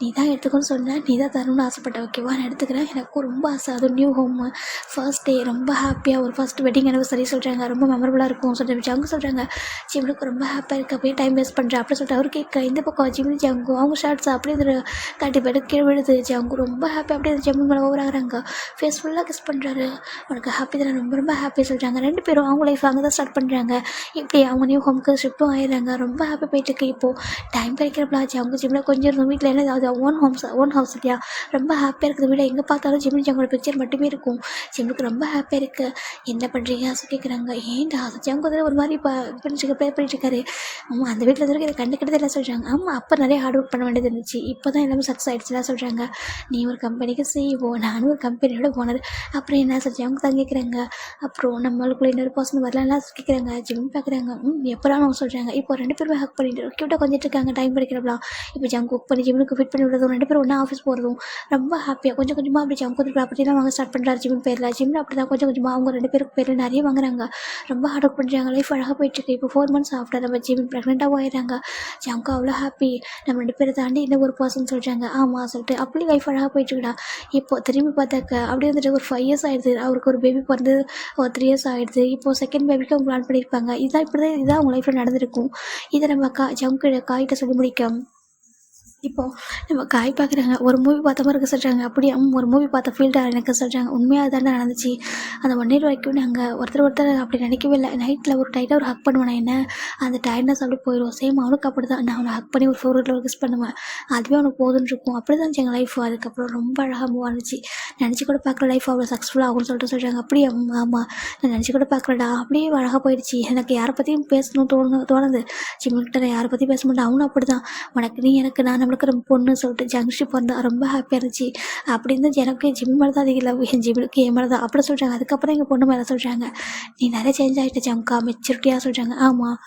நீ தான் எடுத்துக்கணும்னு சொன்ன, நீ தான் தரணும்னு ஆசைப்பட்ட, ஓகேவா? நான் எடுத்துக்கிறேன். எனக்கும் ரொம்ப ஆசை, அதுவும் நியூ ஹோமு, ஃபர்ஸ்ட் டே, ரொம்ப ஹாப்பியாக ஒரு ஃபர்ஸ்ட் வெட்டிங் அனிவர்சரி சொல்கிறாங்க. ரொம்ப மெமரபுளாக இருக்கும் சொல்லிட்டு ஜங்கு சொல்கிறாங்க. ஜிம்முக்கு ரொம்ப ஹாப்பியாக இருக்குது, அப்படியே டைம் வேஸ்ட் பண்ணுறேன் அப்படி சொல்லிட்டு அவர் கேட்க. இந்த பக்கம் ஜிம்மி ஜங்கு அவங்க ஷர்ட்ஸ் அப்படியே இது கட்டி போய்ட்டு கீழே விழுது. ஜங்கு ரொம்ப ஹாப்பி, அப்படியே ஜம்மு மேலே ஓவர் ஆகிறாங்க. ஃபேஸ் ஃபுல்லாக கிஸ் பண்ணுறாரு. உனக்கு ஹாப்பி தானே, ரொம்ப ரொம்ப ஹாப்பி சொல்கிறாங்க. 2 பேரும் அவங்க லைஃப் அங்கே தான் ஸ்டார்ட் பண்ணுறாங்க. இப்படி அவங்க நியூ ஹோமுக்கு ஷிஃப்ட்டும் ஆயிடுறாங்க. ரொம்ப ஹாப்பி போயிட்டுருக்கு. இப்போது டைம் கிடைக்கிறப்பலாம் ஜங்கு ஜிம்மில் கொஞ்சம் இருந்தோம், வீட்டில் என்ன அது ஓன் ஹவுஸ் இல்லையா, ரொம்ப ஹாப்பியாக இருக்குது. வீட எங்கே பார்த்தாலும் ஜிம்மி ஜங்கோட பிக்சர் மட்டுமே இருக்கும். ஜிம்முக்கு ரொம்ப ஹாப்பியாக இருக்குது. என்ன பண்ணுறீங்க சொல்லி கேட்குறாங்க. ஏன்டா ஜங்கு வந்து ஒரு மாதிரி ப்ரே பண்ணிட்டு இருக்காரு. ஆமாம் அந்த வீட்டில் வரைக்கும் இதை கண்டுக்கிட்டதே இல்லை சொல்கிறாங்க. ஆமாம் அப்போ நிறைய ஹார்ட் ஒர்க் பண்ண வேண்டியது இருந்துச்சு, இப்போ தான் எல்லாமே சக்ஸஸ் ஆகிடுச்சுலாம் சொல்கிறாங்க. நீ ஒரு கம்பெனிக்கு CEO, நானும் ஒரு கம்பெனியோட ஓனர், அப்புறம் என்ன ஜங்கு தான் கேட்குறாங்க. அப்புறம் நம்மளுக்குள்ள இன்னொரு பர்சன் வரலாம்லாம் கேட்குறாங்க. ஜிம் பார்க்குறாங்க. எப்போலாம் சொல்கிறாங்க. இப்போ 2 பேருமே ஹக் பண்ணிட்டு க்யூட்டாக கொஞ்சிட்டு இருக்காங்க. டைம் படிக்கிறப்பலாம் இப்போ ஜங்கு குக் பண்ணி ஜிம்முக்கு ஃபிட் பண்ணி விடுறதும் 2 பேரும் ஒன்றா ஆஃபீஸ் போகிறதும் ரொம்ப ஹாப்பியாக கொஞ்சம் கொஞ்சமாக அப்படி ஜங்கு வந்து ப்ராப்பர்ட்டிலாம் வாங்க ஸ்டார்ட் பண்ணுறாரு ஜிம் பேரில். ஜிம்மில் அப்படி தான் கொஞ்சம் கொஞ்சமாக அவங்க 2 பேருக்கு பேரில் நிறைய வாங்குறாங்க. ரொம்ப ஹார்ட் ஒர்க் பண்ணுறாங்க. லைஃப் அழகாக போயிட்டுருக்கு. இப்போ 4 months ஆஃப்டர் நம்ம ஜிம் ப்ரெக்னெண்ட்டாக ஆயிடுறாங்க. ஜங்கு அவ்வளோ ஹாப்பி. நம்ம 2 பேரை தாண்டி இன்னும் ஒரு பர்சன் சொல்கிறாங்க. ஆமாம் சொல்லிட்டு அப்படியே லைஃப் அழகாக போயிட்டுருக்குடா. இப்போ திரும்பி பார்த்தாக்க அப்படியே வந்துட்டு ஒரு 5 years ஆகிடுது. அவருக்கு ஒரு பேபி பிறந்து ஒரு 3 years ஆகிடுது. இப்போது செகண்ட் பேபிக்கு அவங்க பிளான் பண்ணியிருப்பாங்க. இதுதான் அவங்க லைஃப்பில் நடந்திருக்கும். இதை நம்ம ஜங்கு காய்கிட்ட சொல்லி முடிக்க. இப்போது நம்ம காய் பார்க்குறாங்க. ஒரு மூவி பார்த்த மாதிரி இருக்க சொல்கிறாங்க. அப்படியே ஒரு மூவி பார்த்த ஃபீல்டாக எனக்கு சொல்கிறாங்க. உண்மையாக தானே நடந்துச்சு. அந்த 1 year வரைக்கும் நாங்கள் ஒருத்தர் அப்படி நினைக்கவே இல்லை. நைட்டில் ஒரு டைட்டாக ஒரு ஹக் பண்ணுவேன். என்ன அந்த டயர்ட்னஸ் அப்படி போயிடும். சேம் அவனுக்கு அப்படி தான். நான் அவனை ஹக் பண்ணி ஒரு 4 ஒரு கிஸ் பண்ணுவேன். அதுவே அவனுக்கு போதுன்னு இருக்கும். அப்படி தான் எங்கள் லைஃப். அதுக்கப்புறம் ரொம்ப அழகாக மூவ் ஆனிச்சு. நினச்சி கூட பார்க்குற லைஃப் அவ்வளோ சக்ஸஸ்ஃபுல் ஆகும்னு சொல்லிட்டு சொல்கிறாங்க. அப்படியே ஆமாம் நான் நினச்சி கூட பார்க்குறடா. அப்படியே அழகாக போயிடுச்சு. எனக்கு யாரை பற்றியும் பேசணும் தோணுது. ஜிம்முக்கிட்ட நான் யாரை பற்றியும் பேச மாட்டேன். அவனும் அப்படி தான். உனக்கு நீ எனக்கு நான் நம்மளுக்கு ரொம்ப பொண்ணு சொல்லிட்டு ஜங்ஷிப் வந்தால் ரொம்ப ஹாப்பியாக இருந்துச்சு. அப்படி இருந்து எனக்கு ஜிம் மேலே தான் அதிக லவ், என் ஜிம்முக்கு என் மேலே தான் அப்படி சொல்கிறாங்க. அதுக்கப்புறம் எங்கள் பொண்ணு மேலே சொல்கிறாங்க. நீ நிறைய சேஞ்ச் ஆகிட்ட ஜங்கா, மெச்சூரிட்டியாக சொல்கிறாங்க. ஆமாம்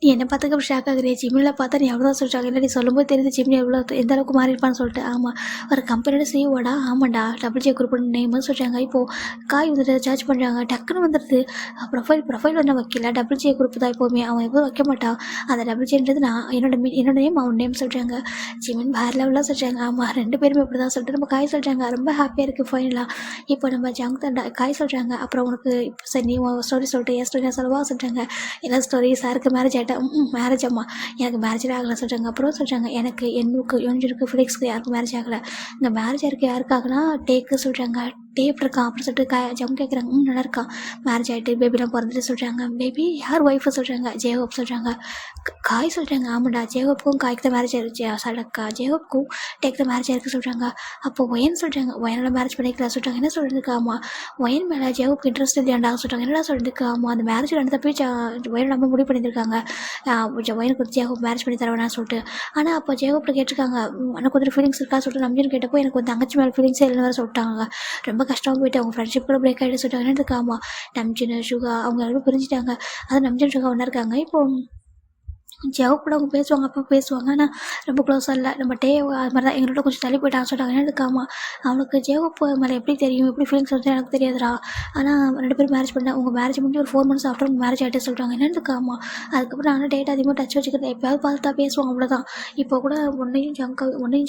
நீ என்ன பார்த்துக்க அப்படி ஷாக் ஆகுறியா? ஜிம்மில பார்த்தா நீ எவ்வளோ சொல்கிறாங்க. இல்லை நீ சொல்லும்போது தெரியுது ஜிம்னி எவ்வளோ எந்த அளவுக்கு மாறி இருப்பான்னு சொல்லிட்டு. ஆமாம், ஒரு கம்பெனியோட சிஇஓடா? ஆமாண்டா, டபுள் ஜே குரூப் நேம்னு சொல்கிறாங்க. இப்போது காய் வந்துட்டு சார்ஜ் பண்ணுறாங்க, டக்குன்னு வந்துடுது. ப்ரொஃபைல் ஒன்றும் வைக்கல, டபுள் ஜே குரூப் தான் எப்போவுமே. அவன் எப்போதும் வைக்க மாட்டான். அந்த டபுள் ஜேன்றது நான் என்னோட நேம் அவன் நேம் சொல்கிறாங்க. ஜிமின் வேறு லெவலாக சொல்கிறாங்க. ஆமாம், 2 பேருமே இப்படி தான் சொல்லிட்டு நம்ம காய் சொல்கிறாங்க. ரொம்ப ஹாப்பியாக இருக்குது ஃபைனலாக. இப்போ நம்ம ஜங்க் தான் காய் சொல்கிறாங்க. அப்புறம் உனக்கு இப்போ சரி நீ ஸ்டோரி சொல்லிட்டு என் ஸ்டோரி சொல்லவா சொல்கிறாங்க. என்ன ஸ்டோரி? சாருக்கு மேரேஜ் ஆகிட்டா? மேரேஜ் அம்மா எனக்கு மேரேஜே ஆகலை சொல்கிறாங்க. அப்புறம் சொல்கிறாங்க எனக்கு யோன்ஜுனுக்கு ஃபிலிக்ஸ்க்கு யாருக்கும் மேரேஜ் ஆகலை. இங்கே மேரேஜ் இருக்குது யாருக்காகனா டேக்கு சொல்கிறாங்க. டேப் இருக்கான் அப்படின்னு சொல்லிட்டு ஜம் கேட்குறாங்க. நல்லா இருக்கான், மேரேஜ் ஆகிட்டு பேபிலாம் பிறந்துட்டு சொல்கிறாங்க. பேபி யார் ஒய்ஃபு சொல்கிறாங்க. ஜேஹோப் சொல்கிறாங்க. காய் சொல்கிறாங்க. ஆமாண்டா, ஜேஹோப்புக்கும் காய்க்கு தான் மேரேஜ் ஆயிடுச்சு சடக்கா. ஜேஹோப்புக்கும் டேக் தான் மேரேஜ் ஆயிருக்கு சொல்கிறாங்க. அப்போ ஒயன் சொல்கிறாங்க. ஒயனோட மேரேஜ் பண்ணிக்கலாம் சொல்கிறாங்க. என்ன சொல்கிறதுக்கு? ஆமாம், ஒயன் மேலே ஜேஹோப்புக்கு இன்ட்ரெஸ்ட் இல்லையாண்டா சொல்கிறாங்க. என்னடா சொல்கிறதுக்கு? ஆமாம், அந்த மேரேஜ் நடந்த போய் ஒயனோட நம்ம முடிவு பண்ணியிருக்காங்க. ஒயனுக்கு வந்து ஜேஹோப் மேரேஜ் பண்ணி தரவேணா சொல்லிட்டு. ஆனால் அப்போ ஜேஹோப்பில் கேட்டிருக்காங்க எனக்கு கொஞ்சம் ஃபீலிங்ஸ் இருக்கா சொல்லிட்டு. நம்பின்னு கேட்டப்போ எனக்கு வந்து தங்கச்சி மேலே ஃபீலிங்ஸே இல்லைன்னு வேறு சொல்லிட்டாங்க. ரொம்ப கஷ்டமாக போயிட்டு அவங்க ஃப்ரெண்ட்ஷிப் கூட பிரேக் ஆகிட்டு சொல்லிட்டாங்க. என்ன இருக்காமா நம்ஜின் சுகா அவங்க எல்லாரும் பிரிஞ்சுட்டாங்க. அது நம்ஜின் சுகா ஒன்றா இருக்காங்க. இப்போது ஜவ் கூட அவங்க பேசுவாங்க, அப்போ பேசுவாங்க. ஆனால் ரொம்ப க்ளோஸாக இல்லை. நம்ம டே அது மாதிரி தான் எங்களோட கொஞ்சம் தள்ளி போயிட்டாங்க சொல்லிட்டாங்க. என்ன இருக்காமா அவனுக்கு ஜேவப்பு மேலே எப்படி தெரியும், எப்படி ஃபீலிங்ஸ் வந்து எனக்கு தெரியாதுடா. ஆனால் 2 பேரும் மேரேஜ் பண்ணேன். உங்கள் மேரேஜ் முடிஞ்சு ஒரு 4 months ஆஃப்டர் மேரேஜ் ஆகிட்டு சொல்லிட்டாங்க. என்ன இருக்காமா அதுக்கப்புறம் நானும் டேட் அதிகமாக டச் வச்சுக்கிறேன். எப்போயாவது பார்த்தா பேசுவாங்க, அவ்வளோதான். இப்போ கூட ஒன்றையும்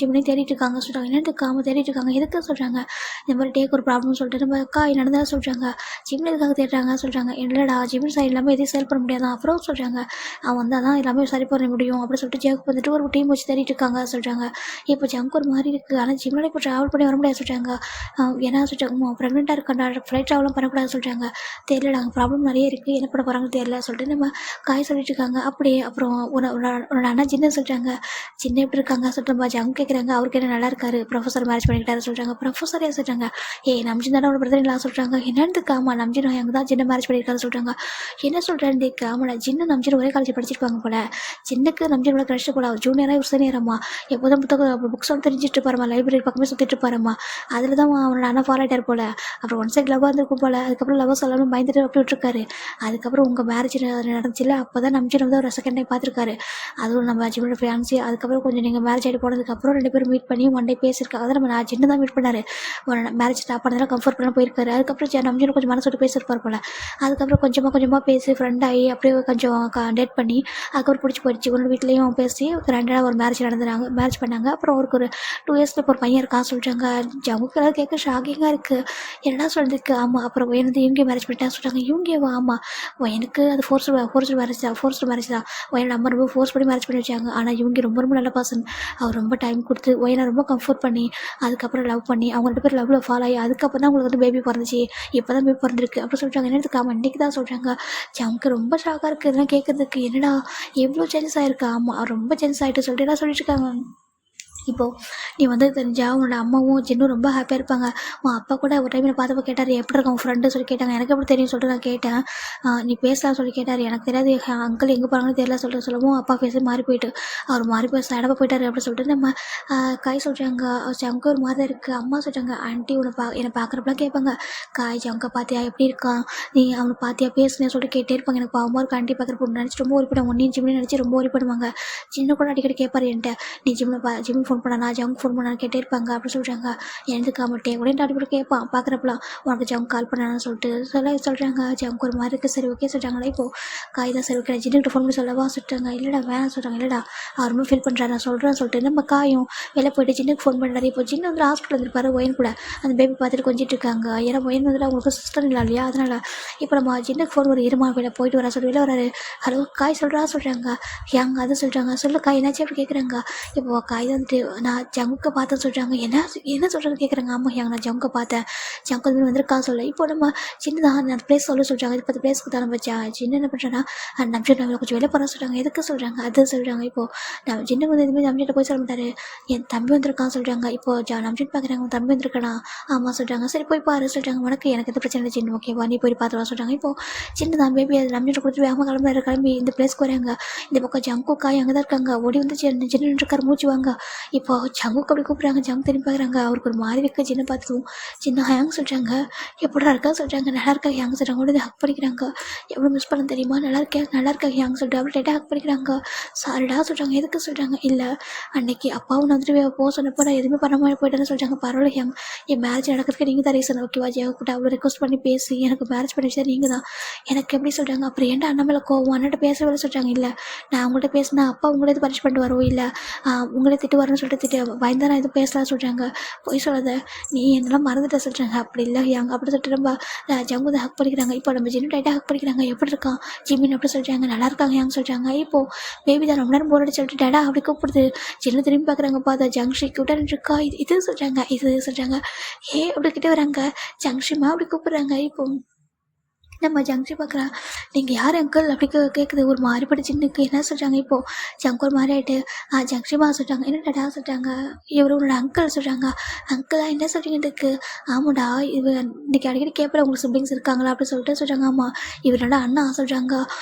ஜிம்னையும் தேடிட்டு இருக்காங்க சொல்கிறாங்க. என்ன இருக்காமல் தேடிட்டு இருக்காங்க. எதுக்கு சொல்கிறாங்க. இந்த மாதிரி டேக் ஒரு ப்ராப்ளம்னு சொல்லிட்டு நம்ம அக்கா நடந்ததாக சொல்கிறாங்க. ஜிம்மில் எதுக்காக தேடுறாங்க சொல்கிறாங்க. இல்லைடா, ஜிம்மில் சைடு இல்லாமல் எதையும் சேல் பண்ண முடியாதான். அப்புறம் சொல்கிறாங்க அவன் வந்தால் தான் எல்லாமே சரி பண்ண முடியும் அப்படி சொல்லிட்டு ஜங்க் வந்துட்டு ஒரு டீம் வச்சு தேடிட்டு இருக்காங்க சொல்கிறாங்க. இப்போ ஜங்க் ஒரு மாதிரி இருக்குது. ஆனால் ஜிம்மில் இப்போ ட்ராவல் பண்ணி வர முடியாது சொல்கிறாங்க. ஏன்னா சொல்கிறாங்க ப்ரெக்னெண்ட்டாக இருக்காண்டா, ஃப்ளைட் ட்ராவலும் பண்ணக்கூடாது சொல்கிறாங்க. தெரியல, நாங்கள் ப்ராப்ளம் நிறைய இருக்குது, என்ன பண்ண போகிறாங்கன்னு தெரியல சொல்லிட்டு நம்ம காய் சொல்லிட்டு இருக்காங்க. அப்படியே அப்புறம் உன்னோட அண்ணா சின்ன சொல்கிறாங்க. சின்ன எப்படி இருக்காங்க சொல்லிட்டு நம்ம ஜங்க் கேட்குறாங்க. அவருக்கு என்ன நல்லா இருக்காரு, ப்ரொஃபஸர் மேரேஜ் பண்ணிக்கிட்டாரு சொல்கிறாங்க. ப்ரொஃபஸரே சொல்கிறாங்க. நம்ஜின் தானே ஒரு பிரதர் சொல்கிறாங்க. என்னன்னு காமா நம்ஜின் அங்கே தான் சின்ன மேரேஜ் பண்ணியிருக்காரு சொல்கிறாங்க. என்ன சொல்கிறேன் காமடா, சின்ன நம்ஜின் ஒரே காலேஜ் படிச்சிருப்பாங்க போல. சின்னக்கு நம்ஜினோட க்ரஷ் போல. அவர் ஜூனியராக ஒரு சீனியரம்மா. எப்போதும் புக்ஸ் வந்து தெரிஞ்சிட்டு இருப்பாரம்மா, லைப்ரரி பக்கமே சுற்றிட்டு இருப்பாரம்மா. அதில் தான் அவனோட அண்ணா ஃபாலோ ஆகிட்டார் போல். அப்புறம் ஒன் சைட் லவ்வாக இருந்திருக்கும் போல். அதுக்கப்புறம் லவ்வாக சொல்லாமல் பயந்துட்டு அப்படி விட்டுருக்காரு. அதுக்கப்புறம் உங்கள் மேரேஜ் நடந்துச்சுல, அப்போ தான் நம்ஜின் வந்து ஒரு செகண்ட் டைம் பார்த்துருக்காரு. அதுவும் நம்ம ஜிம்மோட ஃபியான்சி. அதுக்கப்புறம் கொஞ்சம் நீங்கள் மேரேஜ் ஆகிட்டு போனதுக்கப்புறம் 2 பேரும் மீட் பண்ணி ஒன் டே பேசியிருக்காங்க. அதான் நம்ம ஜின்னு தான் மீட் பண்ணார். மேரேஜ் ஸ்டாப் பண்ணதெல்லாம் கம்ஃபர்ட் பண்ண போயிருக்காரு. அதுக்கப்புறம் நம்ஜின் கொஞ்சம் மனசு விட்டு பேசியிருப்பார் போல். அதுக்கப்புறம் கொஞ்சமாக பேசி ஃப்ரெண்ட் ஆகி அப்படியே கொஞ்சம் டேட் பண்ணி அதுக்கப்புறம் பிடிச்சி போயிடுச்சு. ஒரு வீட்லேயும் பேசி கிராண்டாக ஒரு மேரேஜ் மேரேஜ் பண்ணாங்க. அப்புறம் அவருக்கு ஒரு 2 இயர்ஸில் இப்போ ஒரு பையன் இருக்கான்னு சொல்கிறாங்க. ஜமுக்கெல்லாம் கேட்க ஷாக்கிங்காக இருக்குது. என்னடா சொல்கிறதுக்கு. ஆமாம், அப்புறம் வந்து இவங்க மேரேஜ் பண்ணிட்டான்னு சொல்கிறாங்க. இவங்கேவா? ஆமாம், எனக்கு அது ஃபோர்ஸ்டு மேரேஜ் தான். என்னோட அம்மா ரொம்ப ஃபோர்ஸ் பண்ணி மேரேஜ் பண்ணி வச்சாங்க. ஆனால் இவங்க ரொம்ப நல்ல பர்சன். அவர் ரொம்ப டைம் கொடுத்து ஒயனை ரொம்ப கம்ஃபர்ட் பண்ணி அதுக்கப்புறம் லவ் பண்ணி அவங்க 2 பேர் லவ்வில் ஃபாலோ ஆகி அதுக்கப்புறம் தான் உங்களுக்கு வந்து பேபி பிறந்துச்சு. இப்போ தான் பேபி பிறந்திருக்கு அப்படி சொல்கிறாங்க. என்னதுக்கு? ஆமாம், இன்றைக்கி தான் சொல்கிறாங்க. ஜமுக்கு ரொம்ப ஷாக்காக இருக்குது இதெல்லாம் கேட்குறதுக்கு. என்னடா எவ்வளோ சேஞ்சஸ் ஆகிருக்கு. ஆமாம், ரொம்ப சேஞ்சஸ் ஆகிட்டு சொல்லிட்டு எல்லாம் சொல்லிட்டு இருக்காங்க. இப்போது நீ வந்து தெரிஞ்சா உன்னோட அம்மாவும் சின்னும் ரொம்ப ஹாப்பியாக இருப்பாங்க. உன் அப்பா கூட ஒரு டைம் பார்த்துப்போ கேட்டார், எப்படி இருக்க உன் ஃப்ரெண்டு சொல்லி கேட்டாங்க. எனக்கு எப்படி தெரியும் சொல்லிட்டு நான் கேட்டேன். நீ பேசலாம் சொல்லி கேட்டார். எனக்கு தெரியாது, அங்கிள் எங்கே போகிறாங்கன்னு தெரியல சொல்லிட்டு சொல்லவும் அப்பா ஃபேஸே மாறி போயிட்டு அவர் மாறி போய் சடப்பாக போயிட்டார் அப்படின்னு சொல்லிட்டு நம்ம காய் சொல்கிறாங்க. ஜங்கு ஒரு மாதிரி இருக்குது. அம்மா சொல்கிறாங்க, ஆண்டி என்னை பார்க்குறப்பெல்லாம் கேட்பாங்க, காய் ஜங்கை பார்த்தியா எப்படி இருக்கான், நீ அவனை பார்த்தியா பேசுனேன்னு சொல்லிட்டு கேட்டே இருப்பாங்க. எனக்கு பாவமாக இருக்கும் ஆண்டி பார்க்குறப்ப நினச்சி ரொம்ப ஓரி பண்ணுவாங்க. ஒன்றையும் ஜிம்னு நினச்சி ரொம்ப ஓரி பண்ணுவாங்க. சின்ன கூட அடிக்கடி கேட்பார் என்கிட்ட, நீ ஜிம் ஃபோன் பண்ணா ஜங்க் ஃபோன் பண்ணான்னு கேட்டே இருப்பாங்க அப்படி சொல்கிறாங்க. எனக்கு மாட்டே கூட அடிப்படி கேட்பான் பார்க்குறப்பலாம், உனக்கு ஜங்க் கால் பண்ணான்னு சொல்லிட்டு சொல்கிறாங்க. ஜங்க் ஒரு மாதிரி இருக்குது. சரி ஓகே சொல்கிறாங்களா. இப்போது காய் தான் சரி ஓகே ஜின்னுக்கிட்ட ஃபோன் பண்ணி சொல்லவா சொல்லிட்டாங்க. இல்லைடா வேணாம் சொல்கிறாங்க. இல்லைடா அவர் ரொம்ப ஃபீல் பண்ணுறாரு நான் சொல்கிறேன்னு சொல்லிட்டு நம்ம காயும் வெளில போயிட்டு ஜின்னுக்கு ஃபோன் பண்ணுறாரு. இப்போ ஜின்னு வந்து ஹாஸ்பிட்டல் வந்துருப்பாரு ஒயன் கூட அந்த பேபி பார்த்துட்டு கொஞ்சிட்டு இருக்காங்க. ஏன்னா ஒயன் வந்துட்டு அவங்களுக்கு சிஸ்டர் இல்லை இல்லையா, அதனால் இப்போ நம்ம ஜின்னுக்கு ஃபோன் ஒரு இருமா வெளில போயிட்டு வர சொல்லி வெளில வராரு. ஹலோ காய் சொல்கிறாங்க. ஏங்க அதை சொல்கிறாங்க. சொல்லு காய் என்னாச்சு அப்படி கேட்குறாங்க. இப்போ காய் வந்துட்டு நான் ஜங்குக்க பார்த்தேன்னு சொல்கிறாங்க. என்ன சொல்கிறாங்க கேட்குறாங்க. ஆமாம் நான் ஜங்குக்க பார்த்தேன், ஜங்கு வந்து வந்திருக்கா சொல்ல. இப்போ நம்ம சின்னதாக அந்த பிளேஸ் சொல்கிறாங்க. இது 10 பிளேஸ்க்கு தான் நம்ம சின்ன என்ன பண்ணுறேன்னா நம்ஜன் கொஞ்சம் வெளில போகிற சொல்கிறாங்க. எதுக்கு சொல்கிறாங்க அது சொல்கிறாங்க. இப்போது நம்ம சின்ன வந்து இதுமாதிரி நம்ஜிட்ட போய் சொல்ல மாட்டார், என் தம்பி வந்திருக்கான்னு சொல்கிறாங்க. இப்போது நம்ஜன் பார்க்குறாங்க, உன் தம்பி வந்திருக்கா. ஆமாம் சொல்கிறாங்க. சரி போய் பாரு சொல்கிறாங்க. உனக்கு எனக்கு எந்த பிரச்சனை இல்லை சின்ன, ஓகேவா நீ போய் பார்த்துலாம் சொல்கிறாங்க. இப்போது சின்ன தான் பேபி அது நம்ஜன் கொடுத்துட்டு வேகமாக கிளம்பி இந்த பிளேஸ்க்கு வராங்க. இந்த பக்கம் ஜங்கு காய் அங்கே தான் இருக்காங்க. ஓடி வந்து சின்ன இருக்கார் மூச்சு வாங்க. இப்போ ஜங்குக்கு அப்படி கூப்பிட்றாங்க. ஜங்கு திரும்பி பார்க்குறாங்க. அவருக்கு ஒரு மாதிரி இருக்குது. சின்ன பார்த்ததும் சின்ன ஹேங் சொல்கிறாங்க. எப்படா இருக்கா சொல்கிறாங்க. நல்லா இருக்கா ஹேங் சொல்கிறாங்க. உடனே ஹக் பண்ணிக்கிறாங்க. எவ்வளோ மிஸ் பண்ண தெரியுமா, நல்லா இருக்கா ஹேங் சொல்லிட்டு அப்படி டேட்டா ஹக் பண்ணிக்கிறாங்க. சாரிடா சொல்கிறாங்க. எதுக்கு சொல்கிறாங்க. இல்லை அன்னைக்கு அப்பாவும் வந்துட்டு போக சொன்னப்போ நான் எதுவுமே பண்ண மாதிரி போயிட்டேன்னு சொல்கிறாங்க. பரவாயில்ல ஹேங், என் மேரேஜ் நடக்கிறதுக்கு நீங்கள் தான் ரீசன் ஓகேவா. ஜெயக்கிட்ட அவ்வளோ ரெக்வஸ்ட் பண்ணி பேசி எனக்கு மேரேஜ் பண்ணி வச்சா நீங்கள் தான். எனக்கு எப்படி சொல்கிறாங்க. அப்புறம் ஏன்டா அண்ணன் மேலே கோவம், அண்ணன்ட்ட பேசவே சொல்கிறாங்க. இல்லை நான் உங்கள்கிட்ட பேசினா அப்பா உங்களே இது பனிஷ் பண்ணிட்டு வரவும் இல்லை உங்களே திட்டு வரேன்னு சொல்லிட்டு திட்டு பயந்தா நான் எதுவும் பேசலாம் சொல்கிறாங்க. போய் சொல்லாத, நீ என்னெல்லாம் மறந்துட்ட சொல்கிறாங்க. அப்படி இல்லை ஹேங் அப்படி சொல்லிட்டு ரொம்ப ஜங்கு தான் ஹக் பண்ணிக்கிறாங்க. இப்போ நம்ம ஜின்னு டைட்டாக ஹக் பண்ணிக்கிறாங்க. எப்படி இருக்கான் ஜிமின் அப்படி சொல்கிறாங்க. நல்லா இருக்காங்க ஹேங் சொல்கிறாங்க. இப்போது பேபி தான் ரொம்ப நேரம் போர் அடிச்சு சொல்லிட்டு டேடா அப்படி கூப்பிடுது. ஜின்னு திரும்பி பார்க்குறாங்க. பார்த்தா ஜங்ஷி கிட்ட இருக்கா. இது சொல்கிறாங்க. இது சொல்கிறாங்க. அப்படி கிட்டே வராங்க. ஜங்ஷிமா அப்படி கூப்பிட்றாங்க. இப்போ நம்ம ஜங்ஷி பார்க்குறா. நீங்கள் யார் அங்கிள் அப்படி கேட்குது. ஒரு மாறிப்பட்ட சின்னுக்கு என்ன சொல்கிறாங்க. இப்போது ஜங்கு ஒரு மாதிரி ஆகிட்டு ஜங்ஷிமா சொல்கிறாங்க. என்ன டடா சொல்கிறாங்க. இவர் உன்னோட அங்கிள் சொல்கிறாங்க. அங்கிளா என்ன சொல்கிறீங்க இதுக்கு. ஆமாடா இவர் இன்றைக்கி அடிக்கடி கேட்பல உங்களுக்கு சிப்ளிங்ஸ் இருக்காங்களா அப்படி சொல்லிட்டு சொல்கிறாங்க. ஆமாம் இவரோட அண்ணா சொல்கிறாங்க.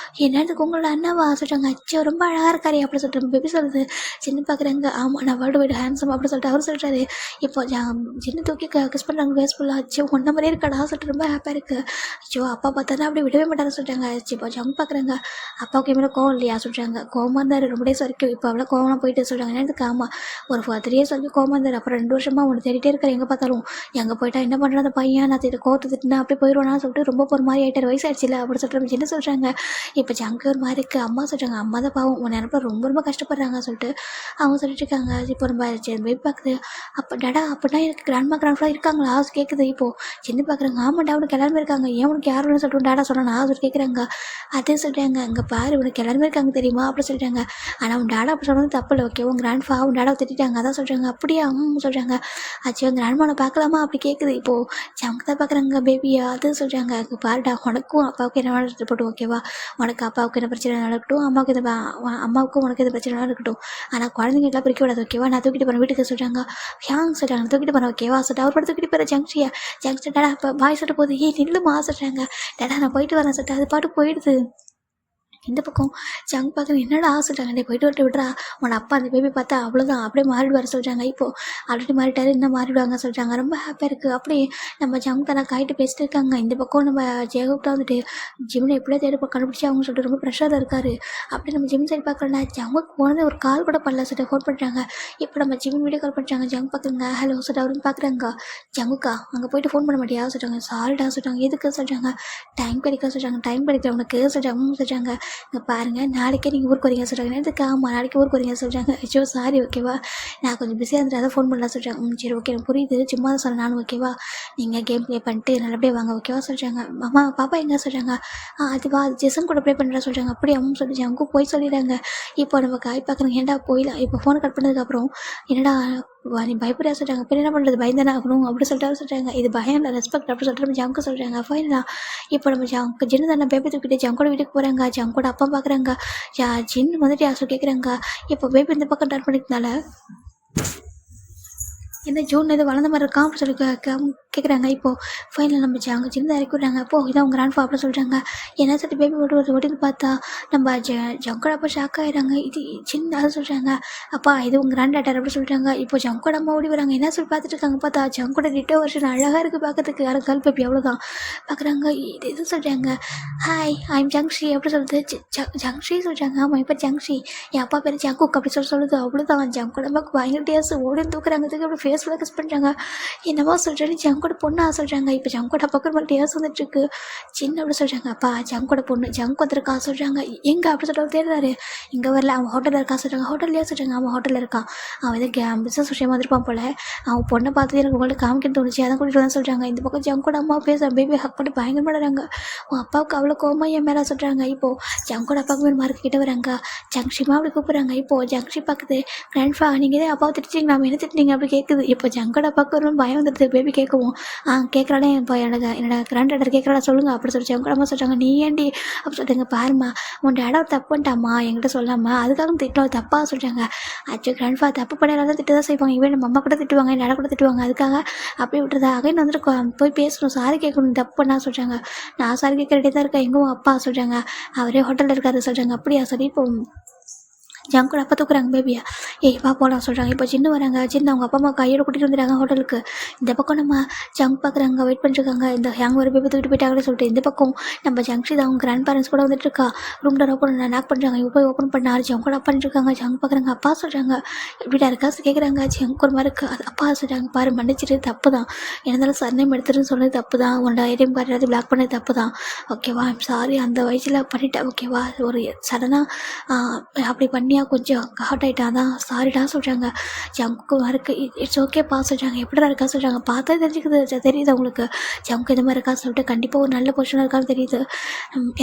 என்னதுக்கு உங்களோட அண்ணாவா சொல்கிறாங்க. அச்சோ ரொம்ப அழகாக இருக்காரு அப்படி சொல்கிறாங்க. பேபி சொல்லுது. சின்ன பார்க்குறாங்க. ஆமாம் நான் வேர்ல்டு வைட் ஹேண்ட்ஸம் அப்படி சொல்லிட்டு அவர் சொல்கிறாரு. இப்போ சின்ன தூக்கி கிஸ் பண்ணுறாங்க. ஃபேஸ்ஃபுல்லாக அச்சோ ஒன்றை மாதிரியே இருக்காடா சொல்லிட்டு ரொம்ப ஹாப்பியாக இருக்குது. அச்சோ அப்பா பார்த்தா அப்படி விடவே மாட்டாரு சொல்கிறாங்க. இப்போ ஜங்கு பார்க்குறாங்க. அப்பாவுக்கு எவ்வளோ கோவம் இல்லையா சொல்கிறாங்க. கோவமாக இருந்தார் ரொம்ப டேஸ் வரைக்கும். இப்போ அவ்வளோ கோவம்லாம் போயிட்டு சொல்கிறாங்க. எனக்கு ஆமாம் ஒரு 3 years வரைக்கும் கோவமாக இருந்தார். அப்புறம் 2 வருஷமாக ஒன்று தேடிட்டே இருக்காரு. எங்கே பார்த்தாலும் எங்கே போயிட்டா என்ன பண்ணுற அந்த பையன் நான் கோவத்தை திட்டினா அப்படி போயிடுவானா சொல்லிட்டு ரொம்ப ஒரு மாதிரி ஆகிட்டார். வயசாகிடுச்சு இல்லை அப்படி சொல்லிட்டு என்ன சொல்கிறாங்க. இப்போ ஜங்கு ஒரு மாதிரி இருக்குது. அம்மா சொல்கிறாங்க. அம்மா தான் பாவம் உன் நினைப்ப ரொம்ப ரொம்ப கஷ்டப்படுறாங்க சொல்லிட்டு அவங்க சொல்லிட்டு இருக்காங்க. இப்போ ரொம்ப வெயிட் பார்க்குது. அப்போ டடா அப்படின்னா எனக்கு கிராண்ட்ஃபாதர் இருக்காங்களா கேட்குது. இப்போது சின்ன பார்க்குறாங்க. ஆமாண்டா அவனுக்கு எல்லாருமே இருக்காங்க. ஏன் உனக்கு யாரும் சொல்லிட்டு டாடா சொன்னா சொல்லி கேட்குறாங்க. அதே சொல்கிறாங்க. அங்கே பாரு உனக்கு எல்லாருமே இருக்காங்க தெரியுமா அப்படி சொல்கிறாங்க. ஆனால் உன் டாடா அப்படி சொன்னது தப்பு இல்லை ஓகே. உன் கிராண்ட்ஃபா உன் டாடாவை திட்டாங்க அதான் சொல்கிறாங்க. அப்படியே அவங்க சொல்கிறாங்க. ஆச்சு உன் கிராண்ட்மானை பார்க்கலாமா அப்படி கேட்குது. இப்போது ஜங்கு தான் பார்க்குறாங்க பேபியா. அது சொல்கிறாங்க. அங்கே பாருடா உனக்கும் அப்பாவுக்கு என்ன வேணாலும் போட்டு ஓகேவா. உனக்கு அப்பாவுக்கு என்ன பிரச்சனை இருக்கட்டும், அம்மாவுக்கும் உனக்கு எது பிரச்சனை இருக்கட்டும். ஆனால் குழந்தைங்க எல்லாம் பிரிக்க விடாது ஓகேவா. நான் தூக்கிட்டு போகிறேன் வீட்டுக்கு சொல்கிறாங்க. ஹேங் சொல்கிறாங்க. தூக்கிட்டு போகிறேன் ஓகேவா சொல்லிட்டு அவர் படம் தூக்கிட்டு போகிற ஜங்ஷியா. ஜங்ஷன் டாடா இப்போ பாய் சொல்லிட்டு போகுது. நில்லுமா சொல்கிறாங்க. டேடா நான் போயிட்டு வரேன் சொல்லிட்டு அது பாட்டு போயிடுது. இந்த பக்கம் ஜங்கு பார்க்குறது. என்னடா சொல்கிறாங்க. டே போயிட்டு வரட்டு விட்றா உன் அப்பா அந்த பேபி பார்த்தா அவ்வளோதான் அப்படியே மாறிடுவார் சொல்கிறாங்க. இப்போது ஆல்ரெடி மாறிட்டாரு இன்னும் மாறிடுவாங்க சொல்கிறாங்க. ரொம்ப ஹாப்பியாக இருக்குது. அப்படியே நம்ம ஜங்கு தானே காயிட்டு பேசிட்டு இருக்காங்க. இந்த பக்கம் நம்ம ஜெயகுப்தா வந்துட்டு ஜிம்னை எப்படியே தேடி கண்டுபிடிச்சி அவங்க சொல்லிட்டு ரொம்ப ப்ரெஷராக இருக்கார். அப்படி நம்ம ஜிம் சைடு பார்க்குறோன்னா ஜங்குக்கு போனது ஒரு கால் கூட பண்ணல சொல்லிட்டு ஃபோன் பண்ணுறாங்க. இப்போ நம்ம ஜிம் வீடியோ கால் பண்ணுறாங்க. ஜங்கு பார்க்குறாங்க. ஹலோ சொல்லிட்டு அவருன்னு பார்க்குறாங்க. ஜங்குக்கா அங்கே போயிட்டு ஃபோன் பண்ண மாட்டியா சொல்கிறாங்க. சாரிடா சொல்கிறாங்க. எதுக்கு சொல்கிறாங்க. டைம் கிடைக்க சொல்கிறாங்க. டைம் கிடைக்கிற உனக்கு சொல்கிறாங்க. இங்கே பாருங்கள் நாளைக்கே நீங்கள் ஊருக்கு வரீங்க சொல்கிறாங்க. எதுக்கு ஆமாம் நாளைக்கு ஊருக்கு வரீங்க சொல்கிறாங்க. ஐயோ சாரி ஓகேவா நான் கொஞ்சம் பிஸியாக இருந்துட்டு அதை ஃபோன் பண்ணலாம் சொல்கிறாங்க. சரி ஓகே எனக்கு புரியுது சும்மா தான் சொல்கிறேன் நானும் ஓகேவா. நீங்கள் கேம் ப்ளே பண்ணிட்டு நல்லபடியாக வாங்க ஓகேவா சொல்கிறாங்க. அம்மா பாப்பா எங்கே சொல்கிறாங்க. அதுவா அது ஜெசன் கூட ப்ளே பண்ணுறா சொல்கிறாங்க. அப்படி அம்மா சொல்லி அங்கே போய் சொல்லிடுறாங்க. இப்போ நம்ம காய் பார்க்குறோங்க. ஏன்டா போயிடலாம். இப்போ ஃபோனை கட் பண்ணதுக்கப்புறம் என்னடா நீ பயப்படியா சொல்கிறாங்க. அப்போ என்ன பண்ணுறது பயந்தானே ஆகணும் அப்படி சொல்லிட்டு சொல்கிறாங்க. இது பயம் இல்லை ரெஸ்பெக்ட் அப்படி சொல்லிட்டு நம்ம ஜங்கு சொல்கிறாங்க. ஃபைனலாக இப்போ நம்ம ஜின்னு தானே பேபி தூக்கிட்டு ஜங்கோட வீட்டுக்கு போகிறாங்க. ஜங்கோட அப்பா பார்க்குறாங்க. ஜின்னு வந்துட்டு யாரும் கேட்குறாங்க. இப்போ பேபி இந்த பக்கம் டர்ன் பண்ணிக்கிறதுனால என்ன ஜூன் இது வளர்ந்த மாதிரி இருக்கா அப்படின்னு சொல்லி கேட்குறாங்க. இப்போது ஃபைனல் நம்ம அங்கே சின்ன இறக்கி விட்றாங்க. அப்போது இதான் அவங்க கிராண்ட்ஃபா அப்படின்னு சொல்கிறாங்க. என்ன சொல்லி பேபி ஓட்டின்னு பார்த்தா நம்ம ஜங்கோட அப்பா ஷாக் ஆகிடுறாங்க. இது சின்ன அதை சொல்கிறாங்க. அப்பா இது உங்கள் கிராண்ட் டாட்டர் அப்படின்னு சொல்கிறாங்க. இப்போ ஜங்கோட அம்மா ஓடி வராங்க. என்ன சொல்லி பார்த்துட்டு இருக்காங்க. பார்த்தா ஜங்கோட டிட்டோ வருஷன் அழகாக இருக்குது பார்க்கறதுக்கு. யாரும் கேர்ள் பேபி அவ்வளோதான் பார்க்குறாங்க. இது சொல்கிறாங்க. ஹாய் ஐம் ஜங்ஷி அப்படி சொல்லுது. ஜங்ஷி சொல்கிறாங்க. ஆமாம் இப்போ ஜங்ஷி என் அப்பா பேர் ஜங்குக் அப்படி சொல்லுது. அவ்வளோதான் ஜங்கோட அம்மாவுக்கு பயங்கர டேஸ் ஓடின்னு தூக்குறாங்க. அப்படி ஃபேஸ்ஃபுல்லாக கிஸ் பண்ணுறாங்க. என்னவோ சொல்கிறேன்னு ஜங்கோட பொண்ணா சொல்கிறாங்க. இப்போ ஜங்கோட பக்கம் மாதிரி டேஸ் வந்துட்டுருக்கு. சின்ன அப்படி சொல்கிறாங்க. அப்பா ஜங்கோட பொண்ணு ஜங்கு வந்துருக்கா சொல்கிறாங்க. எங்கே அப்படி சொல்லிட்டு தேடுறாரு. இங்கே வரல அவன் ஹோட்டலில் இருக்கா சொல்கிறாங்க. ஹோட்டல்லையே சொல்கிறாங்க. அவன் ஹோட்டலில் இருக்கான். அவன் இது பிஸ்னஸ் விஷயமா வந்துருப்பான் போல். அவன் பொண்ணை பார்த்து எனக்கு உங்களுக்கு காமிக்கிட்டு தோணுச்சு அதான் கூட்டிகிட்டு வந்து சொல்கிறாங்க. இந்த பக்கம் ஜங்கோட அம்மா பேச பேபி ஹக் பண்ணி பயங்கர பண்ணுறாங்க. உன் அப்பாவுக்கு அவ்வளோ கோமா என் மேலே சொல்கிறாங்க. இப்போது ஜங்கோட அப்பாவுக்கு மேலே மார்க்கு கிட்ட வராங்க. ஜங்ஷிமா அப்படி கூப்பிட்றாங்க. இப்போது ஜங்ஷி பார்க்குது. கிராண்ட்ஃபா நீங்கள் தான் அப்பாவை திட்டிங்க நாம என்ன திட்டிங்க அப்படி கேட்குது. இப்போ ஜங்கோட அப்பாவுக்கு ஒரு பயம் வந்துடுது. பேபி கேட்கவும் கேட்குறானே இப்போ என்னோட கிராண்ட் டாட்டர் கேட்குறா சொல்லுங்கள் அப்படி சொல்லி ஜங்கோட அம்மா சொல்கிறாங்க. நீ ஏன்டி அப்படி சொல்லிட்டுங்க பாருமா உன் டேடா தப்பு பண்ணிட்டாம்மா என்கிட்ட சொல்லாமல் அதுக்காக திட்டம் தப்பாக சொல்கிறாங்க. ஆக்சுவலி கிராண்ட்ஃபா தப்பு பண்ணாலும் தான் திட்டு தான் செய்வாங்க. இவன் நம்ம அம்மா கூட திட்டுவாங்க என் டேடா கூட திட்டுவாங்க. அதுக்காக அப்படி விட்டுறதா அகைன் வந்துட்டு போய் பேசணும் சாரி கேட்கணும் தப்பு பண்ணா சொல்கிறாங்க. நான் சாரி கேட்க ரெடி தான் இருக்கேன். எங்கும் அப்பா சொல்கிறாங்க. அவரே ஹோட்டலில் இருக்காரு சொல்கிறாங்க. அப்படியா சொல்லி இப்போ ஜங்கோட அப்பா தூக்குறாங்க பேபியை. ஏய் வா போகலாம் சொல்கிறாங்க. இப்போ சின்ன வராங்க. சின்ன அவங்க அப்பா அம்மா கையோட கூட்டிகிட்டு வந்துடுறாங்க ஹோட்டலுக்கு. இந்த பக்கம் நம்ம ஜங்க் பார்க்குறாங்க, வெயிட் பண்ணிருக்காங்க. இந்த ஹேங் ஒரு பேபி தூக்கிட்டு போயிட்டாங்கன்னு சொல்லிட்டு இந்த பக்கம் நம்ம ஜங்ஷி தான் அவங்க கிராண்ட் பேரண்ட்ஸ் கூட வந்துட்டு இருக்கா. ரூம் டோர் ஓப்பன் நாக் பண்ணுறாங்க. இப்போ போய் ஓப்பன் பண்ண ஜங்கோட அப்பா இருக்காங்க. ஜங்க் பார்க்குறாங்க. அப்பா சொல்கிறாங்க எப்படிடா இருக்கா கேட்குறாங்க. ஜங்க் ஒரு மாதிரி இருக்கு. அது அப்பா சொல்கிறாங்க பாரு மன்னிச்சிட்டு தப்பு தான், இருந்தாலும் சர்நேம் எடுத்துருன்னு சொன்னது தப்பு தான், உன்னோட ஏடிஎம் கார்டு எல்லாத்தையும் பிளாக் பண்ணது தப்பு தான், ஓகேவா சாரி அந்த வயசில் பண்ணிட்டேன், ஓகேவா ஒரு சடனாக அப்படி பண்ணியா கொஞ்சம் ஹார்ட் ஆகிட்டா தான் சாரிடா சொல்கிறாங்க. ஜங்கு இருக்கு இட்ஸ் ஓகேப்பா சொல்கிறாங்க. எப்படிடா இருக்கா சொல்கிறாங்க. பார்த்தா தெரிஞ்சுக்குது தெரியுது அவங்களுக்கு ஜங்கு இந்த மாதிரி இருக்கா சொல்லிட்டு கண்டிப்பாக ஒரு நல்ல பொசிஷனாக இருக்கான்னு தெரியுது.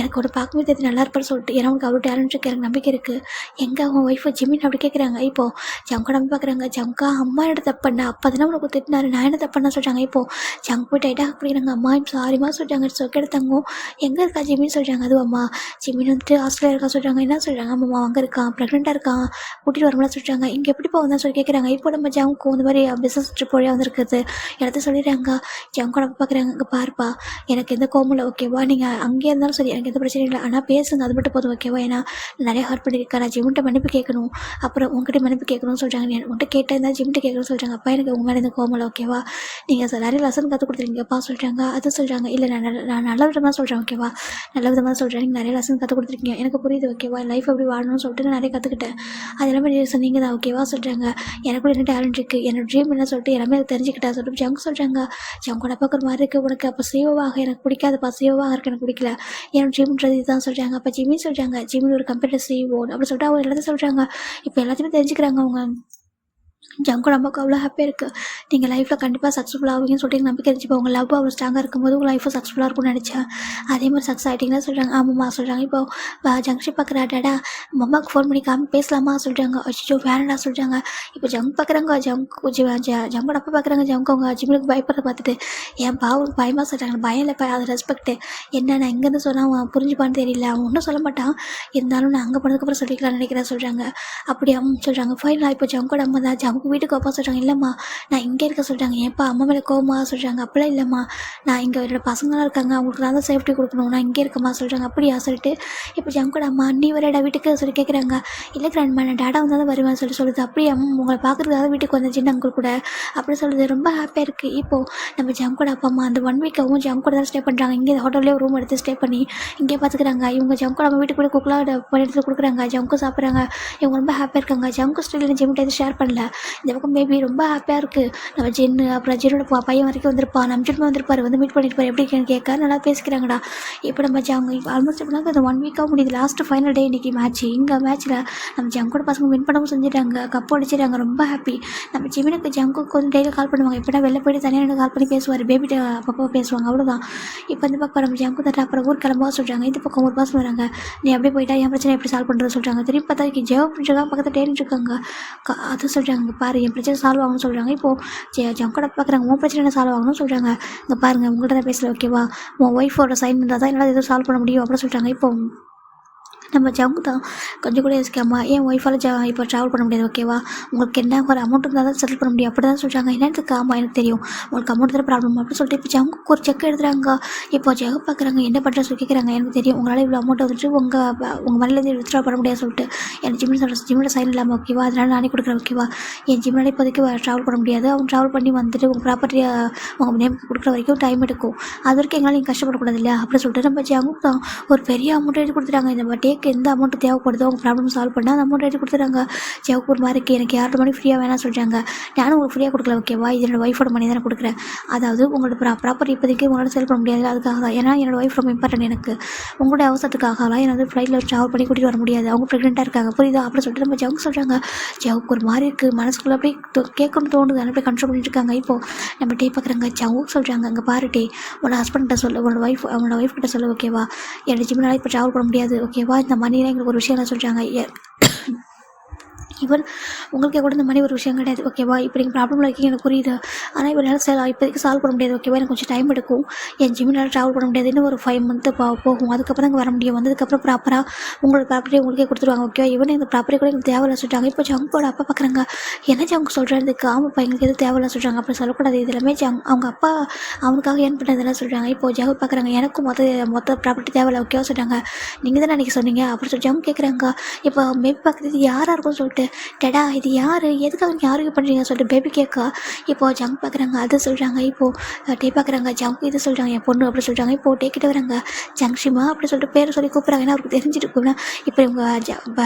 எனக்கு ஒரு பார்க்கவே தெரியுது நல்லா இருப்பான்னு சொல்லிட்டு. ஏன்னா அவனுக்கு அவ்வளோ டேலண்ட் இருக்கு, எனக்கு நம்பிக்கை இருக்குது. எங்கே அவங்க ஒய்ஃபை ஜிமின் அப்படி கேட்குறாங்க. இப்போது ஜங்கு நம்பி பார்க்குறாங்க. ஜங்கா அம்மா என்ன தப்பு பண்ண, அப்போ தானே உனக்கு திட்டினாரு, நான் என்ன தப்பு பண்ண சொல்கிறாங்க. இப்போது ஜங்கு போய் டைட்டாக அப்படிங்கிறாங்க. அம்மா சாரிம்மா சொல்கிறாங்க. இட்ஸ் ஓகே எடுத்தாங்க. எங்கே இருக்கா ஜிமின்னு சொல்கிறாங்க. அதுவும் அம்மா ஜிமின் வந்துட்டு ஆஸ்திரேலியா இருக்கா சொல்கிறாங்க. என்ன சொல்கிறாங்க. அம்மா அங்கே இருக்கான், ப்ரெக்னெண்ட்டாக இருக்கான், கூட்டிகிட்டு வரமெல்லாம் சொல்கிறாங்க. இங்கே எப்படிப்பா வந்தால் சொல்லி கேட்குறாங்க. இப்போ நம்ம ஜங்கு இந்த மாதிரி பிஸ்னஸ் ட்ரிப் வழியாக வந்துருக்குது எல்லாத்தையும் சொல்லிடுறாங்க. ஜங்கோட பார்க்குறாங்க. இங்கே பாருப்பா எனக்கு எந்த கோமும் இல்லை, ஓகேவா நீங்கள் அங்கேயே இருந்தாலும் சரி எனக்கு எந்த பிரச்சனையும் இல்லை, ஆனால் பேசுங்க அது மட்டும் போதும், ஓகேவா ஏன்னா நிறைய ஹர்ட் பண்ணியிருக்கேன், நான் ஜிம்கிட்ட மன்னிப்பு கேட்கணும், அப்புறம் உங்ககிட்ட மன்னிப்பு கேட்கணும்னு சொல்கிறாங்க. உங்கள்கிட்ட கேட்டால் இருந்தால் ஜிம்கிட்ட கேட்கணும்னு சொல்கிறாங்க. அப்பா எனக்கு உங்கள் மேலே எந்த கோமும் இல்லை, ஓகேவா நீங்கள் நிறைய லெசன் கற்றுக் கொடுத்துருக்கீங்கப்பா சொல்கிறாங்க. அது சொல்கிறாங்க. இல்லை நான் நல்ல விதமாக சொல்கிறேன், ஓகேவா நல்ல விதமாக சொல்கிறேன், நீங்கள் நிறைய லெசன் கற்றுக் கொடுத்துருக்கீங்க, எனக்கு புரியுது, ஓகேவா லைஃப் எப்படி வாழணும்னு சொல்லிட்டு நான் நிறைய கற்றுக்கிட்டேன், அது எல்லாமே நீங்கள் சொன்னீங்க தான், ஓகேவா சொல்கிறாங்க. எனக்குள்ள என்ன டேலண்ட் இருக்குது, என்னோட ட்ரீம் என்ன சொல்லிட்டு எல்லாமே தெரிஞ்சுக்கிட்டேன் சொல்லிட்டு ஜங்கு சொல்கிறாங்க. ஜங்கோட பார்க்குற மாதிரி இருக்குது. உனக்கு அப்போ சேவாக எனக்கு பிடிக்காதுப்பா, சேவாக இருக்கு எனக்கு பிடிக்கல, என்னோட ட்ரீம்ன்றது இதுதான் சொல்கிறாங்க. அப்போ ஜிம்மி சொல்கிறாங்க. ஜிம்மி ஒரு கம்ப்யூட்டர் சிஇஓ அப்படி சொல்லிட்டு அவங்க எல்லாத்தையும் சொல்கிறாங்க. இப்போ எல்லாத்தையுமே தெரிஞ்சுக்கிறாங்க அவங்க. ஜங்கு நமக்கு அவ்வளோ ஹாப்பியாக இருக்குது. நீங்கள் லைஃப்பில் கண்டிப்பாக சக்ஸஸ்ஃபுல் ஆகுவீங்கன்னு சொல்லிட்டு நம்பிக்கை இருந்துச்சு. உங்கள் லவ் அவ்வளோ ஸ்ட்ராங்காக இருக்கும்போது உங்கள் லைஃபும் சக்ஸஸ்ஃபுல்லாக இருக்கும்னு நினச்சேன். அதே மாதிரி சக்ஸஸ் ஆகிட்டிங்களா சொல்கிறாங்க. ஆமாம்மா சொல்கிறாங்க. இப்போ ஜங்ஷி பார்க்குறா டேடா அம்மாவுக்கு ஃபோன் பண்ணி பேசலாமா சொல்கிறாங்க. அச்சோ வேணடா சொல்கிறாங்க. இப்போ ஜங்கு பார்க்குறாங்க. ஜங்கோட அப்பா பார்க்குறாங்க. ஜங்கு அவங்க ஜிம்முக்கு பயப்படுறத பார்த்துட்டு என் பாவம் பயமாக சொல்கிறாங்க. பயம் இல்லை, அது ரெஸ்பெக்ட்டு. என்ன நான் இங்கேருந்து சொன்னால் அவன் புரிஞ்சுப்பான்னு தெரியல, அவன் ஒன்றும் சொல்ல மாட்டான், இருந்தாலும் நான் அங்கே போனதுக்கப்புறம் சொல்லிக்கலாம்னு நினைக்கிறேன் சொல்கிறாங்க. அப்படி அம்மா சொல்கிறாங்க. ஃபைனலாக இப்போ ஜங்கோட அம்மா தான் ஜங்கு வீட்டுக்கு அப்பா சொல்கிறாங்க. இல்லைம்மா நான் இங்கே இருக்க சொல்கிறாங்க. ஏன்ப்பா அம்மா மேலே கோவமா சொல்கிறாங்க. அப்படிலாம் இல்லைம்மா, நான் இங்கே என்னோட பசங்களாம் இருக்காங்க, அவங்களுக்கு நான் தான் சேஃப்டி கொடுக்கணும், நான் இங்கே இருக்கம்மா சொல்கிறாங்க. அப்படியா சொல்லிட்டு இப்போ ஜங்கோட அம்மா நீ வரடா வீட்டுக்கு சொல்லி கேட்குறாங்க. இல்லை கிராண்ட்மா நான் டேடா வந்தால் தான் வருவேன் சொல்லி சொல்லுது. அப்படியே உங்களை பார்க்குறதுக்காக வீட்டுக்கு வந்த சின்ன அங்கிள் கூட அப்படி சொல்லுது. ரொம்ப ஹாப்பியாக இருக்குது. இப்போது நம்ம ஜங்கோட அப்பா அம்மா அந்த 1 வீக்காகவும் ஜங்கோட தான் ஸ்டே பண்ணுறாங்க. இங்கே ஹோட்டல்லேயே ரூம் எடுத்து ஸ்டே பண்ணி இங்கே பார்த்துக்கிறாங்க. இவங்க ஜங்கோட நம்ம வீட்டுக்கு கூட குக்கலாக பண்ணி எடுத்து கொடுக்குறாங்க. ஜங்கு சாப்பிட்றாங்க. இவங்க ரொம்ப ஹாப்பியாக இருக்காங்க. ஜங்கு ஸ்டில் ஜிம்கிட்ட எதுவும் ஷேர் பண்ணல. இந்த பக்கம் பேபி ரொம்ப ஹாப்பியாக இருக்குது. நம்ம ஜென்னு அப்புறம் ஜென்னோட பையன் வரைக்கும் வந்திருப்பான், நம்ம ஜென்மம் வந்திருப்பார், வந்து மீட் பண்ணியிருப்பார், எப்படி இருக்குன்னு கேட்க நல்லா பேசிக்கிறாங்கடா. இப்போ நம்ம ஜங்கு இப்போ ஆல்மோஸ்ட் எப்படின்னா அந்த 1 வீக்காக முடியுது. லாஸ்ட்டு ஃபைனல் டே இன்றைக்கி மேட்ச். இங்கே மேட்ச்சில் நம்ம ஜங்கோட பசங்க வின் பண்ணவும் செஞ்சுட்டாங்க, கப்பு அடிச்சிட்டாங்க. ரொம்ப ஹாப்பி. நம்ம ஜிமினுக்கு ஜங்குக்கு கொஞ்சம் டெய்லி கால் பண்ணுவாங்க. எப்படின்னா வெளில போய்ட்டு தனியாக எனக்கு கால் பண்ணி பேசுவார், பேபிட்ட அப்பப்போ பேசுவாங்க, அவ்வளோதான். இப்போ இந்த பக்கம் நம்ம ஜங்கு தட்டா அப்புறம் ஊர் கிளம்பா சொல்கிறாங்க. இந்த பக்கம் ஒரு பஸ் வராங்க. நீ அப்படியே போயிட்டா என் பிரச்சனை எப்படி சால்வ் பண்ணுறது சொல்கிறாங்க. திரும்பி பார்த்தா ஜெயோ பிடிச்சிருக்காங்க, பக்கத்தில் டேரின்னு இருக்காங்க. அது சொல்கிறாங்க பாரு என் பிரச்சனை சால்வ் ஆகணும்னு சொல்கிறாங்க. இப்போது ஜங்கோட பார்க்குறாங்க. உன் பிரச்சனை சால்வ் ஆகணும்னு சொல்கிறாங்க. இங்கே பாருங்கள் உங்கள்கிட்ட தான் பேசல, ஓகேவா உன் ஒய்ஃபோட சைன் இருந்தால் தான் என்னால் எதுவும் சால்வ் பண்ண முடியும் அப்படின்னு சொல்கிறாங்க. இப்போ நம்ம ஜங்கு தான் கொஞ்சம் கூட யோசிக்காமா என் ஒய்ஃபால் இப்போ ட்ராவல் பண்ண முடியாது, ஓகேவா உங்களுக்கு என்ன ஒரு அமௌண்ட் இருந்தால் தான் செட்டில் பண்ண முடியும் அப்படி தான் சொல்கிறாங்க. என்னத்துக்கு ஆமாம் எனக்கு தெரியும் உங்களுக்கு அமௌண்ட் தான் ப்ராப்ளம் அப்படின்னு சொல்லிட்டு இப்போ ஜங்குக்கு ஒரு செக் எடுத்துகிறாங்க. இப்போ ஜங்கு பார்க்குறாங்க. என்ன பண்ணுற சொல்லி கேட்குறாங்க. எனக்கு தெரியும் உங்களால் இவ்வளோ அமௌண்ட் வந்துட்டு உங்கள் மணிலேருந்து வித்ட்ரா பண்ண முடியாது சொல்லிட்டு எனக்கு ஜிம்மில் சைன் இல்லாமல், ஓகேவா அதனால் நானே கொடுக்குறேன், ஓகேவா என் ஜிம்மில் இப்போதைக்கு ட்ராவல் பண்ண முடியாது, அவங்க ட்ராவல் பண்ணி வந்துட்டு உங்கள் ப்ராப்பர்ட்டியை உங்கள் நேம் கொடுக்குற வரைக்கும் டைம் எடுக்கும், அது வரைக்கும் எங்களால் நீங்கள் கஷ்டப்படக்கூடாது இல்லையா அப்படின்னு சொல்லிட்டு நம்ம ஜங்குக்கு தான் ஒரு பெரிய அமௌண்ட் எடுத்து கொடுத்துட்டாங்க. இந்த டேக்கு எந்த அமௌண்ட் தேவைப்படுதோ அவங்க ப்ராப்ளம் சால்வ் பண்ணால் அந்த அமௌண்ட் எடுத்து கொடுத்துறாங்க. ஜவுக்கு ஒரு மாதிரி எனக்கு 6 மணி ஃப்ரீயாக வேணாம் சொல்கிறாங்க. நானும் உங்களுக்கு ஃப்ரீயாக கொடுக்கல, ஓகேவா இது என்னோட ஒய்ஃபோட மணி தானே கொடுக்குறேன், அதாவது உங்களோட ப்ராப்பர்ட்டி இப்போதைக்கு உங்களால் செல் பண்ண முடியாது, அதுக்காக தான். ஏன்னா என்னோட ஒய்ஃப் ரொம்ப இம்பார்ட்டன்ட் எனக்கு, உங்களோட அவசரத்துக்காகலாம் என்னை வந்து ஃப்ளைட்டில் ட்ராவல் பண்ணி கூட்டிகிட்டு வர முடியாது, அவங்க ப்ரெக்னெண்ட்டாக இருக்காங்க புரியுதா அப்படின்னு சொல்லிட்டு நம்ம ஜவுக்கு சொல்கிறாங்க. ஜவுக்கு ஒரு மாதிரி இருக்குது, மனசுக்குள்ளே அப்படியே கேட்கணும்னு தோணுது, அப்படியே கண்ட்ரோல் பண்ணிட்டு இருக்காங்க. இப்போது நம்ம டே பார்க்குறாங்க. ஜவுக்கு சொல்கிறாங்க. அங்கே பாரு டே உன்னோட ஹஸ்பண்ட்கிட்ட சொல்லு, உன்னோட ஒய்ஃப் கிட்ட சொல்லு, ஓகேவா என்னோட ஜிம்மில் இப்போ ட்ராவல் பண்ண முடியாது, ஓகேவா இந்த மணிலாம் எங்களுக்கு ஒரு விஷயம் சொல்கிறாங்க. ஈவன் உங்களுக்கே கூட இந்த மாதிரி ஒரு விஷயம் கிடையாது ஓகேவா. இப்போ நீங்கள் ப்ராப்ளமில் இருக்கீங்க எனக்கு புரியுது. ஆனால் இப்போ என்னால் இப்போதைக்கு சால்வ் பண்ண முடியாது ஓகேவா. எனக்கு கொஞ்சம் டைம் எடுக்கும். என் ஜிம்மினால் ட்ராவல் பண்ண முடியாது. இன்னும் ஒரு 5 மந்த்து போகும். அதுக்கப்புறம் தான் இங்கே வர முடியும். வந்ததுக்கப்புறம் ப்ராப்பராக உங்களோட ப்ராப்பர்ட்டி உங்களுக்கே கொடுத்துருவாங்க ஓகேவா. ஈவன் இந்த ப்ராப்பர்ட்டி கூட எங்களுக்கு தேவையில்ல சொல்லிட்டாங்க. இப்போ ஜங்கோட அப்பா பார்க்குறாங்க, என்ன ஜங்க் சொல்கிறதுக்கு ஆமாப்பா எங்களுக்கு எதுவும் தேவையில்ல சொல்கிறாங்க. அப்படி சொல்லக்கூடாது. இது எல்லாமே அவங்க அப்பா அவனுக்காக ஏன் பண்ணதெல்லாம் சொல்கிறாங்க. இப்போ ஜங்கு பார்க்குறாங்க, எனக்கும் மொத்த ப்ராப்பர்ட்டி தேவையில்ல ஓகேவா சொல்கிறாங்க. நீங்கள் தான் அன்றைக்கி சொன்னீங்க அப்படின்னு சொல்லி ஜங்கு கேட்குறாங்க. இப்போ மேபி பார்க்குறது யாராக இருக்கும்னு சொல்லிட்டு, டடா இது யார், எதுக்காக நீங்கள் ஆர்கியூ பண்ணுறீங்க சொல்லிட்டு பேபி கேட்கா. இப்போது ஜங்க் பார்க்குறாங்க, அது சொல்கிறாங்க. இப்போது டே பார்க்குறாங்க, ஜங்க் இது சொல்கிறாங்க, என் பொண்ணு அப்படி சொல்கிறாங்க. இப்போது டேக்கிட்ட வராங்க, ஜங்ஷிமா அப்படி சொல்லிட்டு பேர் சொல்லி கூப்பிட்றாங்க. ஏன்னா அவருக்கு தெரிஞ்சிருக்குன்னா இப்போ இவங்க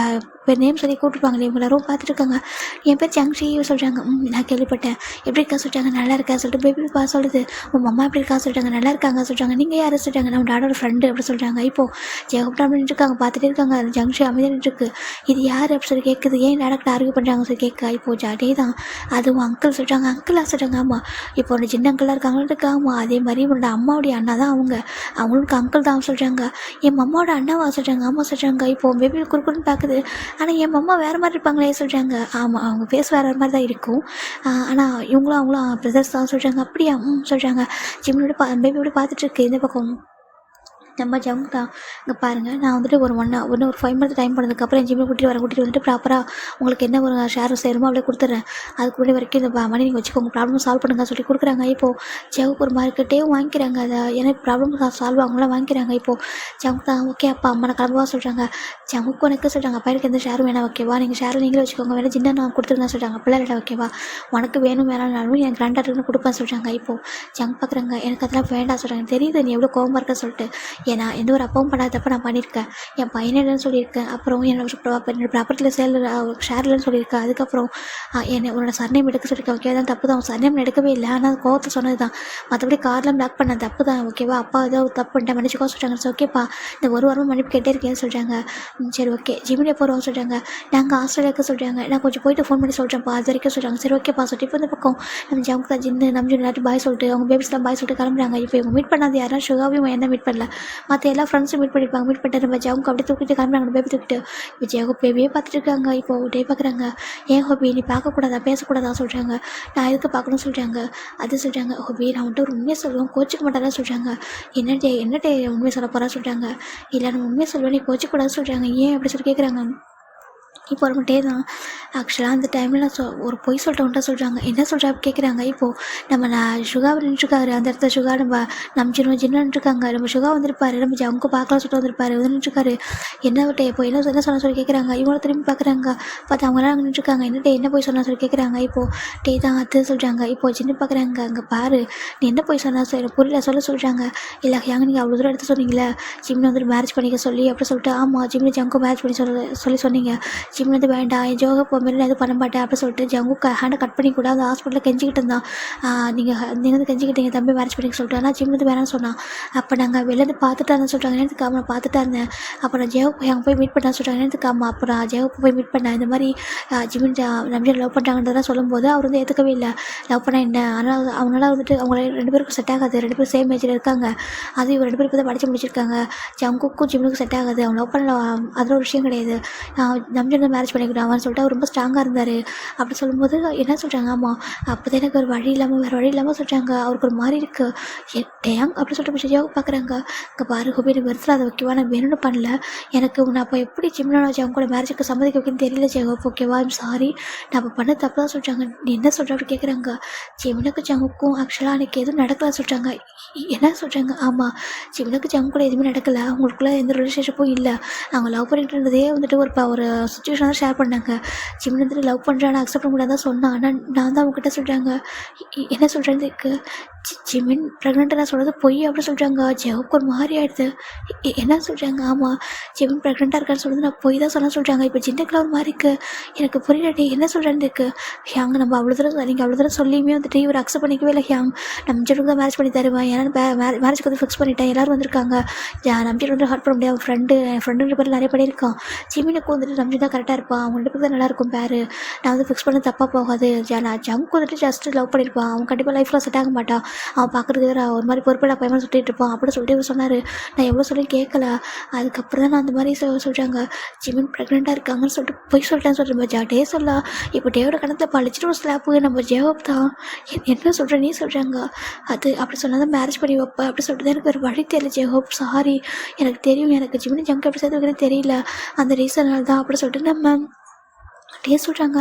நேம் சொல்லி கூப்பிட்டுருப்பாங்களே, இவங்க எல்லாரும் பார்த்துட்டு இருக்காங்க. என் பேர் ஜங்ஷி சொல்கிறாங்க. நான் கேள்விப்பட்டேன், எப்படி இருக்கா சொல்கிறாங்க. நல்லா இருக்கா சொல்லிட்டு பேபி சொல்லுது. உங்கள் அம்மா எப்படி இருக்கா சொல்கிறாங்க. நல்லா இருக்காங்க சொல்கிறாங்க. நீங்கள் யாரும் சொல்கிறாங்க, நம்ம டாடோட ஃப்ரெண்டு அப்படி சொல்கிறாங்க. இப்போது ஜெகப்டா அப்படின்னு இருக்காங்க, பார்த்துட்டே இருக்காங்க. ஜங்ஷி அமைதியாக இருக்கு. இது யார் அப்படி சொல்லி கேட்குது. ஏன் டேரக்ட் ஆர்கியூ பண்ணுறாங்க சொல்லி கேட்க. இப்போது ஜாடே தான், அதுவும் அங்கிள் சொல்கிறாங்க. அங்கிளாக சொல்கிறாங்க. ஆமாம், இப்போ ஒரு சின்ன அங்கிளாக இருக்காங்கன்னு இருக்கா. ஆமாம், அதே மாதிரி உன்னோட அம்மாவுடைய அண்ணா தான் அவங்களுக்கு அங்கிள் தான் சொல்கிறாங்க. என் அம்மாவோட அண்ணாவா சொல்கிறாங்க. ஆமாம் சொல்கிறாங்க. இப்போது பேபி குறுக்குன்னு பார்க்குது. ஆனால் என் அம்மா வேறு மாதிரி இருப்பாங்களே சொல்கிறாங்க. ஆமாம், அவங்க ஃபேஸ் வேறு மாதிரி தான் இருக்கும். ஆனால் அவங்களும் பிரதர்ஸ் தான் சொல்கிறாங்க. அப்படியா சொல்கிறாங்க. ஜிம்மினோட பேபியோட பார்த்துட்ருக்கு இந்த பக்கம். நம்ம ஜங்க் தான். இங்கே பாருங்கள், நான் வந்துட்டு ஒரு 5 மந்த் டைம் பண்ணதுக்கப்புறம் என் ஜிம்மில் கூட்டிகிட்டு வந்துட்டு ப்ராப்பராக உங்களுக்கு என்ன ஒரு ஷேர் சேருமோ அப்படியே கொடுத்துட்றேன். அதுக்கு முன்னாடி வரைக்கும் இந்த மணி நீங்கள் வச்சுக்கோங்க, ப்ராப்ளம் சால்வ் பண்ணுங்க சொல்லி கொடுக்குறாங்க. இப்போது ஜவுக்கு ஒரு மார்க்கெட்டையும் வாங்கிக்கிறாங்க. அதை ஏன்னா ப்ராப்ளம் சால்வ் ஆகலாம் வாங்கிக்கிறாங்க. இப்போது ஜங்க் தான் ஓகே அப்பா அம்மா நான் கிளம்புவா சொல்கிறாங்க. ஜங்குக்கு எனக்கு சொல்கிறாங்க, அப்பா எனக்கு எந்த ஷேரும் வேணாம் ஓகேவா, நீங்கள் ஷேர் நீங்களே வச்சுக்கோங்க, வேணா சின்ன நான் கொடுத்துருங்க சொல்கிறாங்க. அப்படிலாம் இல்லை ஓகேவா, உனக்கு வேணும் வேணாலும் என் கிராண்டாட்டுன்னு கொடுப்பேன் சொல்கிறாங்க. இப்போது ஜங்க் பார்க்குறாங்க, எனக்கு அதெல்லாம் வேண்டாம் சொல்கிறாங்க. தெரியுது நீ எவ்வளோ கோவமாக இருக்க சொல்லிட்டு. ஏன்னா எந்த ஒரு அப்பாவும் பண்ணாதப்ப நான் பண்ணியிருக்கேன். என் பையனை இல்லைன்னு சொல்லியிருக்கேன். அப்புறம் என்னோட ப்ராப்பர்ட்டியில் ஷேர் இல்லைன்னு சொல்லியிருக்கேன். அதுக்கப்புறம் உன்னோட சர்நேம் எடுக்க சொல்லியிருக்கேன் ஓகே. தான் தப்பு தான், சர்நேம் எடுக்கவே இல்லை. ஆனால் கோவத்தை சொன்னது தான். மற்றபடி கார்லாம் பிளாக் பண்ண தப்பு தான் ஓகேவா. அப்பா ஏதோ தப்பு பண்ணிட்டேன் மன்னிச்சுக்கோ சொல்கிறாங்க. சரி ஓகேப்பா, இந்த ஒரு வாரமாக மன்னிப்பு கேட்டே இருக்கேன்னு சொல்கிறாங்க. சரி ஓகே, ஜிமினி எப்போ வருவோம் சொல்கிறாங்க. நாங்கள் ஆஸ்திரேலியாவுக்கு சொல்கிறாங்க. நான் கொஞ்சம் போயிட்டு ஃபோன் பண்ணி சொல்கிறேன்ப்பா அது வரைக்கும் சொல்கிறாங்க. சரி ஓகேப்பா சொல்லிட்டு இப்போ இந்த பக்கம் நம்ம ஜமுக்கு ஜின்னு நம்ம எல்லாத்தையும் பாய் சொல்லிட்டு அவங்க பேபிஸ்லாம் பாய் சொல்லிட்டு கிளம்புறாங்க. இப்போ இவங்க மீட் பண்ணாது யாரும் சுகாவையும் என்ன மீட் பண்ணல, மற்ற எல்லா ஃப்ரெண்ட்ஸும் மீட் பண்ணியிருப்பாங்க. மீட் பண்ணிட்டு நம்ம ஜவுக்கு அப்படியே தூக்கிட்டு கிளம்புறாங்க. பேபி தூக்கிட்டு இப்போ ஜெயகோ பேபியே பார்த்துட்டு இருக்காங்க. இப்போ டே பார்க்குறாங்க. ஏன் ஹோபி நீ பார்க்கக்கூடாதா பேசக்கூடாதா சொல்கிறாங்க. நான் எதுக்கு பார்க்கணும்னு சொல்கிறாங்க. அது சொல்கிறாங்க. ஹோபி நான் வந்துட்டு ஒரு உண்மையை சொல்லுவேன் கோச்சிக்க மாட்டேதான் சொல்கிறாங்க. என்ன டே உண்மையை சொல்ல போகிறா சொல்கிறாங்க. இல்லை நான் உண்மையை சொல்லுவேன் நீ கோச்சிக்கூடாது சொல்கிறாங்க. ஏன் அப்படி சொல்லி கேட்குறாங்க. இப்போ ஒரு டே தான் ஆக்சுவலாக அந்த டைமில் நான் ஒரு பொய் சொல்லிட்டோன்ட்டா சொல்கிறாங்க. என்ன சொல்கிறா கேட்குறாங்க. இப்போது நான் சுகா நின்றுருக்காரு அந்த இடத்துல. சுகா நம்ம ஜின்னுருக்காங்க. நம்ம சுகா வந்திருப்பாரு, நம்ம அவங்க பார்க்கலாம் சொல்லிட்டு வந்திருப்பாரு வந்துருக்காரு. என்ன விட்டு இப்போ என்ன சொன்ன சொல்லி கேட்குறாங்க. இவங்கள திரும்பி பார்க்குறாங்க. பார்த்து அவங்களாம் அங்கே நின்றுருக்காங்க. என்ன என்ன போய் சொன்னா சொல்லி கேட்குறாங்க. இப்போது டே தான் அது சொல்கிறாங்க. இப்போது சின்ன பார்க்குறாங்க. அங்கே பாரு நீ என்ன போய் சொன்னா சொல்லி புரியல சொல்கிறாங்க. இல்லை யாங்க நீங்கள் அவ்வளோ தூரம் எடுத்து சொன்னீங்களே ஜிம்னு வந்துட்டு மேரேஜ் பண்ணிக்க சொல்லி அப்படி சொல்லிட்டு. ஆமாம் ஜிம்னு ஜங்கு மேரேஜ் பண்ணி சொல்லி சொன்னீங்க. ஜிம்னு வந்து வேண்டாம் என் ஜோகா போகும்போது நான் எதுவும் பண்ண மாட்டேன் அப்படி சொல்லிட்டு ஜங்கு ஹேண்டை கட் பண்ணி கூட அந்த ஹாஸ்பிட்டலில் கெஞ்சிக்கிட்டு இருந்தான். நீங்கள் வந்து கெஞ்சிக்கிட்டீங்க தம்பி மேரேஜ் பண்ணிக்க சொல்லிட்டு. ஆனால் ஜிம் வந்து வேணாம்னு சொன்னான். அப்போ நாங்கள் வெளிலேருந்து பார்த்துட்டு இருந்தேன் சொல்கிறாங்க. எனக்கு நான் பார்த்துட்டா இருந்தேன். அப்போ நான் ஜெயோ அங்கே போய் மீட் பண்ணா சொல்கிறாங்க. எனக்கு அப்போ நான் ஜெயோ போய் மீட் பண்ணேன். இந்த மாதிரி ஜிமின் நம்பியை லவ் பண்ணுறாங்கன்றதெல்லாம் சொல்லும்போது அவர் வந்து ஏற்றுக்கவே இல்லை. லவ் பண்ண என்ன ஆனால் அவங்களால வந்துட்டு அவங்க 2 பேருக்கும் செட் ஆகாது. 2 பேரும் சேம் ஏஜில் இருக்காங்க. அது இவங்க 2 பேரும் இப்போ தான் படித்து முடிச்சிருக்காங்க. ஜங்குக்கும் ஜிம்னுக்கும் செட் ஆகாது. அவங்க லவ் பண்ணல அதில் ஒரு விஷயம் கிடையாது. நம்பி மேரேஜ் பண்ணிக்கிட்டாங்கன்னு சொல்லிட்டு அவர் ரொம்ப ஸ்ட்ராங்காக இருந்தார். அப்படி சொல்லும்போது என்ன சொல்கிறாங்க. ஆமாம் அப்போ தான் எனக்கு ஒரு வேறு வழி இல்லாமல் சொல்கிறாங்க. அவருக்கு ஒரு மாதிரி இருக்குது டேங் அப்படி சொல்லிட்டு ஜெயோவை பார்க்குறாங்க. இங்கே பாரு ஹோபி எனக்கு வருத்தில் அதை ஓகேவா நான் வேணும்னு பண்ணல. எனக்கு நான் அப்போ எப்படி ஜிம்னா அவங்க கூட மேரேஜுக்கு சம்மதிக்க வைக்கன்னு தெரியல ஜெயோ ஓகேவா ஐம் சாரி நான் அப்போ பண்ண தப்பு தான் சொல்கிறாங்க. நீ என்ன சொல்கிற அப்படி கேட்குறாங்க. ஜிம்னுக்கு ஜங்குக்கும் ஆக்சுவலாக எனக்கு எதுவும் நடக்கல சொல்கிறாங்க. என்ன சொல்கிறாங்க. ஆமாம் ஜிம்னுக்கு ஜங்கு கூட எதுவுமே நடக்கலை. அவங்களுக்குள்ள எந்த ரிலேஷன்ஷிப்பும் இல்லை. அவங்க லவ் பண்ணிட்டு இருந்ததே வந்துட்டு ஒரு சுச்சுவேஷன் தான் ஷேர் பண்ணாங்க. ஜிம்னு வந்துட்டு லவ் பண்ணுறான்னு அக்செப்ட் பண்ண முடியாதான் சொன்னான். ஆனால் நான் தான் அவங்ககிட்ட சொல்கிறாங்க. என்ன சொல்கிறதுக்கு ஜிமின் ப்ரெக்னெண்ட்டாக நான் சொல்கிறது பொய் அப்படி சொல்கிறாங்க. ஜெவுக்கு ஒரு மாதிரி ஆகிடுது. என்ன சொல்கிறாங்க. ஆமாம் ஜிமின் ப்ரெக்னெண்ட்டாக இருக்கான்னு சொல்கிறது நான் பொய் தான் சொன்ன சொல்கிறாங்க. இப்போ ஜின்னுக்குலாம் ஒரு மாதிரி இருக்குது. எனக்கு புரியலடி என்ன சொல்கிறேன்னு இருக்குது. ஹியாங் நம்ம அவ்வளோ தூரம் நீங்கள் அவ்வளோ தூரம் சொல்லியுமே வந்துட்டு இவர் அக்செப்ட் பண்ணிக்கவே இல்லை. ஹியாங் நம்ஜனுக்கு தான் மேரேஜ் பண்ணி தருவேன். ஏன்னா மேரேஜ்க்கு வந்து ஃபிக்ஸ் பண்ணிட்டேன். எல்லோரும் வந்திருக்காங்க. நம்ஜன் வந்து ஹர்ட் பண்ண முடியாது. என் ஃப்ரெண்டுன்ற பேர் நிறைய பேர் இருக்கான். ஜிமினுக்கு வந்துட்டு நம்ஜன் தான் கரெக்டாக கரெக்டாக இருப்பான், அவங்க 2 பேரும் தான் நல்லாயிருக்கும் பேர், நான் வந்து ஃபிக்ஸ் பண்ண தப்பாக போகாது. நான் ஜங்க் வந்துட்டு ஜஸ்ட் லவ் பண்ணியிருப்பான், அவன் கண்டிப்பாக லைஃப்பில் செட் ஆக மாட்டான், அவன் பார்க்குறதுக்கு வேறு ஒரு மாதிரி பொறுப்பில் பையன் சுற்றிட்டு இருப்பான் அப்படின்னு சொல்லிட்டு இவர் சொன்னார். நான் எவ்வளோ சொல்லி கேட்கல. அதுக்கப்புறம் தான் நான் அந்த மாதிரி சொல்கிறாங்க ஜிமின் ப்ரெக்னெண்ட்டாக இருக்காங்கன்னு சொல்லிட்டு போய் சொல்லிட்டேன்னு சொல்கிறேன். டே சொல்லலாம் இப்போ டேவோட கணத்தில் பழிச்சிட்டு ஒரு ஸ்லாப்பு நம்ம ஜேவப் தான். என்ன சொல்கிற நீ சொல்கிறாங்க அது அப்படி சொன்னால் தான் மேரேஜ் பண்ணி வைப்பேன் அப்படி சொல்லிட்டு தான் எனக்கு ஒரு வழி தெரியல ஜேஹோப், சாரி எனக்கு தெரியும், எனக்கு ஜிமினி ஜங்க் எப்படி சேர்த்து வைக்கிறது தெரியல, அந்த ரீசனால் தான் அப்படி சொல்லிட்டு நம்ம டே சொல்கிறாங்க.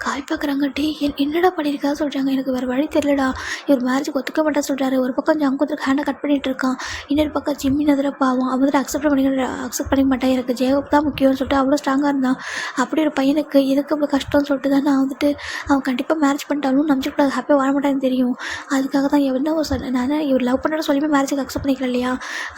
காய் பார்க்குறாங்க. டே என்னடா பண்ணியிருக்கா சொல்கிறாங்க. எனக்கு வேறு வழி தெரியலடா, இவர் மேரேஜுக்கு ஒத்துக்க மாட்டா சொல்கிறாரு. ஒரு பக்கம் ஜங்குத்துக்கு ஹேண்டை கட் பண்ணிகிட்டு இருக்கான், இன்னொரு பக்கம் ஜிம்மின் அதில் பாவம் அவன் வந்துட்டு அக்செப்ட் பண்ணிக்க மாட்டேன், எனக்கு ஜேவப் தான் முக்கியம்னு சொல்லிட்டு அவ்வளோ ஸ்ட்ராங்காக இருந்தான். அப்படி ஒரு பையனுக்கு இதுக்கு அவ்வளோ கஷ்டம்னு சொல்லிட்டு தான் நான் வந்துட்டு அவன் கண்டிப்பாக மேரேஜ் பண்ணிட்டாலும் நம்பிச்சுக்கூட ஹாப்பியாக வாழ மாட்டேன்னு தெரியும். அதுக்காக தான் என்ன ஒரு நான் இவர் லவ் பண்ணுற சொல்லியுமே மேரேஜுக்கு அக்செப்ட் பண்ணிக்கல இல்லையா,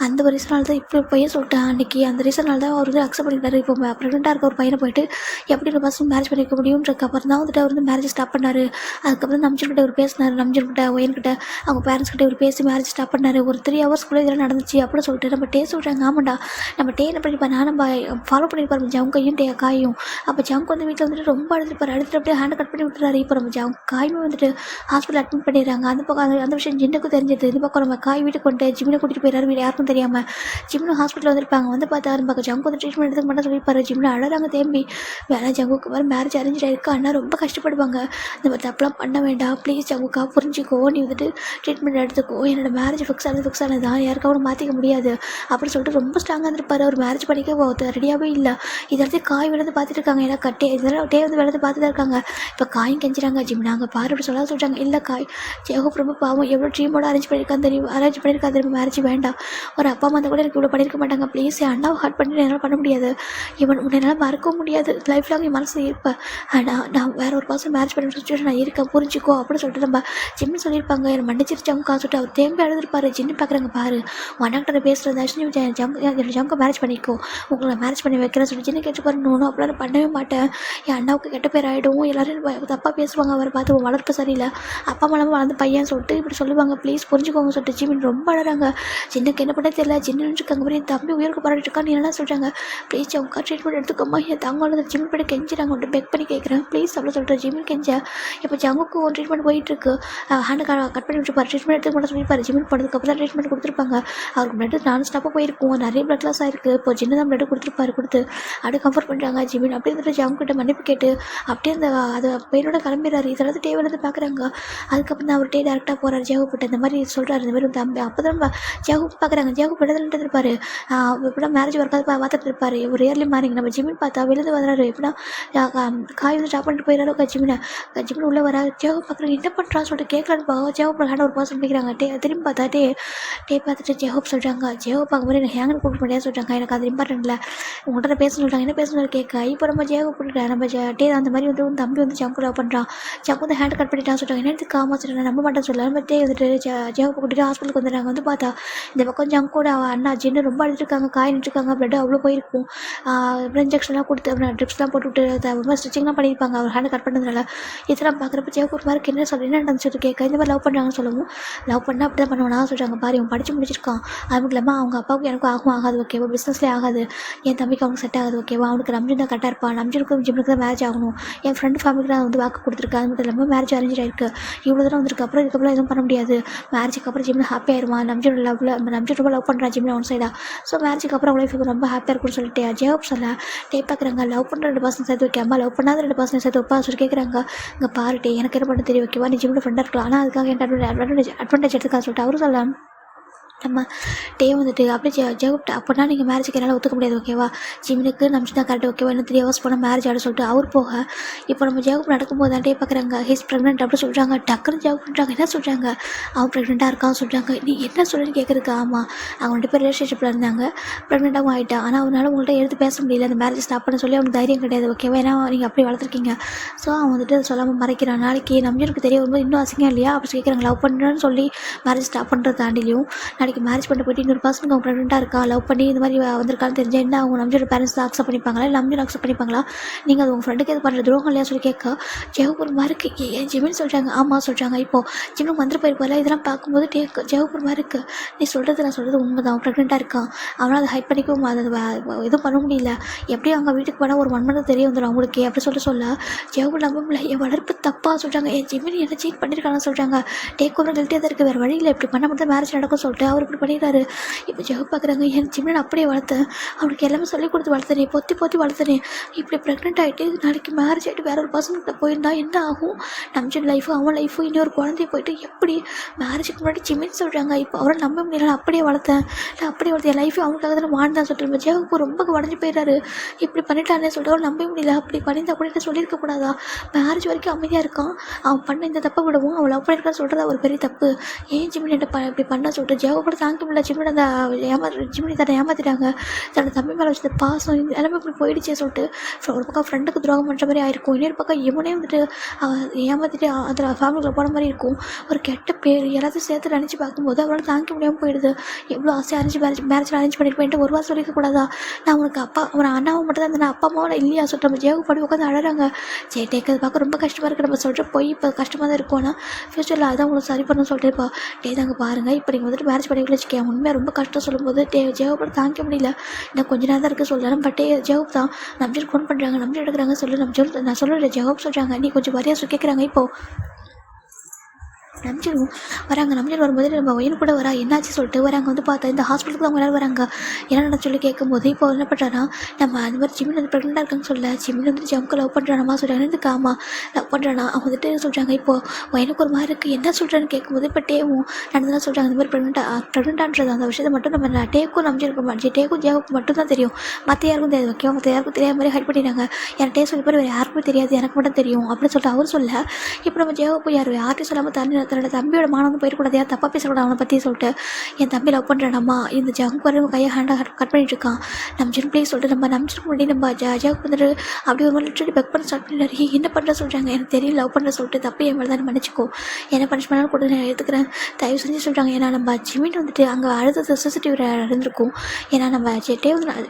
அந்த ஒரு ரீசனால் தான் இப்படி பையன் சொல்லிட்டேன் அன்றைக்கி. அந்த ரீசனால் தான் அவர் வந்து அக்செப்ட் பண்ணிக்கிட்டாரு. இப்போ ப்ரெக்னெண்ட்டாக இருக்க ஒரு பையனை போயிட்டு எப்படி ஒரு பர்சன் மேரேஜ் பண்ணிக்க முடியும்ன்றக்கு அப்புறம் தான் வந்துட்டு அவர் வந்து மேரேஜ் ஸ்டாப் பண்ணார். அதுக்கப்புறம் நம்ஜன்கிட்ட இவர் பேசினார், நம்ஜன்கிட்ட ஒயன்கிட்ட அவங்க பேரண்ட்ஸ் கிட்ட இவர் பேசி மேரேஜ் ஸ்டாப் பண்ணார். ஒரு 3 ஹவர்ஸ்க்குள்ளே இதெல்லாம் நடந்துச்சு அப்படின்னு சொல்லிட்டு நம்ம டே சொல்கிறாங்க. ஆமாண்டா நம்ம டே என்ன பண்ணியிருப்பா, நான் நம்ம ஃபாலோ பண்ணியிருப்பார் ஜவுங்கையும் காயும். அப்போ ஜவுக்கு வந்து வீட்டில் வந்துட்டு ரொம்ப அழுதுருப்பார், அழுதுட்டு அப்படியே ஹேண்டை கட் பண்ணி விட்டுறாரு. இப்போ நம்ம காயுமே வந்துட்டு ஹாஸ்பிட்டல் அட்மிட் பண்ணிடுறாங்க. அந்த பக்கம் அந்த விஷயம் ஜின்னுக்கும் தெரிஞ்சது. இந்த பக்கம் நம்ம காய் வீட்டுக்கு கொண்டு ஜிம்மினை கூட்டிகிட்டு போயிடாரு, வீடு யாருக்கும் தெரியாமல். ஜிம்னு ஹாஸ்பிட்டல் வந்திருப்பாங்க, வந்து பார்த்தா நம்ம ஜங்கு வந்து ட்ரீட்மெண்ட் எடுத்துக்க மாட்டேன் சொல்லியிருப்பாரு. ஜிம்மில் அழகாங்க தேம்பி வேலை ஜங்குக்கு மாதிரி மேரேஜ் அரேஞ்ச் ஆகிருக்கு, அண்ணா ரொம்ப கஷ்டப்படுவாங்க, இந்த மாதிரி தப்பெல்லாம் பண்ண வேண்டாம் ப்ளீஸ் ஜங்குக்கா புரிஞ்சிக்கோ, நீ வந்துட்டு ட்ரீட்மெண்ட் எடுத்துக்கோ, என்னோட மேரேஜ் ஃபிக்ஸ் ஆனது தான், யாருக்காவும் மாற்றிக்க முடியாது அப்படின்னு சொல்லிட்டு ரொம்ப ஸ்ட்ராங்காக இருந்திருப்பாரு. அவர் மேரேஜ் பண்ணிக்க ரெடியாகவே இல்லை. இதெல்லாம் காய் விழுந்து பார்த்துட்டு இருக்காங்க, ஏன்னா கட்டே இதெல்லாம் டே வந்து விழுந்து பார்த்து தான் இருக்காங்க. இப்போ காயும் கெஞ்சிறாங்க, ஜிம் நாங்கள் பாரு அப்படி சொல்ல சொல்கிறாங்க. இல்லை காய் ஜெயஹோப் ரொம்ப பாவம், எவ்வளோ ட்ரீமோட அரேஞ்ச் பண்ணியிருக்கான்னு தெரியும் மேரேஜ் வேண்டாம், ஒரு அப்பா அம்மா கூட எனக்கு இவ்வளோ பண்ணியிருக்க மாட்டாங்க, ப்ளீஸ் என் அண்ணாவை ஹார்ட் பண்ணி என்னால் பண்ண முடியாது, என்னால் மறக்கவும் முடியாது, லைஃப் லாங் என் மனசு இருப்பேன், ஆனால் நான் வேறு ஒரு பர்சன் மேரேஜ் பண்ண சுச்சுவேஷன் நான் இருக்கேன் புரிஞ்சிக்கோ அப்படின்னு சொல்லிட்டு நம்ம ஜிம்மி சொல்லியிருப்பாங்க. என்னை மன்னிச்சிருச்சாங்க சொல்லிட்டு அவர் தேம்பி அழுதுருப்பாரு. ஜின்னு பார்க்குறாங்க, பாரு அண்ணாக்கிட்ட பேசுகிறது ஜம்க்கு மேரேஜ் பண்ணிக்கோ, உங்களை மேரேஜ் பண்ணி வைக்கிறேன் சொல்லி ஜின்னு கேட்டு பாரு. நோனும் அப்படிலாம் நான் பண்ணவே மாட்டேன், என் அண்ணாவுக்கு கெட்ட பேர் ஆகிடும், எல்லோரும் தப்பாக பேசுவாங்க, அவரை பார்த்து வளர்ப்பு சரியில்லை, அப்பா அம்மாவும் வளர்ந்து பையன் சொல்லிட்டு இப்படி சொல்லுவாங்க, ப்ளீஸ் புரிஞ்சுக்கோங்க சொல்லிட்டு ஜிமின் ரொம்ப அழகாங்க. ஜின்னுக்கு என்ன பண்ண தெரியல, ஜின்னு இருக்காங்க மாதிரி என் தம்பி உயிருக்கு பாராட்டு இருக்கான்னு என்ன சொல்கிறாங்க. ப்ளீஸ் அவங்க ட்ரீட்மெண்ட் எடுத்துக்கோமா, என் தங்க ஜிம்மி பண்ணி கெஞ்சிறாங்க, வந்துட்டு பெக் பண்ணி கேட்குறேன் ப்ளீஸ் அவ்வளோ சொல்கிறேன். ஜிமின் கெஞ்ச இப்போ ஜங்குக்கு ஒரு ட்ரீட்மெண்ட் போயிட்டுருக்கு, ஹேண்டை கட் பண்ணி விட்டுருப்பார், ட்ரீட்மெண்ட் எடுத்துக்க மட்டும் சொல்லியிருப்பார். ஜிமின் போனதுக்கப்புறம் தான் ட்ரீட்மெண்ட் கொடுத்துருப்பாங்க. அவருக்கு பிளட் நான் ஸ்டாப்பாக போயிருக்கும், நிறைய பிளட் லாஸ் ஆயிருக்கு. இப்போ ஜின்னு தான் பிளட் கொடுத்துருப்பாரு, கொடுத்து அப்படியே கம்ஃபர்ட் பண்ணுறாங்க. ஜிமின் அப்படியே வந்துட்டு ஜங்குக்கிட்ட மன்னிப்பு கேட்டு அப்படியே அந்த அது பையனோட கிளம்பிடுறாரு. இதெல்லாம் டேவிலேருந்து பார்க்குறாங்க. அதுக்கப்புறம் தான் அவர் டே டேரெக்டாக போகிறார் ஜெயஹோப்பிட்ட, இந்த மாதிரி சொல்கிறாரு, இந்த மாதிரி தம்பி. அப்போ தான் நம்ம ஜெயஹோப் பார்க்குறாங்க. ஜெயஹோப் இடத்துல இருப்பார், எப்படின்னா மேரேஜ் ஒர்க்காக பார்த்துட்டு இருப்பார். ஒரு இயர்லி மாறிங்க நம்ம ஜிமின் பார்த்தா விழுந்து வர்றாரு, எப்படின்னா காய் வந்து ஸ்டாப் பண்ணிட்டு போயிடறாரு. ஜிமின் உள்ளே வர ஜெயஹோப் பார்க்குறாங்க, என்ன பண்ணுறான்னு சொல்லிட்டு கேட்கலான்னு ஜெயஹோப் ஹேண்ட் ஒரு பர்சன் பிடிக்கிறாங்க. திரும்பி பார்த்தா டே பார்த்துட்டு ஜெயஹோப் சொல்கிறாங்க, ஜெயஹோப் பார்க்க மாதிரி எனக்கு ஹேங்கர் கூப்பிட்டு முடியாது சொல்கிறாங்க, எனக்கு அது இம்பார்ட்டன்ட் இல்லை, உங்கள்கிட்ட பேச சொல்கிறாங்க, என்ன பேசணும் கேட்க. இப்போ நம்ம ஜெயஹோப் கொடுக்குறேன், நம்ம டே அந்த மாதிரி வந்து உன் தம்பி வந்து ஜங்கு லவ் பண்ணுறான், ஜங்கு வந்து ஹேண்ட் கட் பண்ணிட்டான்னு சொல்கிறாங்க. என்ன காமா சொல்கிறாங்க, நம்ப மாட்டேன்னு சொல்லலாம். நம்ம டே வந்துட்டு ஜெயஹோப் கூட்டிட்டு ஹாஸ்பிட்டலுக்கு வந்துடுறாங்க. வந்து பார்த்தா இந்த பக்கம் ஜங்கோட அண்ணா ஜின்னு ரொம்ப அழுதுருக்காங்க, காய் நின்றுருக்காங்க, பிளட் அவ்வளோ போயிருக்கும், அப்புறம் இன்ஜெக்ஷன்லாம் கொடுத்து அப்புறம் ட்ரிப்ஸ்லாம் போட்டு விட்டு ஸ்டிச்சிங்லாம் பண்ணியிருப்பாங்க அவர் ஹேண்ட் கட் பண்ணதுனால. இதெல்லாம் பார்க்குறப்ப ஜெயஹோப் மாதிரி என்ன சொல்ல என்ன நடந்துச்சு கேட்க. இந்த மாதிரி லவ் பண்ணுறாங்கன்னு சொல்லவும், லவ் பண்ணால் அப்படி தான் பண்ணுவானா சொல்கிறாங்க. பாரு இவன் படித்து முடிச்சிருக்கான், அது மட்டும் இல்லாமல் அவங்க அப்பாவுக்கு எனக்கும் ஆகாது ஓகேவா, பிஸ்னஸ்லேயே ஆகாது, என் தம்பிக்கு அவங்க செட் ஆகாது ஓகேவா, அவனுக்கு நம்ஜன் தான் கரெக்டாக இருப்பான், நம்ஜனுக்கும் ஜிம்முக்கு தான் மேரேஜ் ஆகணும், என் ஃப்ரெண்ட் ஃபேமிலிக்கு நான் வந்து வாக்கு கொடுத்துருக்கேன், அது மட்டும் இல்லாமல் மேரேஜ் அரேஞ்ச் ஆகிருக்கு, இவ்வளோ தூரம் வந்திருக்கு, அப்புறம் இதுக்கப்புறம் எதுவும் பண்ண முடியாது, மேரேஜுக்கு அப்புறம் ஜிம்மில் ஹாப்பி ஆயிடுவான், நம்ஜன் ரொம்ப லவ் பண்ணுறான் ஜிம்மில் ஒன் சைடாக, ஸோ மேரேஜுக்கு அப்புறம் அவங்க லைஃப் ரொம்ப ஹாப்பியாக இருக்கும்னு சொல்லிட்டு ஜெயஹோப் சொல்ல டே பார்க்குறாங்க. லவ் பண்ணுற 2% சேர்த்து வைக்காம லவ் பண்ணாத 2% சேர்த்து வைப்பா சொல்லி கேட்குறாங்க. இங்கே பாருட்டே எனக்கு என்ன பண்ண தெரியும் ஓகேவா, நீ ஜிம்மில் ஃப்ரெண்டாக இருக்கலாம், ஆனால் அதுக்காக என் அட்வான்டேஜ் எடுத்துக்கா சொல்லிட்டு அவரும் சொல்லலாம். நம்ம டே வந்துட்டு அப்படியே ஜெயஹோப் அப்படின்னா நீங்கள் மேரேஜுக்கு என்னால் ஒத்துக்க முடியாது ஓகேவா, ஜிமினுக்கு நம்ம தான் கரெக்ட் ஓகேவா, இன்னும் 3 ஹவர்ஸ் போனால் மேரேஜ் ஆட சொல்லிட்டு அவர் போக இப்போ நம்ம ஜெயஹோப் நடக்கும்போது தான் டே பார்க்குறாங்க ஹீஸ் ப்ரெக்னென்ட் அப்படி சொல்கிறாங்க. டக்குன்னு ஜெயஹோப் பண்ணுறாங்க, என்ன சொல்கிறாங்க, அவன் ப்ரெக்னெண்ட்டாக இருக்கான்னு சொல்கிறாங்க. நீ என்ன சொல்லுன்னு கேட்குறதுக்கு. ஆமாம் அவங்க 2 பேர் ரிலேஷன்ஷிப்பில் இருந்தாங்க, ப்ரெக்னெண்ட்டாகவும் ஆகிட்டா, ஆனால் அவனால் உங்கள்கிட்ட எடுத்து பேச முடியல, அந்த மேரேஜ் ஸ்டாப் பண்ண சொல்லி அவனுக்கு தைரியம் கிடையாது ஓகேவா, ஏன்னா நீங்கள் அப்படி வளர்த்துருக்கீங்க. ஸோ அவன் வந்துட்டு சொல்லாமல் மறைக்கிறான். நாளைக்கு நம்ஜனுக்கு தெரிய வரும்போது இன்னும் அசிங்கம் இல்லையா அப்படி கேட்குறாங்க. லவ் பண்ணுறேன்னு சொல்லி மேரேஜ் ஸ்டாப் பண்ணுறது தாண்டிலையும் நாளைக்கு மேரேஜ் பண்ணிட்டு போயிட்டு இன்னொரு பர்சனுக்கு அவங்க ப்ரெக்னெண்ட்டாக இருக்கா லவ் பண்ணி இந்த மாதிரி வந்திருக்கான்னு தெரிஞ்சா என்ன அவங்க நம்ஜோட பேரண்ட்ஸ் தான் அக்செப்ட் பண்ணிப்பாங்களா இல்லை நம்ஜோட அக்செப்ட் பண்ணிப்பாங்களா நீங்கள் அது உங்கள் ஃப்ரெண்டுக்கு எது பண்ணுற துரோகம் இல்லையா சொல்லி கேட்க ஜெகபூர்மா இருக்குது ஏன் ஜிமின்னு சொல்கிறாங்க. ஆமாம் சொல்கிறாங்க. இப்போது ஜிம்முக்கு வந்துட்டு போயிருப்பால இதெல்லாம் பார்க்கும்போது ஜெகபூர்மா இருக்குது. நீ சொல்கிறது நான் சொல்கிறது உண்மை தான். அவன் ப்ரெக்னெண்ட்டாக இருக்கான். அவனால் அதை ஹைட் பண்ணிக்கவும் அதை எதுவும் பண்ண முடியல. எப்படியும் அவங்க வீட்டுக்கு போனால் ஒரு 1 மந்த் தெரிய வந்துடும் அவங்களுக்கு அப்படி சொல்ல ஜெகபூர் நம்ப முடியல. என் வளர்ப்பு தப்பாக சொல்கிறாங்க. என் ஜிமினி என்ன சீட் பண்ணியிருக்காங்கன்னு சொல்கிறாங்க. டேக் ஓவர் கில்ட்டியாக தான் இருக்குது. வேறு வழியில் இப்படி பண்ண மட்டும் மேரேஜ் நடக்கும் சொல்லிட்டு அவர் இப்படி பண்ணிடுறாரு. இப்போ ஜெகு பார்க்குறாங்க என் ஜிமினி அப்படியே வளர்த்தேன். அவனுக்கு எல்லாமே சொல்லிக் கொடுத்து வளர்த்தனே பொத்தி வளர்த்தனே. இப்படி ப்ரெக்னென்ட் ஆகிட்டு நாளைக்கு மேரேஜ் ஆகிட்டு வேற ஒரு பர்சன்கிட்ட போயிருந்தா என்ன ஆகும்? நம்ம லைஃபு அவன் லைஃபு இன்னொரு குழந்தைய போயிட்டு எப்படி மேரேஜுக்கு முன்னாடி ஜிமின்னு சொல்கிறாங்க. இப்போ அவரை நம்ப முடியல. அப்படியே வளர்த்தேன் என் லைஃபு அவனுக்காக தான் வாழ்ந்தான் சொல்லிட்டு ஜெகுக்கு ரொம்ப உடஞ்சி போயிடுறாரு. இப்படி பண்ணிட்டானே சொல்லிட்டு அவர் நம்ப முடியல. அப்படி பண்ணியிருந்தா அப்படின்ட்டு சொல்லியிருக்க கூடாதா? மேரேஜ் வரைக்கும் அமைதியாக இருக்கான். அவன் பண்ண இந்த தப்பை விடவும் அவள் லவ் பண்ணியிருக்கான்னு சொல்கிறதா ஒரு பெரிய தப்பு. ஏன் ஜிமினி இப்படி பண்ண சொல்லிட்டு ஜெகு கூட தாங்க முடியல. ஜிமினி அந்த ஜிமினி தன்னை ஏமாற்றிட்டாங்க. தன்னோட தம்பி மேலே வச்சது பாசம் எல்லாமே இப்படி போயிடுச்சே சொல்லிட்டு ஒரு பக்கம் ஃப்ரெண்டுக்கு துரோகம் பண்ணுற மாதிரி ஆயிருக்கும். இன்னொரு பக்கம் இவனே வந்துட்டு ஏமாற்றிட்டு அதில் ஃபேமிலிக்குள்ள போன மாதிரி இருக்கும். ஒரு கெட்ட பேர் எல்லாத்தையும் சேர்த்து நினச்சி பார்க்கும்போது அவரால் தாங்க முடியாமல் போயிடுது. எவ்வளோ ஆசையாக மேரேஜில் அரேஞ்ச் பண்ணிட்டு ஒரு வாரம் சொல்லிக்க கூடாதா? நான் உனக்கு அவன் அண்ணாவும் மட்டும் தான் இருந்தேன். அப்பா அம்மாவும் இல்லையா சொல்லிட்டு நம்ம ஜெகு படி உட்காந்து அழறாங்க. சரி டேக்கு பார்க்க ரொம்ப கஷ்டமாக இருக்குது. நம்ம சொல்லிட்டு போய் இப்போ கஷ்டமாக தான் இருக்கும். ஆனால் ஃப்யூச்சரில் அதான் உங்களுக்கு சரி பண்ணணும்னு சொல்லிட்டு இருப்பா. தாங்க பாருங்கள் இப்போ நீங்கள் வந்துட்டு மேரேஜ் பண்ணிக்கல வச்சுக்கேன் உண்மையாக ரொம்ப கஷ்டம் சொல்லும்போது ஜெகு படம் தாங்க முடியல. இன்னும் கொஞ்ச நேரம் தான் இருக்குது சொல்லலாம். பட் ஜெகு தான் நம்ஜர் ஃபோன் பண்ணுறாங்க. நம்ஜர் எடுக்கிறாங்க. நான் சொல்லலை ஜெகப் சொல்கிறாங்க. நீ கொஞ்சம் மரியாதை கேட்குறாங்க. இப்போது நம்ஜரும் வராங்க. நம்ஜர் வரும்போது நம்ம ஒயின் கூட வரா என்னாச்சு சொல்லிட்டு வராங்க. வந்து பார்த்தா இந்த ஹாஸ்பிட்டலுக்கு தான் அவங்க எல்லாரும் வராங்க. என்ன சொல்லி கேட்கும்போது இப்போ என்ன பண்ணுறான்னா நம்ம அந்த மாதிரி ஜிமின் வந்து ப்ரெக்னெண்ட்டாக இருக்கான்னு சொல்ல ஜிமின் வந்துட்டு ஜம்க்கு லவ் பண்ணுறானம்மா சொல்கிறாங்க. இதுக்கு ஆமா லவ் பண்ணுறானா அவங்க வந்துட்டு சொல்கிறாங்க. இப்போது எனக்கு ஒரு மாதிரி இருக்குது என்ன சொல்கிறேன்னு கேட்கும்போது இப்போ டேவும் நடந்ததான் சொல்கிறாங்க. இந்த மாதிரி ப்ரெக்னெண்ட்டான்றது அந்த விஷயத்தை மட்டும் நம்ம டேக்கும் நம்ஜருக்கு டேக்கும் ஜெகுக்கு மட்டும் தான் தெரியும். மற்ற யாருக்கும் தெரியாது. ஓகே மற்ற யாருக்கும் தெரியாத மாதிரி ஹைட் பண்ணிட்டாங்க. எனக்கு டே சொல்லி வேறு யாருக்குமே தெரியாது எனக்கு மட்டும் தெரியும் அப்படின்னு சொல்லிட்டு அவர் சொல்ல இப்போ நம்ம ஜெகு யார்ட்டையும் சொல்லாமல் தன்னோட தம்பியோட மானம் வந்து போயிடக்கூடாது. யார் தப்பாக பேசக்கூடாது அவனை பற்றி சொல்லிட்டு என் தம்பி லவ் பண்ணுறானம்மா இந்த ஜங்க் வர கையை ஹேண்டாக கட் பண்ணிட்டு இருக்கான். நம்ஜன் ப்ளீஸ் சொல்லிட்டு நம்ம நம்ஜருக்கு முன்னாடி நம்ம ஜாவுக்கு வந்துட்டு அப்படி ஒரு மாதிரி லிட்டரலி பெக் பண்ண ஸ்டார்ட் பண்ணிடுறாரு. என்ன பண்ணுற சொல்கிறாங்க எனக்கு தெரியும் லவ் பண்ணுற சொல்லிட்டு தப்பு என் மேலே தானே மன்னிச்சிக்கோ என்ன பனிஷ்மெண்ட்னாலும் கூட நான் எடுத்துக்கிறேன் தயவு செஞ்சு சொல்கிறாங்க. ஏன்னா நம்ம ஜிமின் வந்துட்டு அங்கே அழுத சென்சிட்டிவ் இருந்திருக்கும். ஏன்னா நம்ம ஜெட்டே வந்து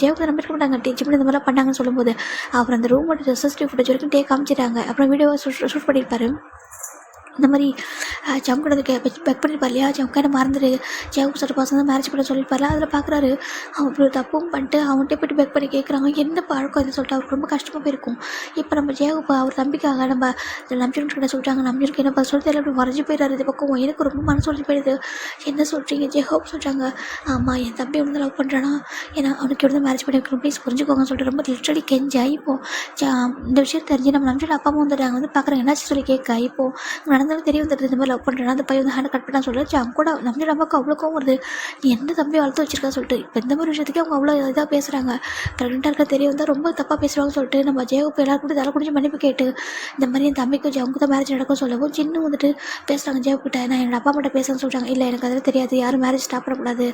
ஜெவுக்கு நம்பிருக்க மாட்டாங்க ஜிமின் இந்த மாதிரிலாம் பண்ணாங்கன்னு சொல்லும்போது அப்புறம் அந்த ரூமோட சென்சிட்டிவ் ஃபுட்டேஜ் வரைக்கும் காமிச்சிட்டாங்க. அப்புறம் வீடியோவை ஷூட் பண்ணியிருப்பாரு. இந்த மாதிரி ஜம்கோட பெக் பண்ணியிருப்பார் இல்லையா ஜம்கான மறந்துடு ஜெகு சொல்கிற பசங்க தான் மேரேஜ் பண்ண சொல்லியிருப்பார்ல அதில் பார்க்குறாரு. அவன் இப்படி ஒரு தப்பும் பண்ணிட்டு அவன்கிட்ட போய்ட்டு பெக் பண்ணி கேட்குறாங்க என்ன பழக்கம் இது சொல்லிட்டு அவருக்கு ரொம்ப கஷ்டமாக போயிருக்கும். இப்போ நம்ம ஜெகு அவர் தம்பிக்காக நம்ம நம்ஜூர்கிட்ட சொல்கிறாங்க. நம்ஜூருக்கு என்ன சொல்லி தெரியல அப்படி வரைஞ்சி போயிடாரு. இது பக்கம் எனக்கு ரொம்ப மனசு சொல்லி போயிடுது. என்ன சொல்கிறீங்க ஜெகோப் சொல்கிறாங்க. ஆமாம் என் தம்பி வந்து லவ் பண்ணுறானா ஏன்னா அவனுக்கு எப்படி மேரேஜ் பண்ணி வைக்கணும் ப்ளீஸ் புரிஞ்சுக்கோங்க சொல்லிட்டு ரொம்ப லிட்டரலி கெஞ்சா. இப்போது இந்த விஷயம் தெரிஞ்சு நம்ம நம்ஜூர் அப்பா அம்மா வந்துட்டாங்க வந்து பார்க்குறாங்க என்னாச்சு சொல்லி கேட்க. இப்போது நடந்தாலும் தெரிய வந்துடுது இந்த மாதிரி லவ் பண்ணுறேன்னா அந்த பையன் வந்து ஹேண்ட் கட் பண்ணா சொல்லிச்சு. அவங்க கூட நம்ம அம்மாவுக்கு அவ்வளோ கோவம் வருது. நீ எந்த தம்பி வளர்த்து வச்சிருக்கா சொல்லிட்டு இப்போ இந்த மாதிரி விஷயத்துக்கு அவங்க அவ்வளோ இதாக பேசுகிறாங்க. ப்ரெக்னெண்ட்டாக இருக்க தெரிய வந்தால் ரொம்ப தப்பாக பேசுகிறாங்கன்னு சொல்லிட்டு நம்ம ஜெயப்பு எல்லாரும் கூட தலை குடிச்சு மன்னிப்பு கேட்டு இந்த மாதிரி என் தம்பிக்கும் ஜவுக்கு தான் மேரேஜ் நடக்கும் சொல்லவும் சின்ன வந்துட்டு பேசுகிறாங்க ஜெயப்பிட்ட. நான் என்னோட அப்பா மட்டும் பேசுன்னு சொல்கிறாங்க. இல்லை எனக்கு அதெல்லாம் தெரியாது யாரும் மேரேஜ் ஸ்டாப் பண்ணக்கூடாது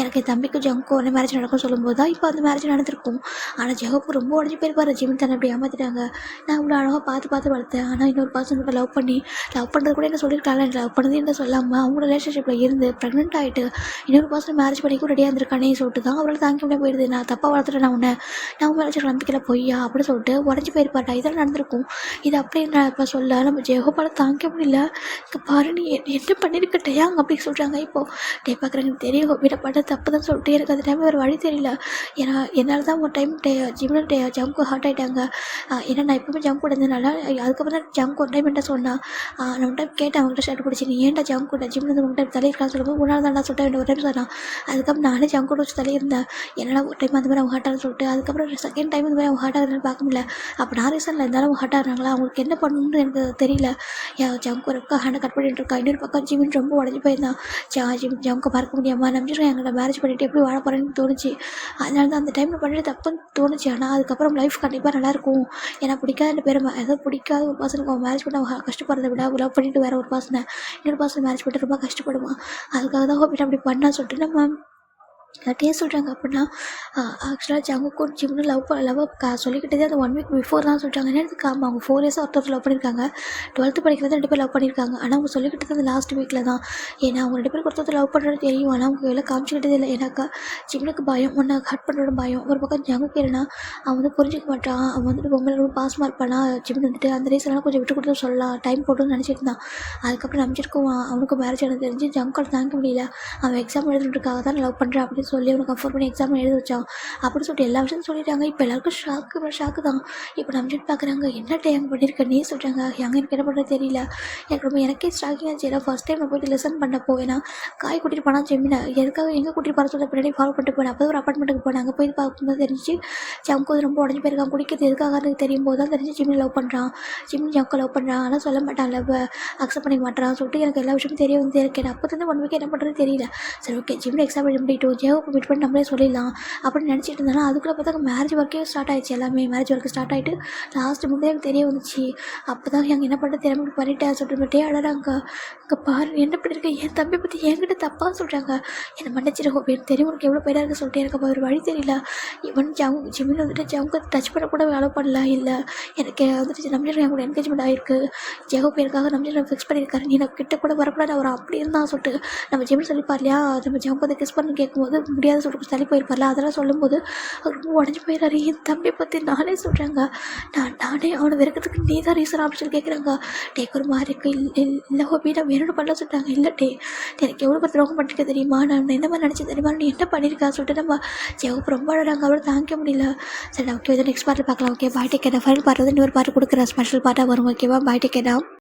எனக்கு என் தம்பிக்கும் ஜவுக்கும் உடனே மேரேஜ் நடக்கும் சொல்லும்போது தான் இப்போ அந்த மேரேஜ் நடந்திருக்கும். ஆனால் ஜெயப்பு ரொம்ப உடஞ்சி போயிருப்பார். ஜிமின் தன்னை அப்படி ஏமாற்றிட்டாங்க. நான் அவ்வளோ அழகாக பார்த்து வளர்த்தேன். ஆனால் இன்னொரு பர்சன் லவ் பண்ணுறது கூட என்ன சொல்லியிருக்காங்க லவ் பண்ணது என்ன சொல்லாமல் அவங்க ரிலேஷன்ஷிப்பில் இருந்து ப்ரெக்னென்ட் ஆகிட்டு இன்னொரு பர்சன் மேரேஜ் பண்ணிக்கும் ரெடியாக இருந்திருக்கானே சொல்லிட்டு தான் அவரால் தாங்க முடியாது போயிடுது. நான் தப்பாக வளர்த்துட்டேன் நான் மேலே வச்சுருக்க நம்பிக்கையில் பொய்யா அப்படின்னு சொல்லிட்டு உடஞ்சி போயிருப்பாட்டா. இதெல்லாம் நடந்திருக்கும். இது அப்படியே நான் இப்போ சொல்ல நம்ம ஜெகோபால தாங்க முடியல. இங்கே பாரு நீ என்ன பண்ணியிருக்கட்டையா அங்கே அப்படி சொல்கிறாங்க. இப்போது பார்க்குறாங்க தெரியும் விடப்பட்ட தப்பு தான் சொல்லிட்டு எனக்கு அந்த டைம் வேறு வழி தெரியல. ஏன்னா என்னால் தான் ஒரு டைம் ஜிம்மில் ஜம்க்கு ஹார்ட் ஆகிட்டாங்க. ஏன்னா நான் எப்பவுமே ஜம்ப் இருந்ததுனால அதுக்கப்புறம் தான் ஜம்க் ஒரு டைம் என்ன சொன்னால் நம்ம டைம் கேட்டேன் அவங்கள்ட்ட ஷர்ட் பிடிச்சி நீ ஏன்டா ஜங்க் கூட ஜிம்மில் வந்து உங்கள்கிட்ட தலையிருக்கான்னு சொல்லும்போது உன்னால் தான் சொல்லிட்டு ஒரு டைம் சொன்னான். அதுக்கப்புறம் நானே ஜங்க் கூட வச்சு தலையிருந்தேன். என்னடா ஒரு டைம் அந்த மாதிரி அவங்க ஹார்ட்டாக சொல்லிட்டு அதுக்கப்புறம் செகண்ட் டைம் இந்த மாதிரி அவங்க ஹார்ட் ஆகுதுன்னு பார்க்க முடியல. அப்போ நான் ரீசனில் இருந்தாலும் அவங்க ஹார்ட் ஆகிறாங்களா அவங்களுக்கு என்ன பண்ணணும்னு எனக்கு தெரியல. ஜங்க் ஒரு பக்கம் ஹேண்டை கட் பண்ணிட்டு இருக்கா. இன்னொரு பக்கம் ஜிமின் ரொம்ப உடஞ்சி போயிருந்தான். ஜம்க்கை மறக்க முடியாமல் நம்பிச்சிருக்கேன் எங்களை மேரேஜ் பண்ணிவிட்டு எப்படி வாழ போகிறேன்னு தோணுச்சு. அதனால தான் அந்த டைமில் பண்ணிட்டு தப்புன்னு தோணுச்சு. ஆனால் அதுக்கப்புறம் லைஃப் கண்டிப்பாக நல்லாயிருக்கும். ஏன்னா பிடிக்காத பேர் ஏதோ பிடிக்காத ஒரு பர்சனுக்கு அவன் மேரேஜ் பண்ணி அவங்க கஷ்டப்படுறத விட லவ் பண்ணிட்டு வேறு ஒரு பர்சனை இன்னொரு பர்சன் மேரேஜ் பண்ணிட்டு ரொம்ப கஷ்டப்படுவான். அதுக்காக தான் ஹோப்பிட்டு அப்படி பண்ணா சொல்லிட்டு நம்ம எல்லார்ட்டையும் ஏன் சொல்கிறாங்க அப்படின்னா ஆக்சுவலாக ஜங்குக்கும் ஜிம்முன்னு லவ் சொல்லிக்கிட்டதே அந்த 1 வீக் பிஃபோர் தான் சொல்கிறாங்க. என்னதுக்கு ஆமாம் அவங்க 4 இயர்ஸாக ஒருத்தர் லவ் பண்ணியிருக்காங்க. 12th படிக்கிறது 2 பேர் லவ் பண்ணியிருக்காங்க. ஆனால் அவங்க சொல்லிக்கிட்டது அந்த லாஸ்ட் வீக்கில் தான். ஏன்னா அவங்க 2 பேருக்கு ஒருத்தர் லவ் பண்ணுறது தெரியும். ஆனால் அவங்க எல்லாம் காமிச்சிக்கிட்டதே இல்லை. ஏன்னாக்கா ஜிம்னுக்கு பயம், ஒன்று ஹர்ட் பண்ணுறோட பயம். ஒரு பக்கம் ஜங்குக்கு என்னன்னா அவன் வந்து புரிஞ்சிக்க மாட்டான். அவன் வந்துட்டு பொம்பளை ரொம்ப பாசமாக இருப்பானா. ஜிம்னு வந்துட்டு அந்த ரீசன்லாம் கொஞ்சம் விட்டு கொடுத்து சொல்லலாம், டைம் போட்டுன்னு நினச்சிட்டு இருந்தான். அதுக்கப்புறம் நம்பிச்சிருக்கும் அவனுக்கு மேரேஜ் ஆனது தெரிஞ்சு ஜங்கால் தாங்க முடியல. அவன் எக்ஸாம் எழுதுறதுக்காக தான் லவ் பண்ணுறேன் அப்படின்னு சொல்லி அவனுக்கு கன்ஃபர்ம் பண்ணி எக்ஸாம் எழுத வச்சான். அப்படின்னு சொல்லிட்டு எல்லா விஷயத்தையும் சொல்லிட்டாங்க. இப்போ எல்லாருக்கும் ஷாக்கு தான். இப்போ நம்பிட்டு பார்க்குறாங்க, என்ன டேங் பண்ணியிருக்க நீ சொல்கிறாங்க. எனக்கு என்ன பண்ணுறது தெரியல. எனக்கே ஸ்டாக்கிங் ஆச்சு. ஏன்னா ஃபஸ்ட் டைம் நான் போய்ட்டு லெசன் பண்ண போவேன்னா காய் கூட்டிகிட்டு போனால் ஜெமினா எதுக்காக எங்கே கூட்டிகிட்டு போகிற சொல்ல பின்னாடி ஃபாலோ பண்ணிட்டு போனேன். அப்போ ஒரு அப்பார்ட்மெண்ட்டுக்கு போனேன். அங்கே போய் பார்க்கும்போது தெரிஞ்சு ஜம்கு ரொம்ப உடஞ்சி போயிருக்கான். குடிக்கிறது எதுக்காக தெரியும் போது தான் தெரிஞ்சு ஜிம்மில் லவ் பண்ணுறான். ஜம்கு லவ் பண்ணுறான். ஆனால் சொல்ல மாட்டான், லவ் அக்செப்ட் பண்ணிக்க மாட்டான் சொல்லிட்டு எனக்கு எல்லா விஷயமும் தெரிய வந்து இருக்கேன். அப்போ வந்து 1 வீக் என்ன பண்ணுறது தெரியல. சரி ஓகே ஜிம்மில் எக்ஸாம் எழுத முடியிட்டோம், ஜேவுக்கு மீட் பண்ணி நம்மளே சொல்லிடலாம் அப்படின்னு நினச்சிட்டு இருந்தாலும் அதுக்குள்ளே பார்த்தா மேரேஜ் ஒர்க்கே ஸ்டார்ட் ஆகிடுச்சு. எல்லாமே மேரேஜ் ஒர்க்கு ஸ்டார்ட் ஆகிட்டு லாஸ்ட் முன்னே எனக்கு தெரிய வந்துச்சு. அப்போ தான் எங்கள் என்ன பண்ணுறது திறமை பண்ணிட்டேன் சொல்லிட்டு மட்டும் அழகாங்க. இங்கே பாரு என்ன பண்ணியிருக்க, என் தம்பி பற்றி என்கிட்ட தப்பாக சொல்கிறாங்க, என்னை மன்னிச்சிருக்கோம். எனக்கு தெரியும் உனக்கு எவ்வளோ பேராக இருக்க சொல்லிட்டு எனக்கு ஒரு வழி தெரியல. இவன் ஜிம்மில் வந்துட்டு ஜவுக்கு டச் பண்ண கூட அலோவ் பண்ணல. இல்லை எனக்கு வந்துட்டு நம்பிட்டு என் கூட என்கேஜ்மெண்ட் ஆகிருக்கு. ஜெகோ பேருக்காக நம்பிட்டு ஃபிக்ஸ் பண்ணியிருக்காரு. நீ எனக்கு கிட்ட கூட வரக்கூடாது அவர் அப்படி இருந்தால் சொல்லிட்டு நம்ம ஜிம்மில் சொல்லிப்பார் இல்லையா. நம்ம ஜம்பதை கிஸ் பண்ணு கேட்கும்போது முடியாத சொல்லிட்டு தள்ளி போயிருப்பார்ல. அதெல்லாம் சொல்லும்போது அவர் ரொம்ப உடஞ்சி போயிடாரு. என் தம்பி பற்றி நானே சொல்கிறாங்க, நானே அவனை வெறுக்கிறதுக்கு நீ தான் ரீசன் ஆப்ஷன் கேட்குறாங்க. டேக் ஒரு மாதிரி இருக்கு. இல்லை ஹோபி நான் வேணும்னு பண்ண சொல்லிட்டாங்க. இல்லை எனக்கு எவ்வளோ பற்றி ரோகம் பண்ணிருக்க தெரியுமா, நான் என்ன மாதிரி நினச்சி தெரியுமா, நீ என்ன பண்ணியிருக்கா சொல்லிட்டு நம்ம ஜெகப்பு ரொம்ப அழகாங்க. அவ்வளோ தாங்க முடியல. சரி ஓகே, நெக்ஸ்ட் பார்ட்டில் பார்க்கலாம். Okay bye take care. Final part வந்து இன்னொரு பார்ட் கொடுக்குறேன், ஸ்பெஷல் பார்ட்டாக வரும். ஓகேவா பாய் டேக் கேர்.